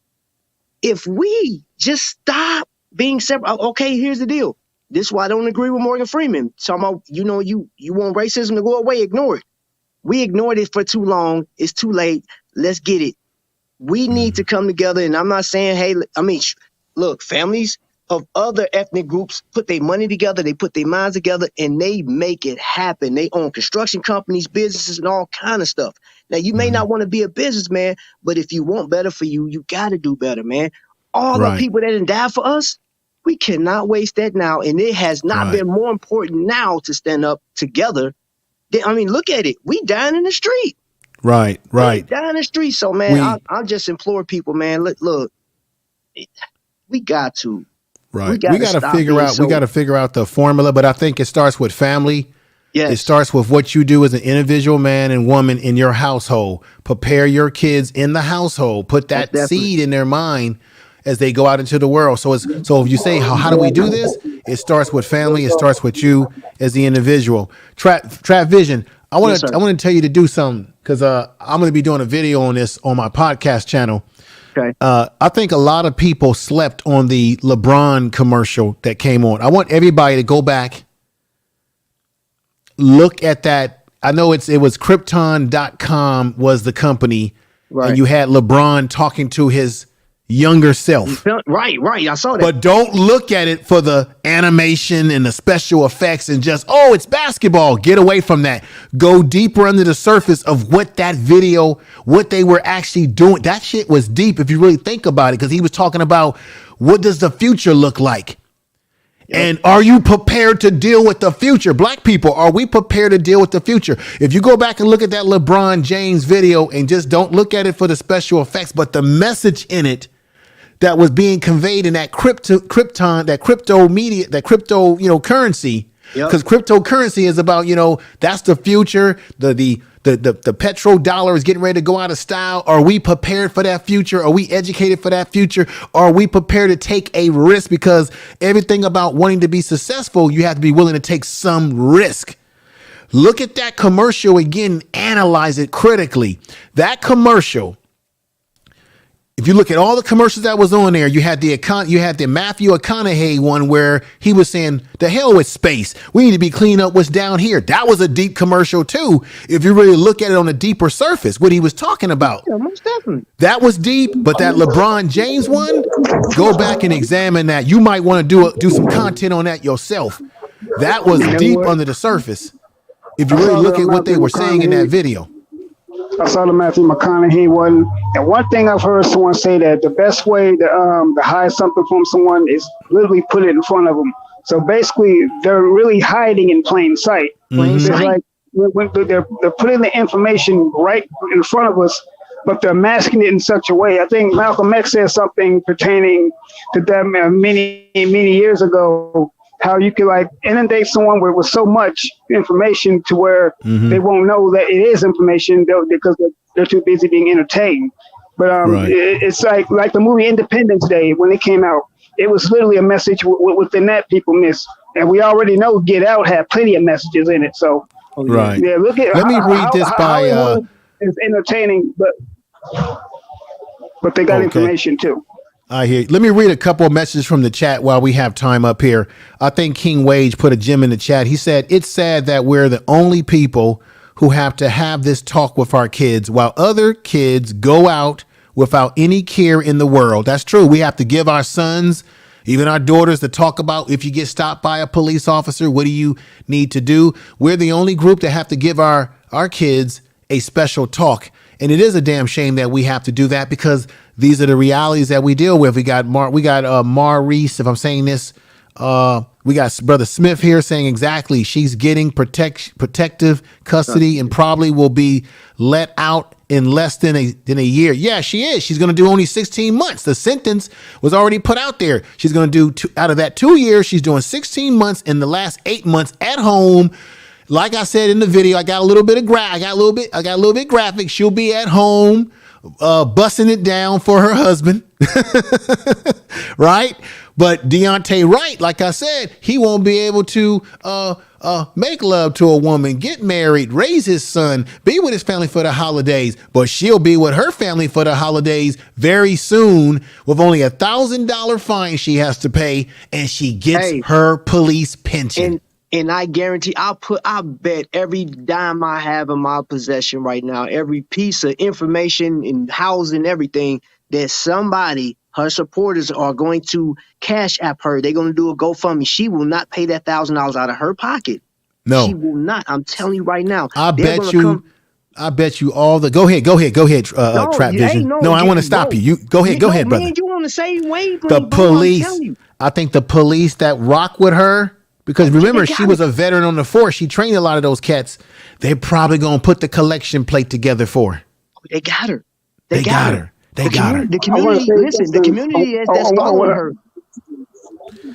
P: if we just stop being separate, okay, here's the deal. This is why I don't agree with Morgan Freeman. Talking about, you want racism to go away, ignore it. We ignored it for too long. It's too late. Let's get it. We need to come together, and I'm not saying, hey, look, families of other ethnic groups put their money together, they put their minds together, and they make it happen. They own construction companies, businesses, and all kind of stuff. Now, you may not want to be a businessman, but if you want better for you, you got to do better, man. All the people that didn't die for us, we cannot waste that now, and it has not been more important now to stand up together. Look at it. We dying in the street.
A: Right.
P: Down the street. So, man, I just implore people, man, look, we got to.
A: Right. We got to figure out. We got to figure out the formula. But I think it starts with family. Yes. It starts with what you do as an individual man and woman in your household. Prepare your kids in the household. Put that seed in their mind as they go out into the world. So if you say, how do we do this? It starts with family. It starts with you as the individual. Trap Vision. I want to tell you to do something because I'm going to be doing a video on this on my podcast channel. Okay. I think a lot of people slept on the LeBron commercial that came on. I want everybody to go back, look at that. I know it was Krypton.com was the company, and you had LeBron talking to his younger self.
P: Right. I saw that.
A: But don't look at it for the animation and the special effects and just, it's basketball. Get away from that. Go deeper under the surface of what that video, what they were actually doing. That shit was deep if you really think about it, because he was talking about what does the future look like? And are you prepared to deal with the future? Black people, are we prepared to deal with the future? If you go back and look at that LeBron James video and just don't look at it for the special effects, but the message in it that was being conveyed in that crypto currency, because cryptocurrency is about, that's the future. The petrodollar is getting ready to go out of style. Are we prepared for that future? Are we educated for that future? Are we prepared to take a risk? Because everything about wanting to be successful, you have to be willing to take some risk. Look at that commercial again, analyze it critically. That commercial, if you look at all the commercials that was on there, you had the Matthew McConaughey one where he was saying, the hell with space. We need to be cleaning up what's down here. That was a deep commercial too. If you really look at it on a deeper surface, what he was talking about.
P: Yeah, most definitely.
A: That was deep, but that LeBron James one, go back and examine that. You might want to do some content on that yourself. That was deep under the surface. If you really look at what they were saying in that video.
O: I saw the Matthew McConaughey one, and one thing I've heard someone say that the best way to hide something from someone is literally put it in front of them. So basically, they're really hiding in plain sight. It's like when they're putting the information right in front of us, but they're masking it in such a way. I think Malcolm X said something pertaining to them many years ago. How you can inundate someone with so much information to where they won't know that it is information because they're too busy being entertained. But it's like the movie Independence Day when it came out. It was literally a message within that people missed, and we already know Get Out had plenty of messages in it. So
A: let me read this
O: by. It's entertaining, but they got information too.
A: I hear you. Let me read a couple of messages from the chat while we have time up here. I think King Wage put a gem in the chat. He said, it's sad that we're the only people who have to have this talk with our kids while other kids go out without any care in the world. That's true. We have to give our sons, even our daughters, to talk about if you get stopped by a police officer, what do you need to do? We're the only group that have to give our kids a special talk. And it is a damn shame that we have to do that because these are the realities that we deal with. We got Maurice, if I'm saying this, we got Brother Smith here saying exactly. She's getting protective custody and probably will be let out in less than a year. Yeah, she is. She's going to do only 16 months. The sentence was already put out there. She's going to do out of that 2 years. She's doing 16 months in the last 8 months at home. Like I said in the video, I got a little bit graphic. She'll be at home, busting it down for her husband. Right? But Daunte Wright, like I said, he won't be able to make love to a woman, get married, raise his son, be with his family for the holidays. But she'll be with her family for the holidays very soon with only $1,000 fine she has to pay, and she gets her police pension.
P: And I guarantee I bet every dime I have in my possession right now, every piece of information and housing, everything, that somebody, her supporters, are going to cash app her. They're going to do a GoFundMe. She will not pay that $1,000 out of her pocket.
A: No,
P: she will not. I'm telling you right now.
A: I bet you all the. Go ahead. Trap Vision. No, I want to stop you. You go ahead, brother.
P: Man, you want to say wavelength?
A: The police. I think the police that rock with her, because remember, she was a veteran on the force. She trained a lot of those cats. They're probably going to put the collection plate together for her.
P: They got her.
A: They got her. They got her.
P: The community, listen, the community that's following her.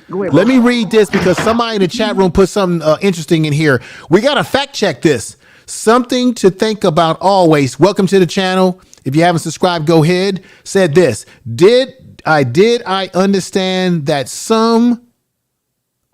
P: Go ahead,
A: Let me read this because somebody in the chat room put something interesting in here. We got to fact check this. Something to think about always. Welcome to the channel. If you haven't subscribed, go ahead. Said this. Did I understand that some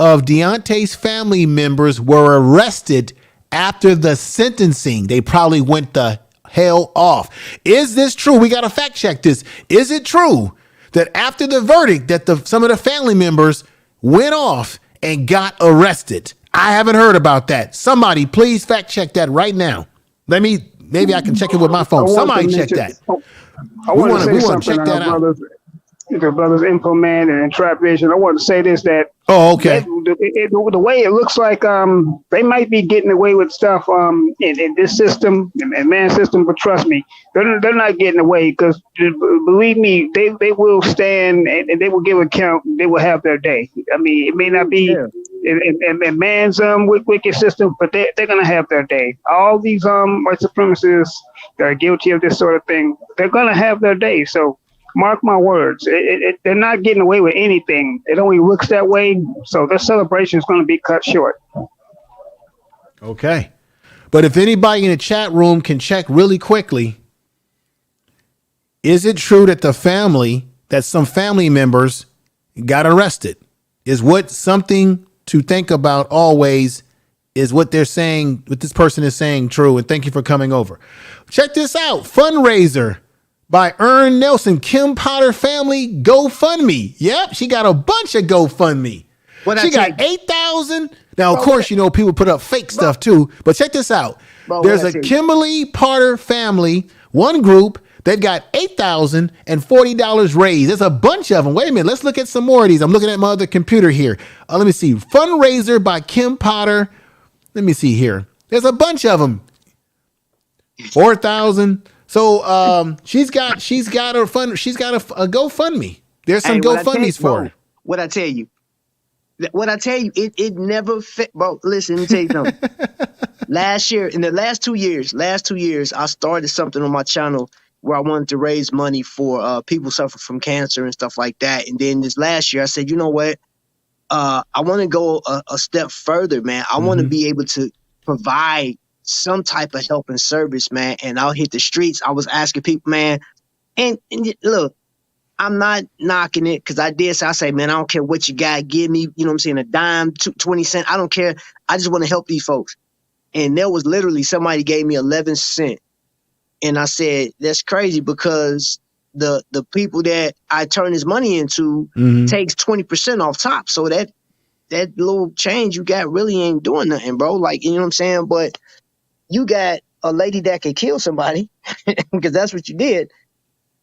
A: of Daunte's family members were arrested after the sentencing? They probably went the hell off. Is this true? We got to fact check this. Is it true that after the verdict that some of the family members went off and got arrested? I haven't heard about that. Somebody please fact check that right now. Maybe I can check it with my phone. Somebody check that.
O: I want to check that out. The brothers Info Man and Trap Vision. I want to say this, that the way it looks like they might be getting away with stuff in this system and man's system, but trust me, they're not getting away, because believe me, they will stand and they will give account. They will have their day. I mean, it may not be in man's wicked system, but they're gonna have their day. All these white supremacists that are guilty of this sort of thing, they're gonna have their day. So mark my words, they're not getting away with anything. It only looks that way, so their celebration is going to be cut short.
A: Okay. But if anybody in the chat room can check really quickly, is it true that some family members got arrested? Is what something to think about always? Is what they're saying, what this person is saying, true? And thank you for coming over. Check this out. Fundraiser by Ern Nelson, Kim Potter family GoFundMe. Yep, she got a bunch of GoFundMe. She got 8,000. Now, of course, people put up fake stuff too. But check this out. There's a Kimberly Potter family, one group, they've got $8,040 raised. There's a bunch of them. Wait a minute. Let's look at some more of these. I'm looking at my other computer here. Let me see. Fundraiser by Kim Potter. Let me see here. There's a bunch of them. 4,000. So she's got a GoFundMe. There's some GoFundMes for her.
P: What I tell you, it never fit, bro. Listen, let me tell you something. In the last two years, I started something on my channel where I wanted to raise money for people suffering from cancer and stuff like that. And then this last year, I said, you know what? I want to go a step further, man. I want to be able to provide some type of help and service, man. And I'll hit the streets. I was asking people, man, and look, I'm not knocking it, because I did. So I say, man, I don't care what you got. Give me, you know what I'm saying, a dime, 20 cents. I don't care. I just want to help these folks. And there was literally somebody gave me 11 cents. And I said, that's crazy, because the people that I turn this money into takes 20% off top. So that little change you got really ain't doing nothing, bro. Like, you know what I'm saying? But you got a lady that could kill somebody, because that's what you did,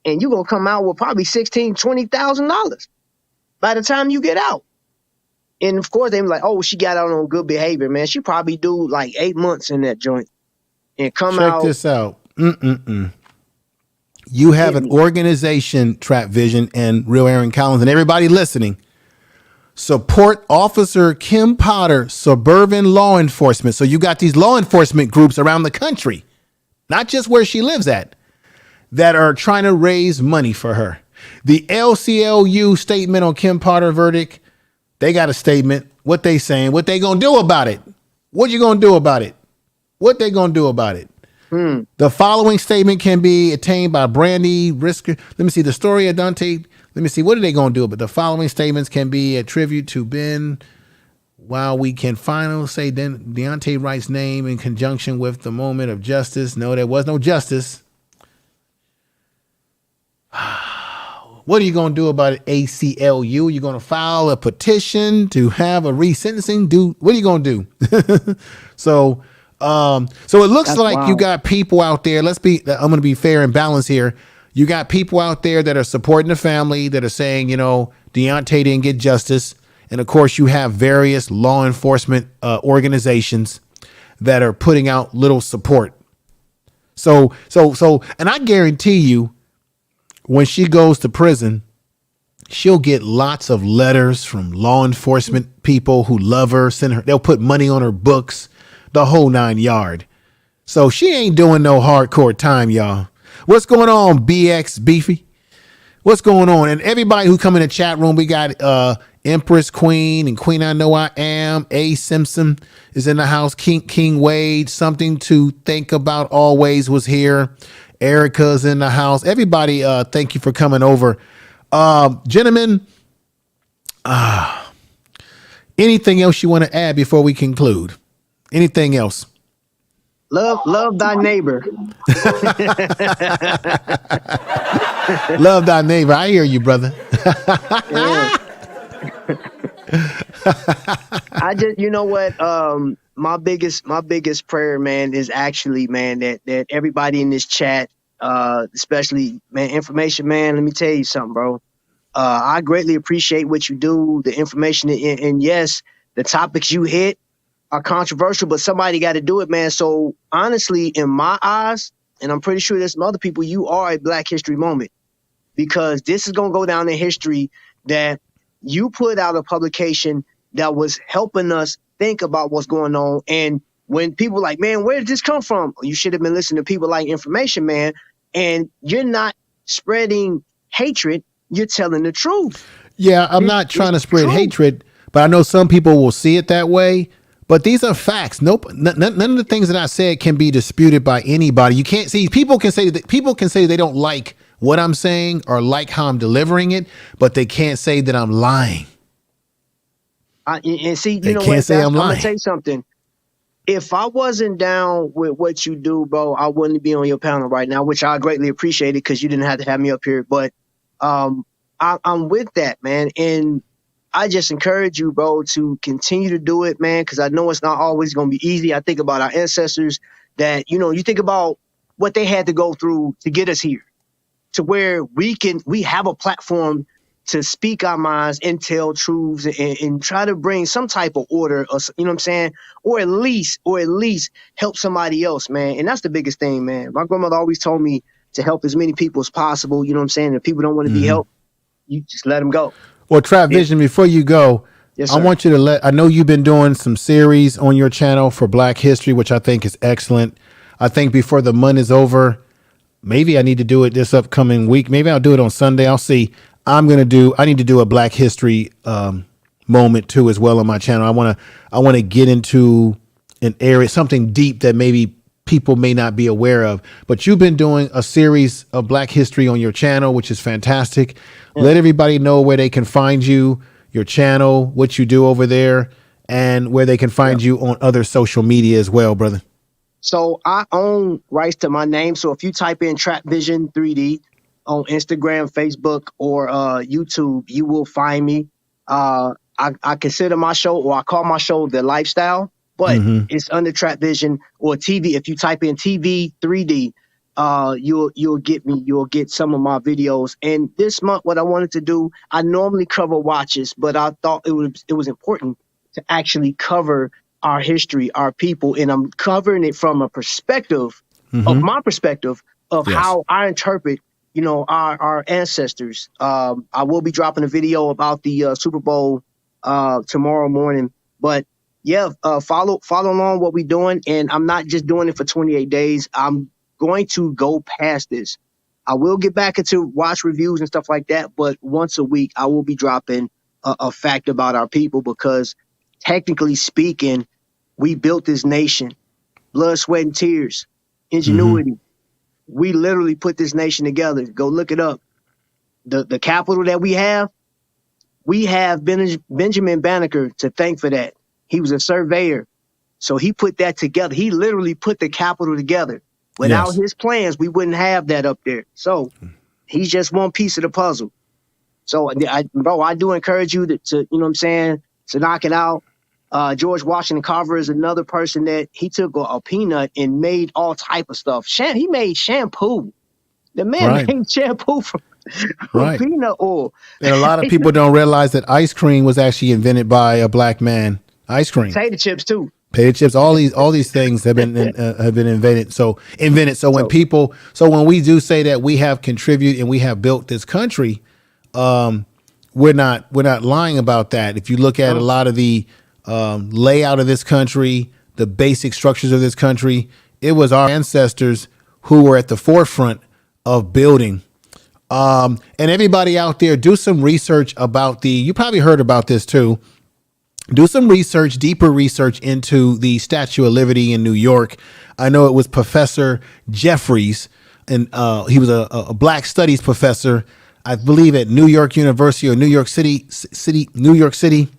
P: and you're going to come out with probably $16,000, $20,000 by the time you get out. And of course, they were like, oh, she got out on good behavior, man. She probably do like 8 months in that joint and come out.
A: Check this out. You have an organization, Trap Vision and Real Aaron Collins, and everybody listening. Support Officer Kim Potter, Suburban Law Enforcement. So you got these law enforcement groups around the country, not just where she lives at, that are trying to raise money for her. The LCLU statement on Kim Potter verdict, they got a statement. What they saying? What they gonna do about it? What you gonna do about it? What they gonna do about it? The following statement can be attained by Brandy Risker. Let me see the story of Daunte. Let me see. What are they gonna do? But the following statements can be a tribute to Ben. While we can finally say Daunte Wright's name in conjunction with the moment of justice. No, there was no justice. What are you going to do about it, ACLU? You're going to file a petition to have a resentencing? What are you going to do? So it looks like
P: wild.
A: you got people out there. I'm going to be fair and balanced here. You got people out there that are supporting the family, that are saying, Daunte didn't get justice. And of course, you have various law enforcement organizations that are putting out little support. So, and I guarantee you, when she goes to prison, she'll get lots of letters from law enforcement people who love her, they'll put money on her books, the whole 9 yard. So she ain't doing no hardcore time, y'all. What's going on, BX Beefy? What's going on? And everybody who come in the chat room, we got Empress Queen and Queen I Know I Am. A Simpson is in the house. King Wade, something to think about always was here. Erica's in the house. Everybody, thank you for coming over. Gentlemen, anything else you want to add before we conclude? Anything else?
P: Love thy neighbor.
A: Love thy neighbor. I hear you, brother.
P: I just, you know what? My biggest prayer, man, is actually, man, that everybody in this chat, especially, man, information, man, let me tell you something, bro. I greatly appreciate what you do, the information, and yes, the topics you hit are controversial, but somebody got to do it, man. So honestly, in my eyes, and I'm pretty sure there's some other people, you are a Black History Moment, because this is going to go down in history that you put out a publication that was helping us think about what's going on. And when people like, man, where did this come from? You should have been listening to people like Information Man. And you're not spreading hatred. You're telling the truth.
A: Yeah, I'm not trying to spread hatred, but I know some people will see it that way. But these are facts. Nope. None of the things that I said can be disputed by anybody. You can't see. People can say they don't like what I'm saying or like how I'm delivering it, but they can't say that I'm lying.
P: And see,
A: they can't say I'm lying.
P: I'm gonna tell you something. If I wasn't down with what you do, bro, I wouldn't be on your panel right now, which I greatly appreciate it because you didn't have to have me up here. But I'm with that, man. And I just encourage you, bro, to continue to do it, man, because I know it's not always going to be easy. I think about our ancestors that, you think about what they had to go through to get us here, to where we have a platform to speak our minds and tell truths and try to bring some type of order, or, you know what I'm saying? Or at least help somebody else, man. And that's the biggest thing, man. My grandmother always told me to help as many people as possible. You know what I'm saying? If people don't want to be helped, you just let them go.
A: Well, Trap Vision, before you go,
P: yes,
A: I want you to I know you've been doing some series on your channel for Black History, which I think is excellent. I think before the month is over, maybe I need to do it this upcoming week. Maybe I'll do it on Sunday. I'll see. I need to do a Black History moment too, as well on my channel. I want to get into an area, something deep that maybe people may not be aware of, but you've been doing a series of Black History on your channel, which is fantastic. Yeah. Let everybody know where they can find you, your channel, what you do over there, and where they can find you on other social media as well, brother.
P: So I own rights to my name. So if you type in Trap Vision 3D on Instagram, Facebook, or YouTube, you will find me. I consider my show, or I call my show The Lifestyle, but it's under Trap Vision or TV. If you type in TV 3D, you'll get me. You'll get some of my videos. And this month, what I wanted to do, I normally cover watches, but I thought it was important to actually cover our history, our people, and I'm covering it from a perspective of my perspective of how I interpret, our ancestors. I will be dropping a video about the Super Bowl tomorrow morning, but follow along what we're doing. And I'm not just doing it for 28 days. I'm going to go past this. I will get back into watch reviews and stuff like that, but once a week I will be dropping a fact about our people, because technically speaking, we built this nation, blood, sweat, and tears, ingenuity. We literally put this nation together. Go look it up. The capital that we have Benjamin Banneker to thank for that. He was a surveyor. So he put that together. He literally put the capital together. Without his plans, we wouldn't have that up there. So he's just one piece of the puzzle. So I do encourage you to you know what I'm saying, to knock it out. George Washington Carver is another person that he took a peanut and made all type of stuff. He made shampoo. The man made shampoo from peanut oil.
A: And a lot of people don't realize that ice cream was actually invented by a black man. Ice cream,
P: potato chips too.
A: Potato chips, all these things have been invented. So when we do say that we have contributed and we have built this country, we're not lying about that. If you look at a lot of the layout of this country, the basic structures of this country, it was our ancestors who were at the forefront of building. And everybody out there, do some research about you probably heard about this too. Do some research, deeper research into the Statue of Liberty in New York. I know it was Professor Jeffries, and he was a Black Studies professor, I believe at New York University or New York City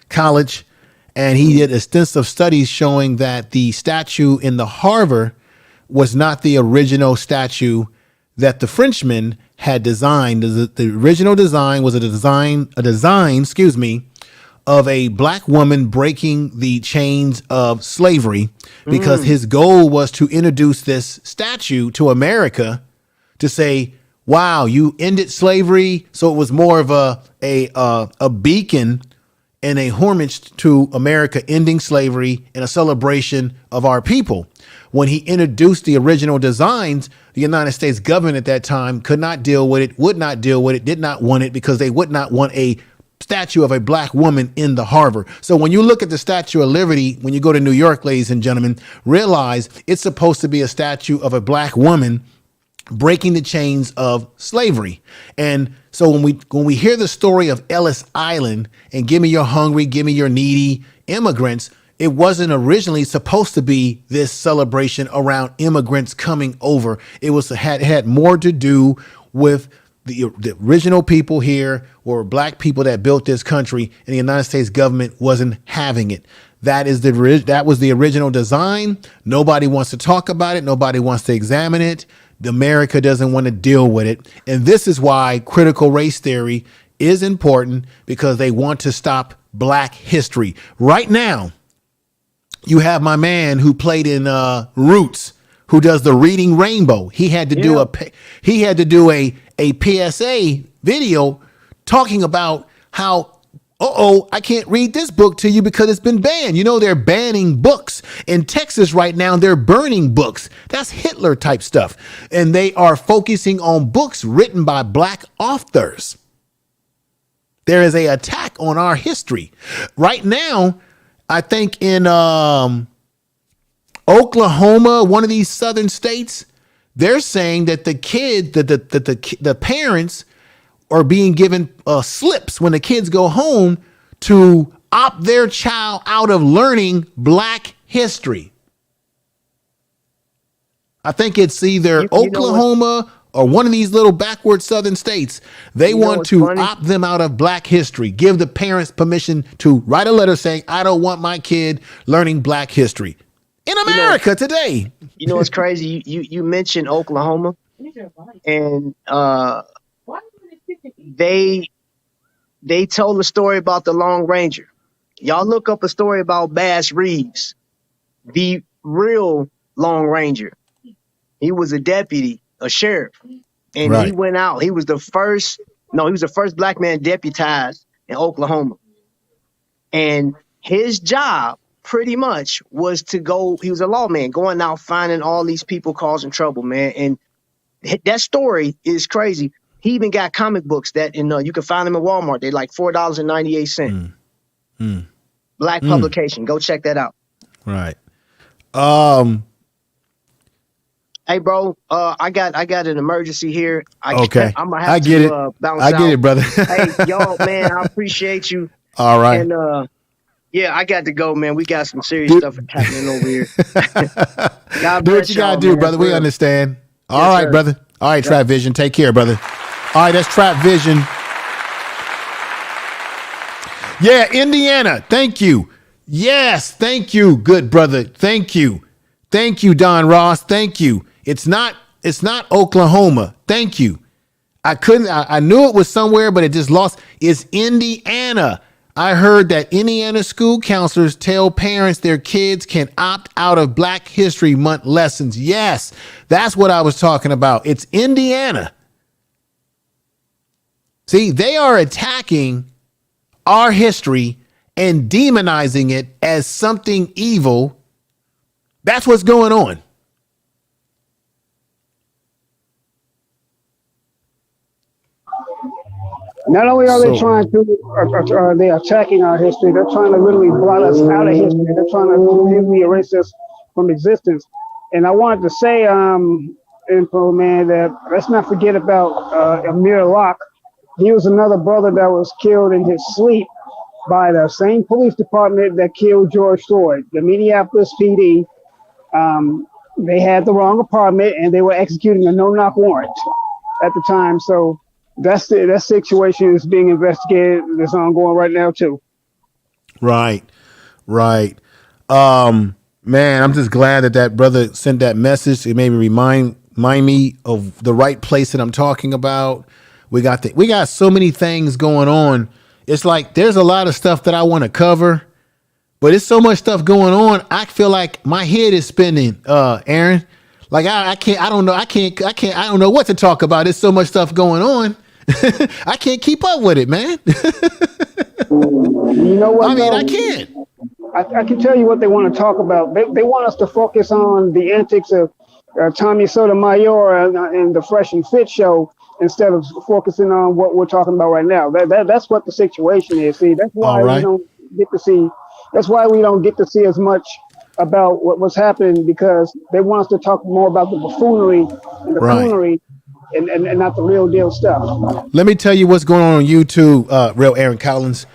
A: College. And he did extensive studies showing that the statue in the harbor was not the original statue that the Frenchmen had designed. The original design was a design, of a black woman breaking the chains of slavery, because his goal was to introduce this statue to America to say, wow, you ended slavery. So it was more of a beacon and a homage to America ending slavery and a celebration of our people. When he introduced the original designs, the United States government at that time could not deal with it, would not deal with it, did not want it, because they would not want a statue of a black woman in the harbor. So when you look at the Statue of Liberty, when you go to New York, ladies and gentlemen, realize it's supposed to be a statue of a black woman breaking the chains of slavery. And so when we hear the story of Ellis Island and give me your hungry, give me your needy immigrants, it wasn't originally supposed to be this celebration around immigrants coming over. It had more to do with the original people here were black people that built this country, and the United States government wasn't having it. That was the original design. Nobody wants to talk about it. Nobody wants to examine it. America doesn't want to deal with it. And this is why critical race theory is important, because they want to stop black history. Right now, you have my man who played in Roots, who does the Reading Rainbow. He had to do a PSA video talking about how, I can't read this book to you because it's been banned. You know, they're banning books in Texas right now. They're burning books. That's Hitler type stuff. And they are focusing on books written by black authors. There is an attack on our history right now. I think in Oklahoma, one of these southern states, they're saying that the parents are being given slips when the kids go home to opt their child out of learning black history. I think it's either Oklahoma or one of these little backward southern states. They want to opt them out of black history, give the parents permission to write a letter saying, I don't want my kid learning black history in America today.
P: You know what's crazy? You mentioned Oklahoma, and they told a story about the Lone Ranger. Y'all look up a story about Bass Reeves, the real Lone Ranger. He was a deputy, a sheriff, and he went out. He was the first black man deputized in Oklahoma. And his job pretty much was to go, he was a lawman, going out finding all these people causing trouble, man. And that story is crazy. He even got comic books that you can find them at Walmart. They're like $4.98. Black publication. Go check that out.
A: Right.
P: Hey, bro, I got an emergency here.
A: Okay.
P: I'm gonna have
A: I get it.
P: bounce
A: I get
P: out.
A: it, brother.
P: Hey, y'all, man, I appreciate you.
A: All right.
P: And yeah, I got to go, man. We got some serious
A: Dude.
P: stuff happening over here. God
A: Do
P: bless
A: what you gotta
P: y'all,
A: do,
P: man,
A: brother.
P: for
A: We
P: real.
A: understand. All
P: Yes,
A: right,
P: sir.
A: brother. All right,
P: Yeah.
A: Trap Vision. Take care, brother. All right, that's Trap Vision. Yeah, Indiana. Thank you. Yes, thank you, good brother. Thank you. Thank you, Don Ross. Thank you. It's not Oklahoma. Thank you. I knew it was somewhere, but it just lost. It's Indiana. I heard that Indiana school counselors tell parents their kids can opt out of Black History Month lessons. Yes, that's what I was talking about. It's Indiana. See, they are attacking our history and demonizing it as something evil. That's what's going on.
O: Not only are they trying to, they're attacking our history, they're trying to literally blot us out of history. They're trying to completely erase us from existence. And I wanted to say, info man, that let's not forget about Amir Locke. He was another brother that was killed in his sleep by the same police department that killed George Floyd, the Minneapolis PD. They had the wrong apartment and they were executing a no-knock warrant at the time. So that situation is being investigated. It's ongoing right now too.
A: Right. Man, I'm just glad that brother sent that message. It made me remind me of the right place that I'm talking about. We got so many things going on. It's like there's a lot of stuff that I want to cover, but it's so much stuff going on. I feel like my head is spinning, Aaron. Like I don't know what to talk about. There's so much stuff going on. I can't keep up with it, man.
O: You know what?
A: I mean, I can't.
O: I can tell you what they want to talk about. They want us to focus on the antics of Tommy Sotomayor and the Fresh and Fit show instead of focusing on what we're talking about right now. That's what the situation is. See, that's why we don't get to see. That's why we don't get to see as much about what's happening, because they want us to talk more about the buffoonery and the coonery and not the real deal stuff.
A: Let me tell you what's going on YouTube, real Aaron Collins.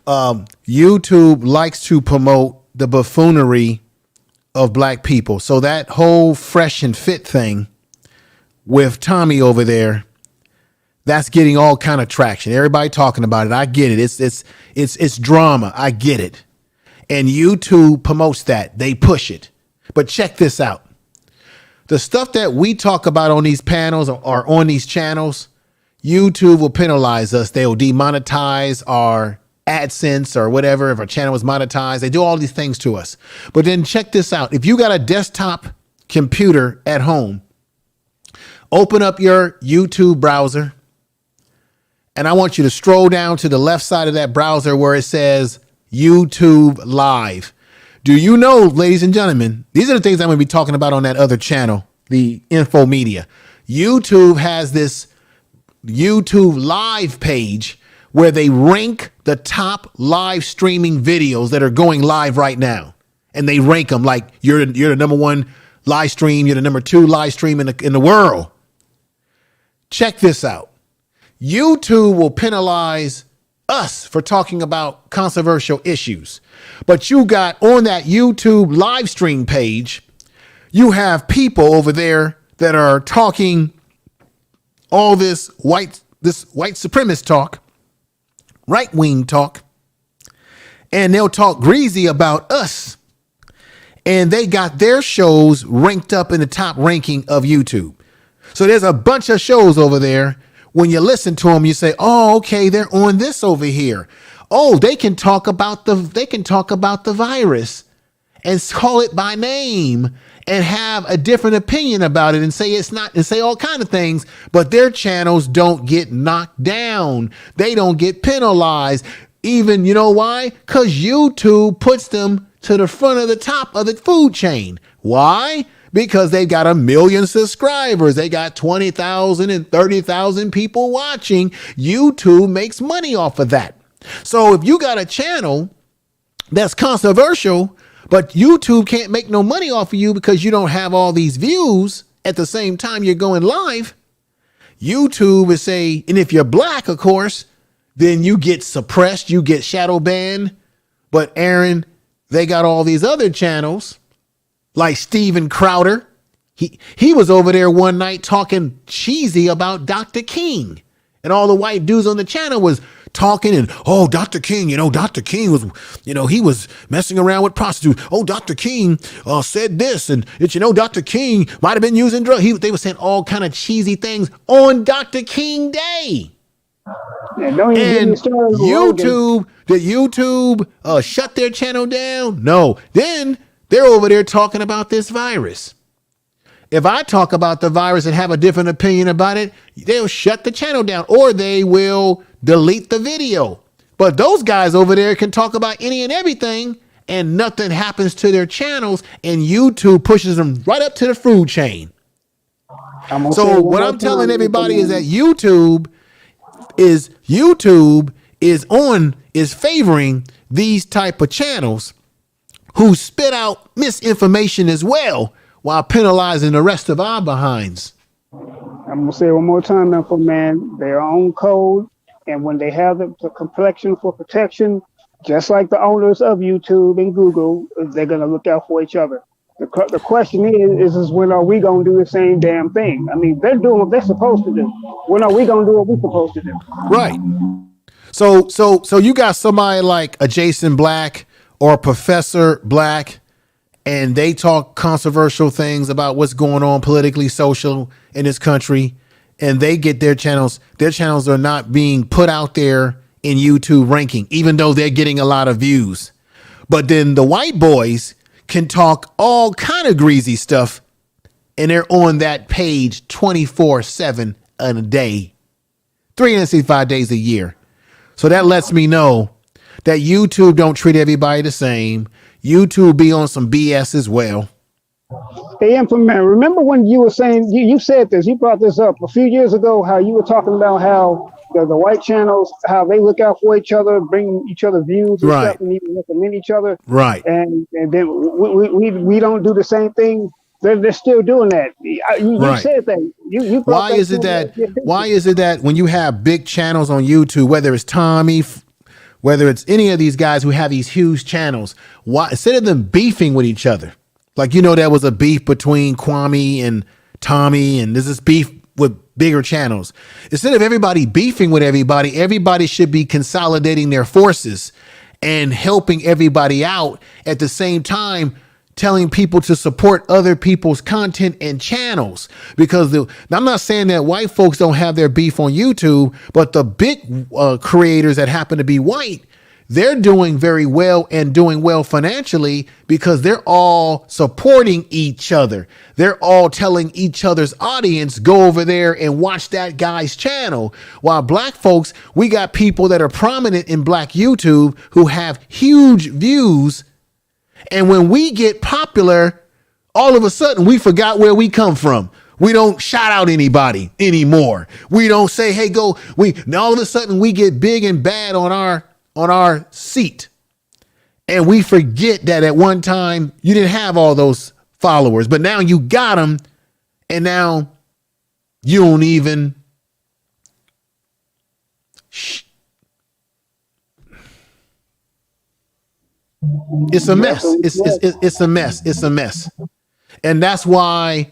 A: YouTube likes to promote the buffoonery of Black people. So that whole Fresh and Fit thing with Tommy over there, that's getting all kind of traction. Everybody talking about it. I get it. It's drama. I get it. And YouTube promotes that. They push it. But check this out. The stuff that we talk about on these panels or on these channels, YouTube will penalize us. They'll demonetize our AdSense or whatever. If our channel is monetized, they do all these things to us. But then check this out. If you got a desktop computer at home, open up your YouTube browser, and I want you to scroll down to the left side of that browser where it says YouTube Live. Do you know, ladies and gentlemen, these are the things I'm going to be talking about on that other channel, the Info Media. YouTube has this YouTube Live page where they rank the top live streaming videos that are going live right now. And they rank them like you're the number one live stream, you're the number two live stream in the world. Check this out. YouTube will penalize us for talking about controversial issues. But you got on that YouTube live stream page, you have people over there that are talking all this white supremacist talk, right-wing talk, and they'll talk greasy about us. And they got their shows ranked up in the top ranking of YouTube. So there's a bunch of shows over there. When you listen to them, you say, oh, okay, they're on this over here. Oh, they can talk about the virus and call it by name and have a different opinion about it and say it's not, and say all kinds of things, but their channels don't get knocked down. They don't get penalized. Even, you know why? Because YouTube puts them to the front of the top of the food chain. Why? Because they've got 1 million subscribers. They got 20,000 and 30,000 people watching. YouTube makes money off of that. So if you got a channel that's controversial, but YouTube can't make no money off of you because you don't have all these views at the same time you're going live, YouTube is and if you're black, of course, then you get suppressed, you get shadow banned. But Aaron, they got all these other channels like Steven Crowder. He was over there one night talking cheesy about Dr. King, and all the white dudes on the channel was talking and, oh, Dr. King, Dr. King was, he was messing around with prostitutes. Oh, Dr. King said this, and it's, Dr. King might have been using drugs. They were saying all kind of cheesy things on Dr. King Day.
O: Yeah, don't even get me started.
A: Did YouTube shut their channel down? No. Then they're over there talking about this virus. If I talk about the virus and have a different opinion about it, they'll shut the channel down or they will delete the video. But those guys over there can talk about any and everything and nothing happens to their channels, and YouTube pushes them right up to the food chain. So what I'm telling everybody is that YouTube is favoring these type of channels who spit out misinformation as well, while penalizing the rest of our behinds.
O: I'm gonna say it one more time, now, man. Their own code, and when they have the complexion for protection, just like the owners of YouTube and Google, they're gonna look out for each other. The question is when are we gonna do the same damn thing? I mean, they're doing what they're supposed to do. When are we gonna do what we're supposed to do?
A: Right. So you got somebody like a Jason Black or a Professor Black, and they talk controversial things about what's going on politically, social in this country, and they get their channels are not being put out there in YouTube ranking, even though they're getting a lot of views. But then the white boys can talk all kind of greasy stuff, and they're on that page 24/7 a day, 365 days a year. So that lets me know that YouTube don't treat everybody the same. YouTube be on some BS as well.
O: They implement. Remember when you were saying, you said this, you brought this up a few years ago, how you were talking about how the white channels, how they look out for each other, bring each other views and stuff, and even recommend each other.
A: Right.
O: And then we don't do the same thing. They're still doing that. You said that. You
A: why is it that when you have big channels on YouTube, whether it's Tommy, whether it's any of these guys who have these huge channels, why, instead of them beefing with each other, like, there was a beef between Kwame and Tommy, and there's this beef with bigger channels. Instead of everybody beefing with everybody should be consolidating their forces and helping everybody out at the same time, telling people to support other people's content and channels. Because I'm not saying that white folks don't have their beef on YouTube, but the big creators that happen to be white, they're doing very well and doing well financially because they're all supporting each other. They're all telling each other's audience, go over there and watch that guy's channel. While black folks, we got people that are prominent in black YouTube who have huge views. And when we get popular, all of a sudden we forgot where we come from. We don't shout out anybody anymore. We don't say, hey, go. Now all of a sudden we get big and bad on our seat. And we forget that at one time you didn't have all those followers, but now you got them. And now you don't even. It's a mess. It's a mess. It's a mess. And that's why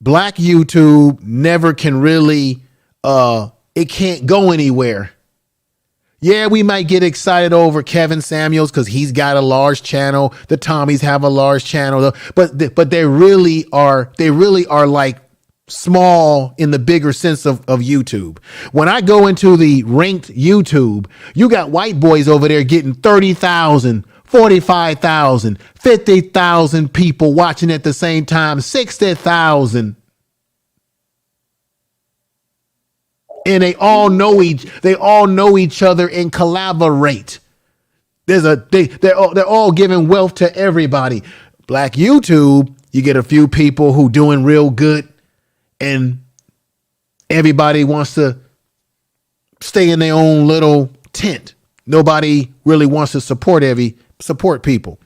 A: black YouTube never can really, it can't go anywhere. Yeah, we might get excited over Kevin Samuels because he's got a large channel. The Tommies have a large channel, but they really are like small in the bigger sense of YouTube. When I go into the ranked YouTube, you got white boys over there getting 30,000, 45,000, 50,000 people watching at the same time, 60,000. And they all know each other and collaborate. They're all giving wealth to everybody. Black YouTube, you get a few people who doing real good, and everybody wants to stay in their own little tent. Nobody really wants to support people.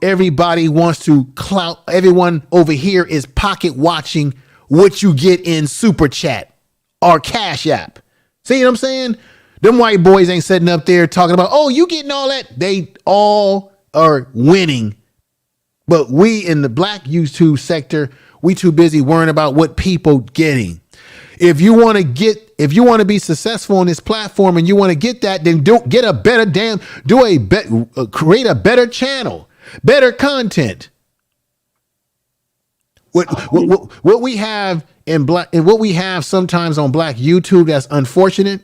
A: Everybody wants to clout. Everyone over here is pocket watching what you get in Super Chat or Cash App. See what I'm saying? Them white boys ain't sitting up there talking about, oh, you getting all that. They all are winning. But we in the black YouTube sector, we too busy worrying about what people getting. If you want to be successful on this platform and you want to get that, then create a better channel, better content. What we have in black and what we have sometimes on black YouTube that's unfortunate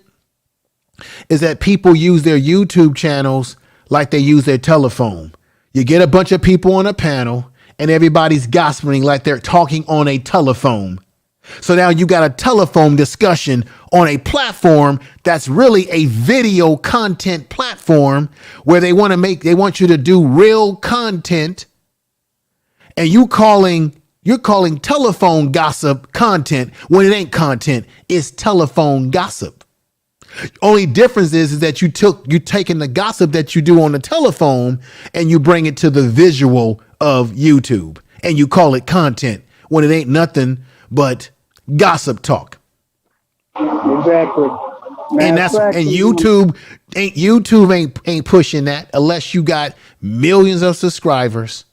A: is that people use their YouTube channels like they use their telephone. You get a bunch of people on a panel and everybody's gossiping like they're talking on a telephone. So now you got a telephone discussion on a platform that's really a video content platform where they want you to do real content, and you're calling telephone gossip content when it ain't content. It's telephone gossip. Only difference is that you taking the gossip that you do on the telephone and you bring it to the visual of YouTube and you call it content when it ain't nothing but gossip talk.
O: Exactly.
A: And YouTube ain't pushing that unless you got millions of subscribers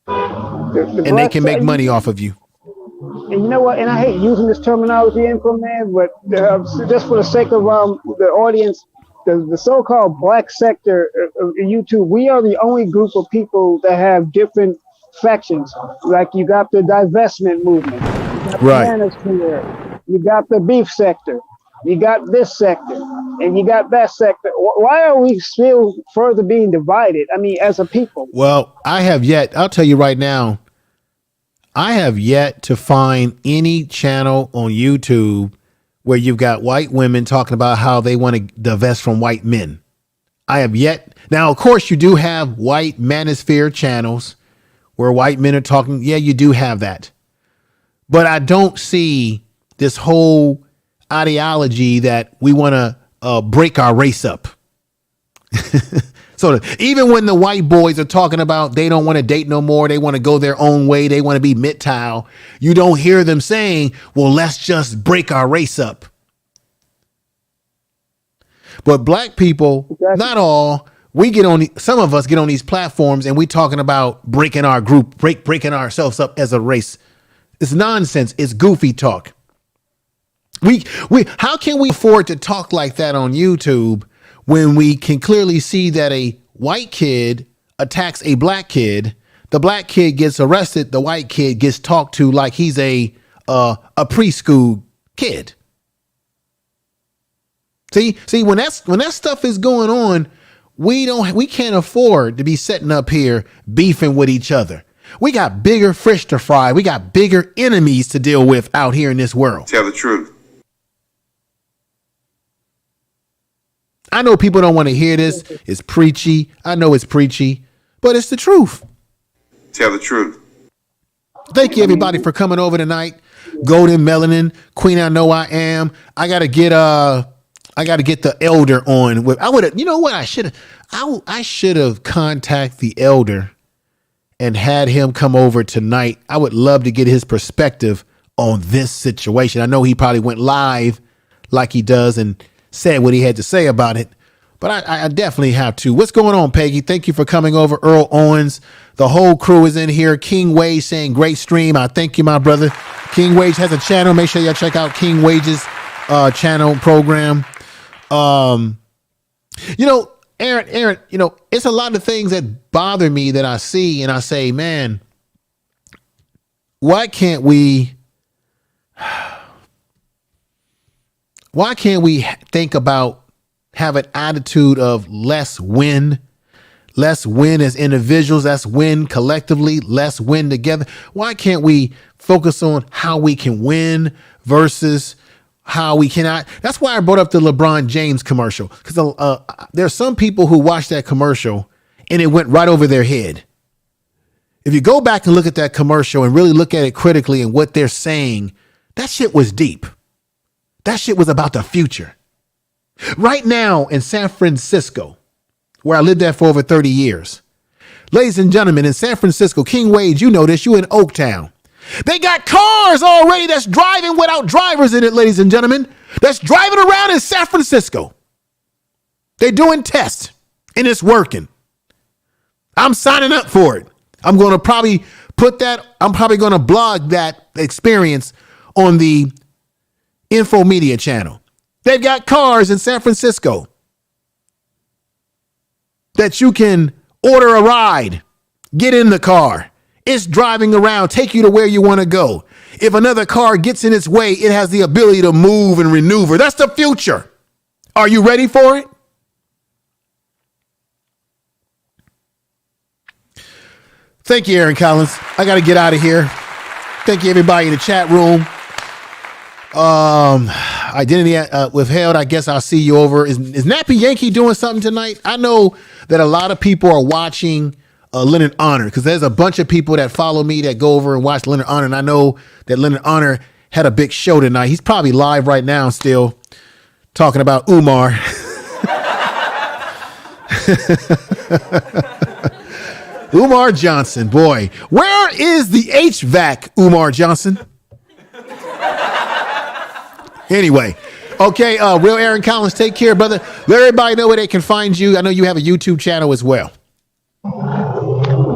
A: and they can make money off of you.
O: And you know what? And I hate using this terminology, info man, but just for the sake of the audience, the so-called black sector of YouTube, we are the only group of people that have different factions. Like you got the divestment movement, you got
A: right?
O: The manosphere, you got the beef sector, you got this sector, and you got that sector. Why are we still further being divided? I mean, as a people.
A: Well, I'll tell you right now, I have yet to find any channel on YouTube where you've got white women talking about how they want to divest from white men. I have yet. Now, of course, you do have white manosphere channels where white men are talking. Yeah, you do have that. But I don't see this whole ideology that we want to break our race up. So even when the white boys are talking about they don't want to date no more, they want to go their own way, they want to be MGTOW, you don't hear them saying, well, let's just break our race up. But black people, not all, some of us get on these platforms and we talking about breaking our group, breaking ourselves up as a race. It's nonsense. It's goofy talk. How can we afford to talk like that on YouTube when we can clearly see that a white kid attacks a black kid, the black kid gets arrested, the white kid gets talked to like he's a preschool kid. See, when that stuff is going on, we can't afford to be sitting up here beefing with each other. We got bigger fish to fry. We got bigger enemies to deal with out here in this world.
B: Tell the truth.
A: I know people don't want to hear this. It's preachy. I know it's preachy, but it's the truth.
B: Tell the truth.
A: Thank you, everybody, for coming over tonight. Golden Melanin, Queen I Know I Am. I gotta get the elder on. I should have contacted the elder and had him come over tonight. I would love to get his perspective on this situation. I know he probably went live like he does and said what he had to say about it, but I definitely have to. What's going on, Peggy? Thank you for coming over. Earl Owens, the whole crew is in here. King Wage saying great stream. I thank you, my brother. King Wage has a channel. Make sure y'all check out King Wage's channel program. Aaron, it's a lot of things that bother me that I see and I say, man, why can't we think about have an attitude of let's win as individuals, let's win collectively, let's win together. Why can't we focus on how we can win versus how we cannot? That's why I brought up the LeBron James commercial, because there are some people who watched that commercial and it went right over their head. If you go back and look at that commercial and really look at it critically and what they're saying, that shit was deep. That shit was about the future. Right now in San Francisco, where I lived there for over 30 years. Ladies and gentlemen, in San Francisco, King Wade, you know this, you in Oaktown. They got cars already that's driving without drivers in it, ladies and gentlemen. That's driving around in San Francisco. They're doing tests, and it's working. I'm signing up for it. I'm going to probably going to blog that experience on the Info Media channel. They've got cars in San Francisco that you can order a ride, get in the car. It's driving around, take you to where you want to go. If another car gets in its way, it has the ability to move and maneuver. That's the future. Are you ready for it? Thank you, Aaron Collins. I got to get out of here. Thank you, everybody in the chat room. Identity withheld. I guess I'll see you over. Is Nappy Yankee doing something tonight? I know that a lot of people are watching Leonard Honor, because there's a bunch of people that follow me that go over and watch Leonard Honor, and I know that Leonard Honor had a big show tonight. He's probably live right now still talking about Umar. Umar Johnson, boy, where is the HVAC, Umar Johnson? Anyway, okay, Real Aaron Collins, take care, brother. Let everybody know where they can find you. I know you have a YouTube channel as well.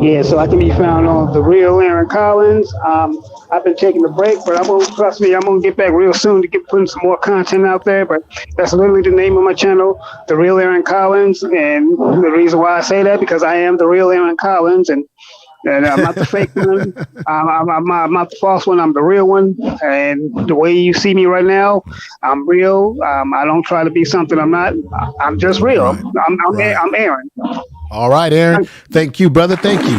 O: Yeah, so I can be found on The Real Aaron Collins. I've been taking a break, but I'm gonna get back real soon to putting some more content out there. But that's literally the name of my channel, The Real Aaron Collins. And the reason why I say that, because I am the real Aaron Collins, and I'm not the fake one. I'm not the false one. I'm the real one. And the way you see me right now, I'm real. I don't try to be something I'm not. I'm just real. I'm Aaron.
A: All right, Aaron. Thank you, brother. Thank you.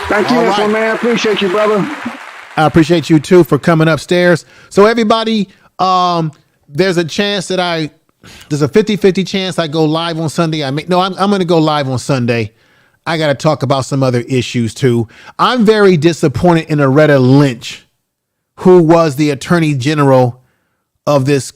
O: Thank you, right. Man. I appreciate you, brother.
A: I appreciate you too for coming upstairs. So everybody, there's a chance that there's a 50-50 chance I go live on Sunday. I'm going to go live on Sunday. I got to talk about some other issues too. I'm very disappointed in Loretta Lynch, who was the Attorney General of this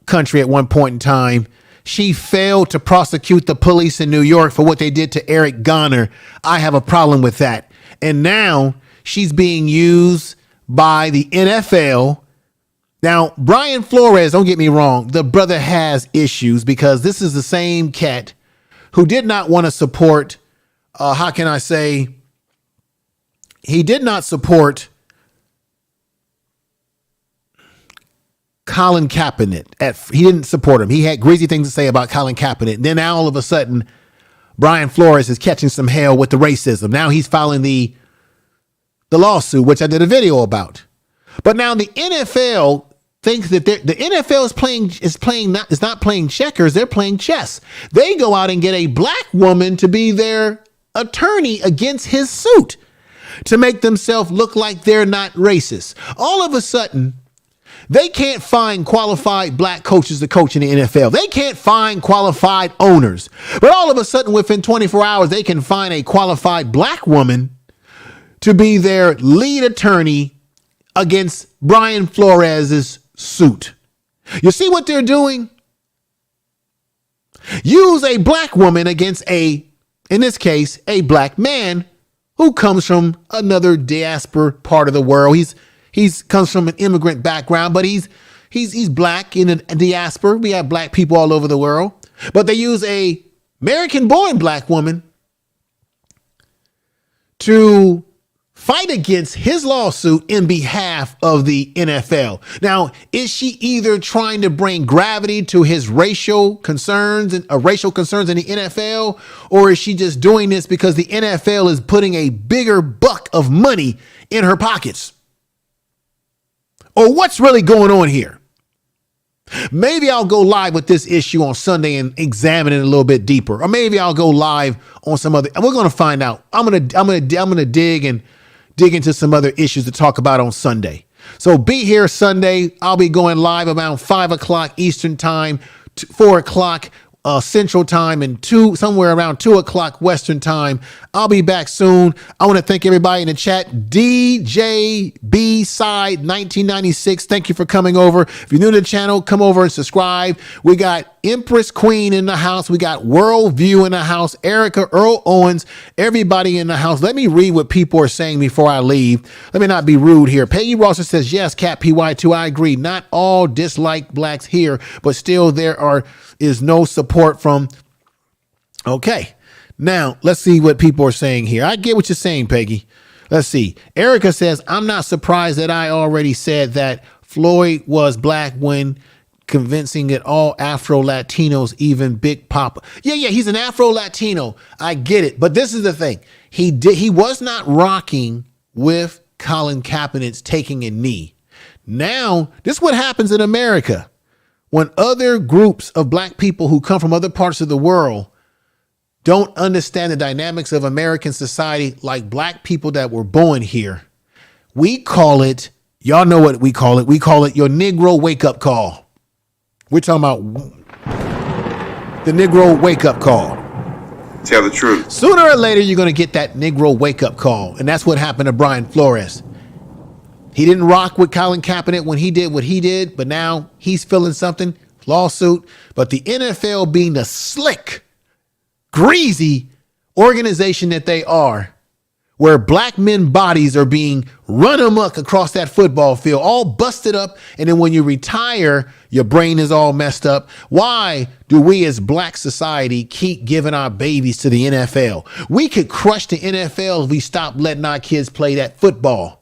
A: country at one point in time. She failed to prosecute the police in New York for what they did to Eric Garner. I have a problem with that. And now she's being used by the NFL. Now, Brian Flores, don't get me wrong, the brother has issues, because this is the same cat who did not want to support, he did not support Colin Kaepernick. He didn't support him. He had greasy things to say about Colin Kaepernick. Then now all of a sudden, Brian Flores is catching some hell with the racism. Now he's filing the lawsuit, which I did a video about. But now the NFL thinks that the NFL is not playing checkers. They're playing chess. They go out and get a black woman to be their attorney against his suit to make themselves look like they're not racist. All of a sudden, they can't find qualified black coaches to coach in the NFL. They can't find qualified owners. But all of a sudden, within 24 hours, they can find a qualified black woman to be their lead attorney against Brian Flores' suit. You see what they're doing? Use a black woman against in this case, a black man who comes from another diaspora part of the world. He's comes from an immigrant background, but he's black in a diaspora. We have black people all over the world, but they use a American-born black woman to fight against his lawsuit in behalf of the NFL. Now, is she either trying to bring gravity to his racial concerns in the NFL, or is she just doing this because the NFL is putting a bigger buck of money in her pockets? Or what's really going on here? Maybe I'll go live with this issue on Sunday and examine it a little bit deeper. Or maybe I'll go live on some other, and we're going to find out. I'm going to dig into some other issues to talk about on Sunday. So be here Sunday. I'll be going live around 5 o'clock Eastern time, 4 o'clock Central time, and somewhere around 2 o'clock Western time. I'll be back soon. I want to thank everybody in the chat. DJ B Side 1996. Thank you for coming over. If you're new to the channel, come over and subscribe. We got Empress Queen in the house. We got Worldview in the house. Erica, Earl Owens, everybody in the house. Let me read what people are saying before I leave. Let me not be rude here. Peggy Rosser says, yes, Cat PY2, I agree. Not all dislike blacks here, but still there is no support from. Okay. Now, let's see what people are saying here. I get what you're saying, Peggy. Let's see. Erica says, I'm not surprised that I already said that Floyd was black when convincing that all Afro-Latinos, even Big Papa. Yeah, he's an Afro-Latino. I get it. But this is the thing. He was not rocking with Colin Kaepernick's taking a knee. Now, this is what happens in America. When other groups of black people who come from other parts of the world don't understand the dynamics of American society like black people that were born here, we call it, y'all know what we call it. We call it your Negro wake-up call. We're talking about the Negro wake-up call.
B: Tell the truth.
A: Sooner or later, you're going to get that Negro wake-up call. And that's what happened to Brian Flores. He didn't rock with Colin Kaepernick when he did what he did, but now he's feeling something, lawsuit. But the NFL, being the slick, greasy organization that they are, where black men bodies are being run amok across that football field, all busted up. And then when you retire, your brain is all messed up. Why do we as black society keep giving our babies to the NFL? We could crush the NFL if we stop letting our kids play that football.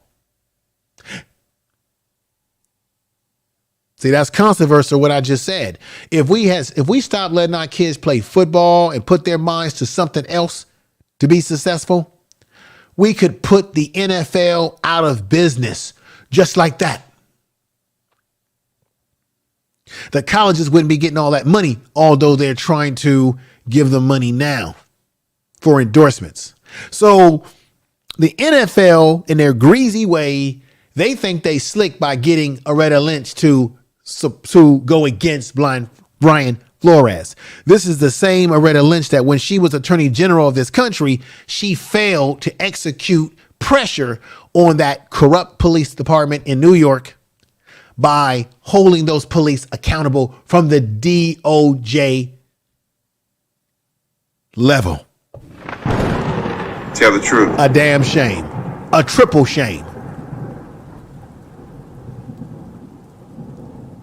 A: See, that's controversial, what I just said. If we stop letting our kids play football and put their minds to something else to be successful, we could put the NFL out of business just like that. The colleges wouldn't be getting all that money, although they're trying to give them money now for endorsements. So the NFL, in their greasy way, they think they slick by getting Loretta Lynch to go against Brian Flores. This is the same Loretta Lynch that when she was Attorney General of this country, she failed to execute pressure on that corrupt police department in New York by holding those police accountable from the DOJ level.
B: Tell the truth.
A: A damn shame. A triple shame.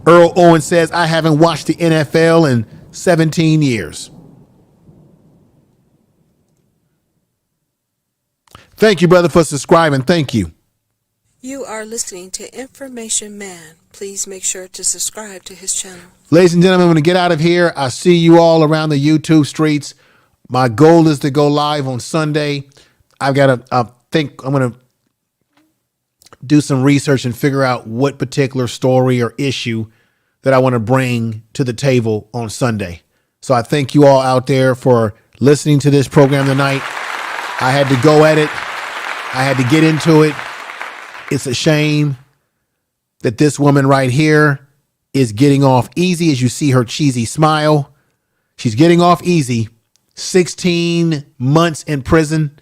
A: Earl Owens says, I haven't watched the NFL in 17 years. Thank you, brother, for subscribing. Thank you.
C: You are listening to Information Man. Please make sure to subscribe to his channel.
A: Ladies and gentlemen, I'm going to get out of here. I see you all around the YouTube streets. My goal is to go live on Sunday. I think I'm going to do some research and figure out what particular story or issue that I want to bring to the table on Sunday. So I thank you all out there for listening to this program tonight. I had to go at it. I had to get into it. It's a shame that this woman right here is getting off easy, as you see her cheesy smile. She's getting off easy. 16 months in prison,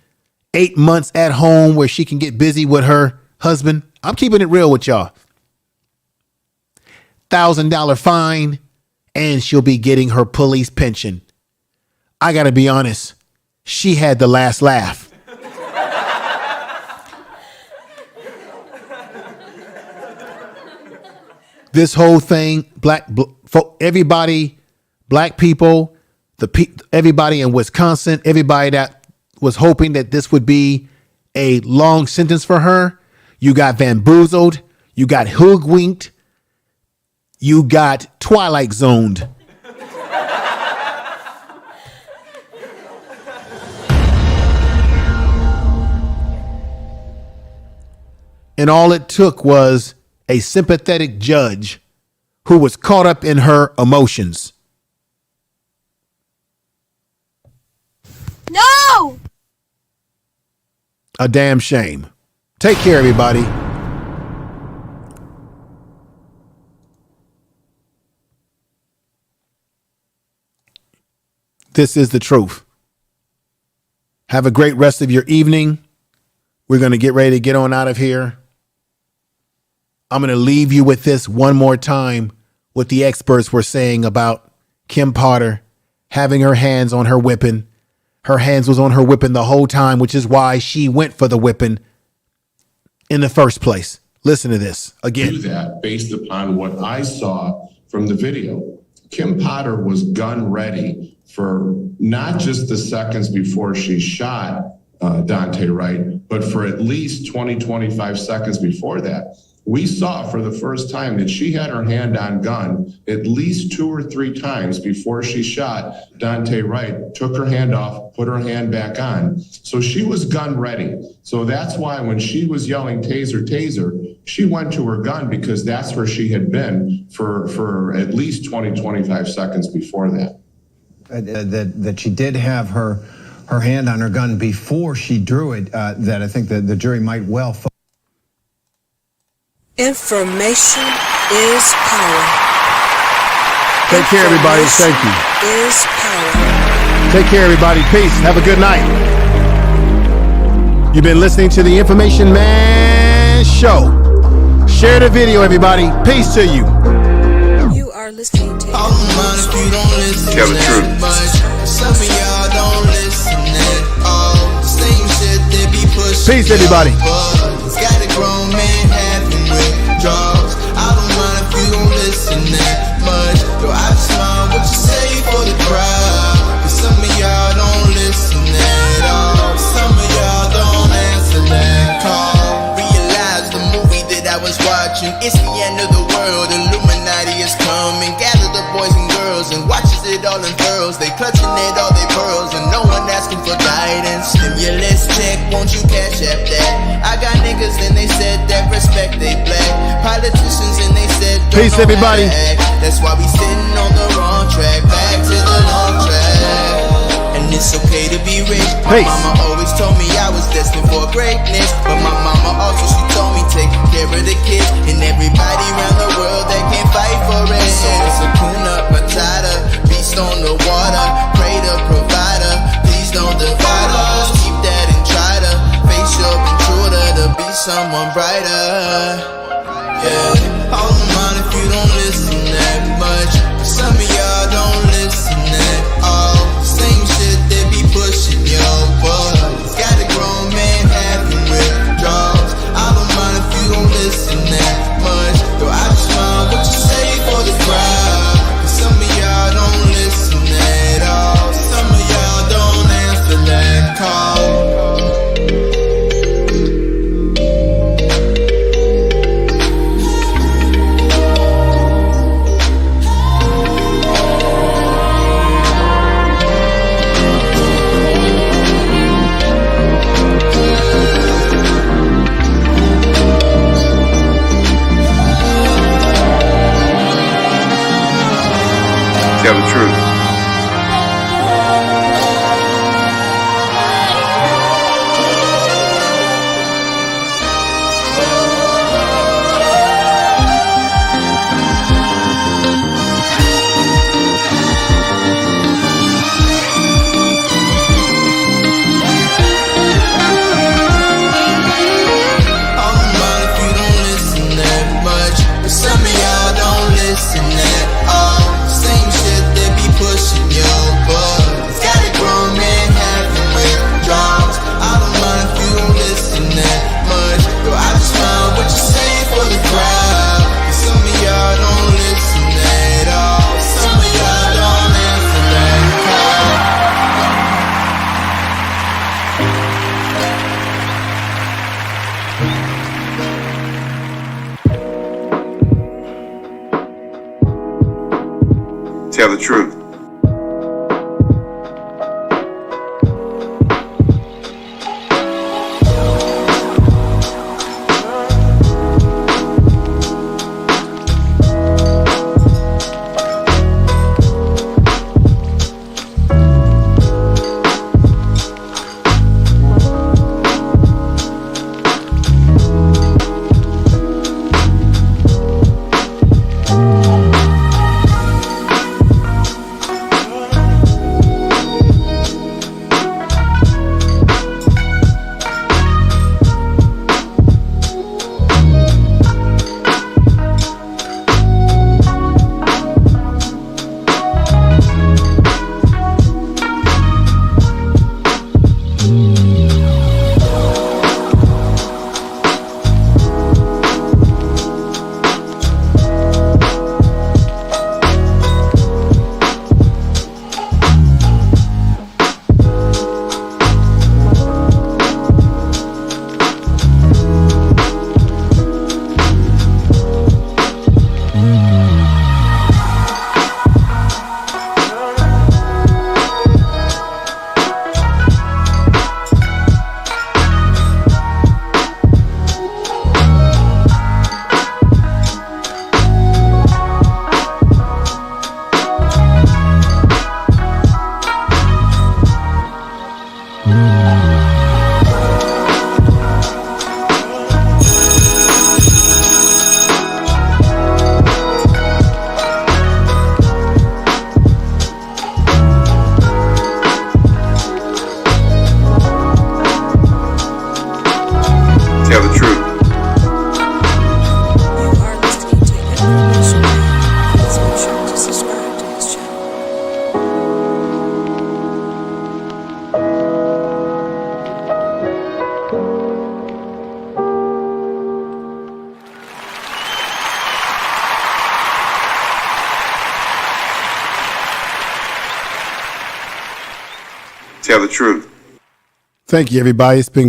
A: 8 months at home where she can get busy with her husband. I'm keeping it real with y'all. $1,000 fine, and she'll be getting her police pension. I got to be honest. She had the last laugh. This whole thing, everybody, black people, everybody in Wisconsin, everybody that was hoping that this would be a long sentence for her, you got bamboozled, you got hoodwinked, you got Twilight Zoned. And all it took was a sympathetic judge who was caught up in her emotions.
E: No!
A: A damn shame. Take care, everybody. This is the truth. Have a great rest of your evening. We're going to get ready to get on out of here. I'm going to leave you with this one more time, what the experts were saying about Kim Potter having her hands on her weapon. Her hands was on her weapon the whole time, which is why she went for the weapon in the first place. Listen to this again.
I: Do that based upon what I saw from the video. Kim Potter was gun ready for not just the seconds before she shot Daunte Wright, but for at least 20, 25 seconds before that. We saw for the first time that she had her hand on gun at least 2 or 3 times before she shot Daunte Wright, took her hand off, put her hand back on. So she was gun ready. So that's why when she was yelling taser, taser, she went to her gun because that's where she had been for at least 20, 25 seconds before that.
J: That she did have her hand on her gun before she drew it, that I think the jury might well.
C: Information is power.
A: Take care, everybody. Thank you.
C: Is power.
A: Take care, everybody. Peace. Have a good night. You've been listening to the Information Man Show. Share the video, everybody. Peace to you.
C: You are listening to
D: Tell the truth. Some of y'all don't listen at all. Same shit they be pushing.
A: Peace, everybody.
D: It's got a grown man having withdrawals. I don't mind if you don't listen that much. Though I just mind what you say for the crowd. Cause some of y'all don't listen at all. Some of y'all don't answer that call. Realize the movie that I was watching, it's the end of the world. Illuminati is coming. Gather the boys and girls and watches it all unfurls. They clutching at all their pearls and no one asking for guidance. Stimulus check, won't you cash app that? I got niggas and they said that respect they black. Politicians and they said
A: peace, everybody.
D: That's why we sitting on the wrong track. Back to the long track. And it's okay to be rich. My mama always told me I was destined for greatness. But my mama also, she told me take care of the kids and everybody around the world that can't fight for it. So it's a kuna matata, beast on the water. Pray to provider, please don't divide us. Keep that and try to face your intruder to be someone brighter. Yeah, I don't mind if you don't listen that much. Some of y'all don't listen at all. Same shit they be pushing your butt. It's got a grown man having withdrawals. I don't mind if you don't listen that much. Though I just mind what you say for the crowd. Cause some of y'all don't listen at all. Some of y'all don't answer that call.
B: Tell the truth. Tell the truth. Tell the truth.
A: Thank you, everybody. It's been great.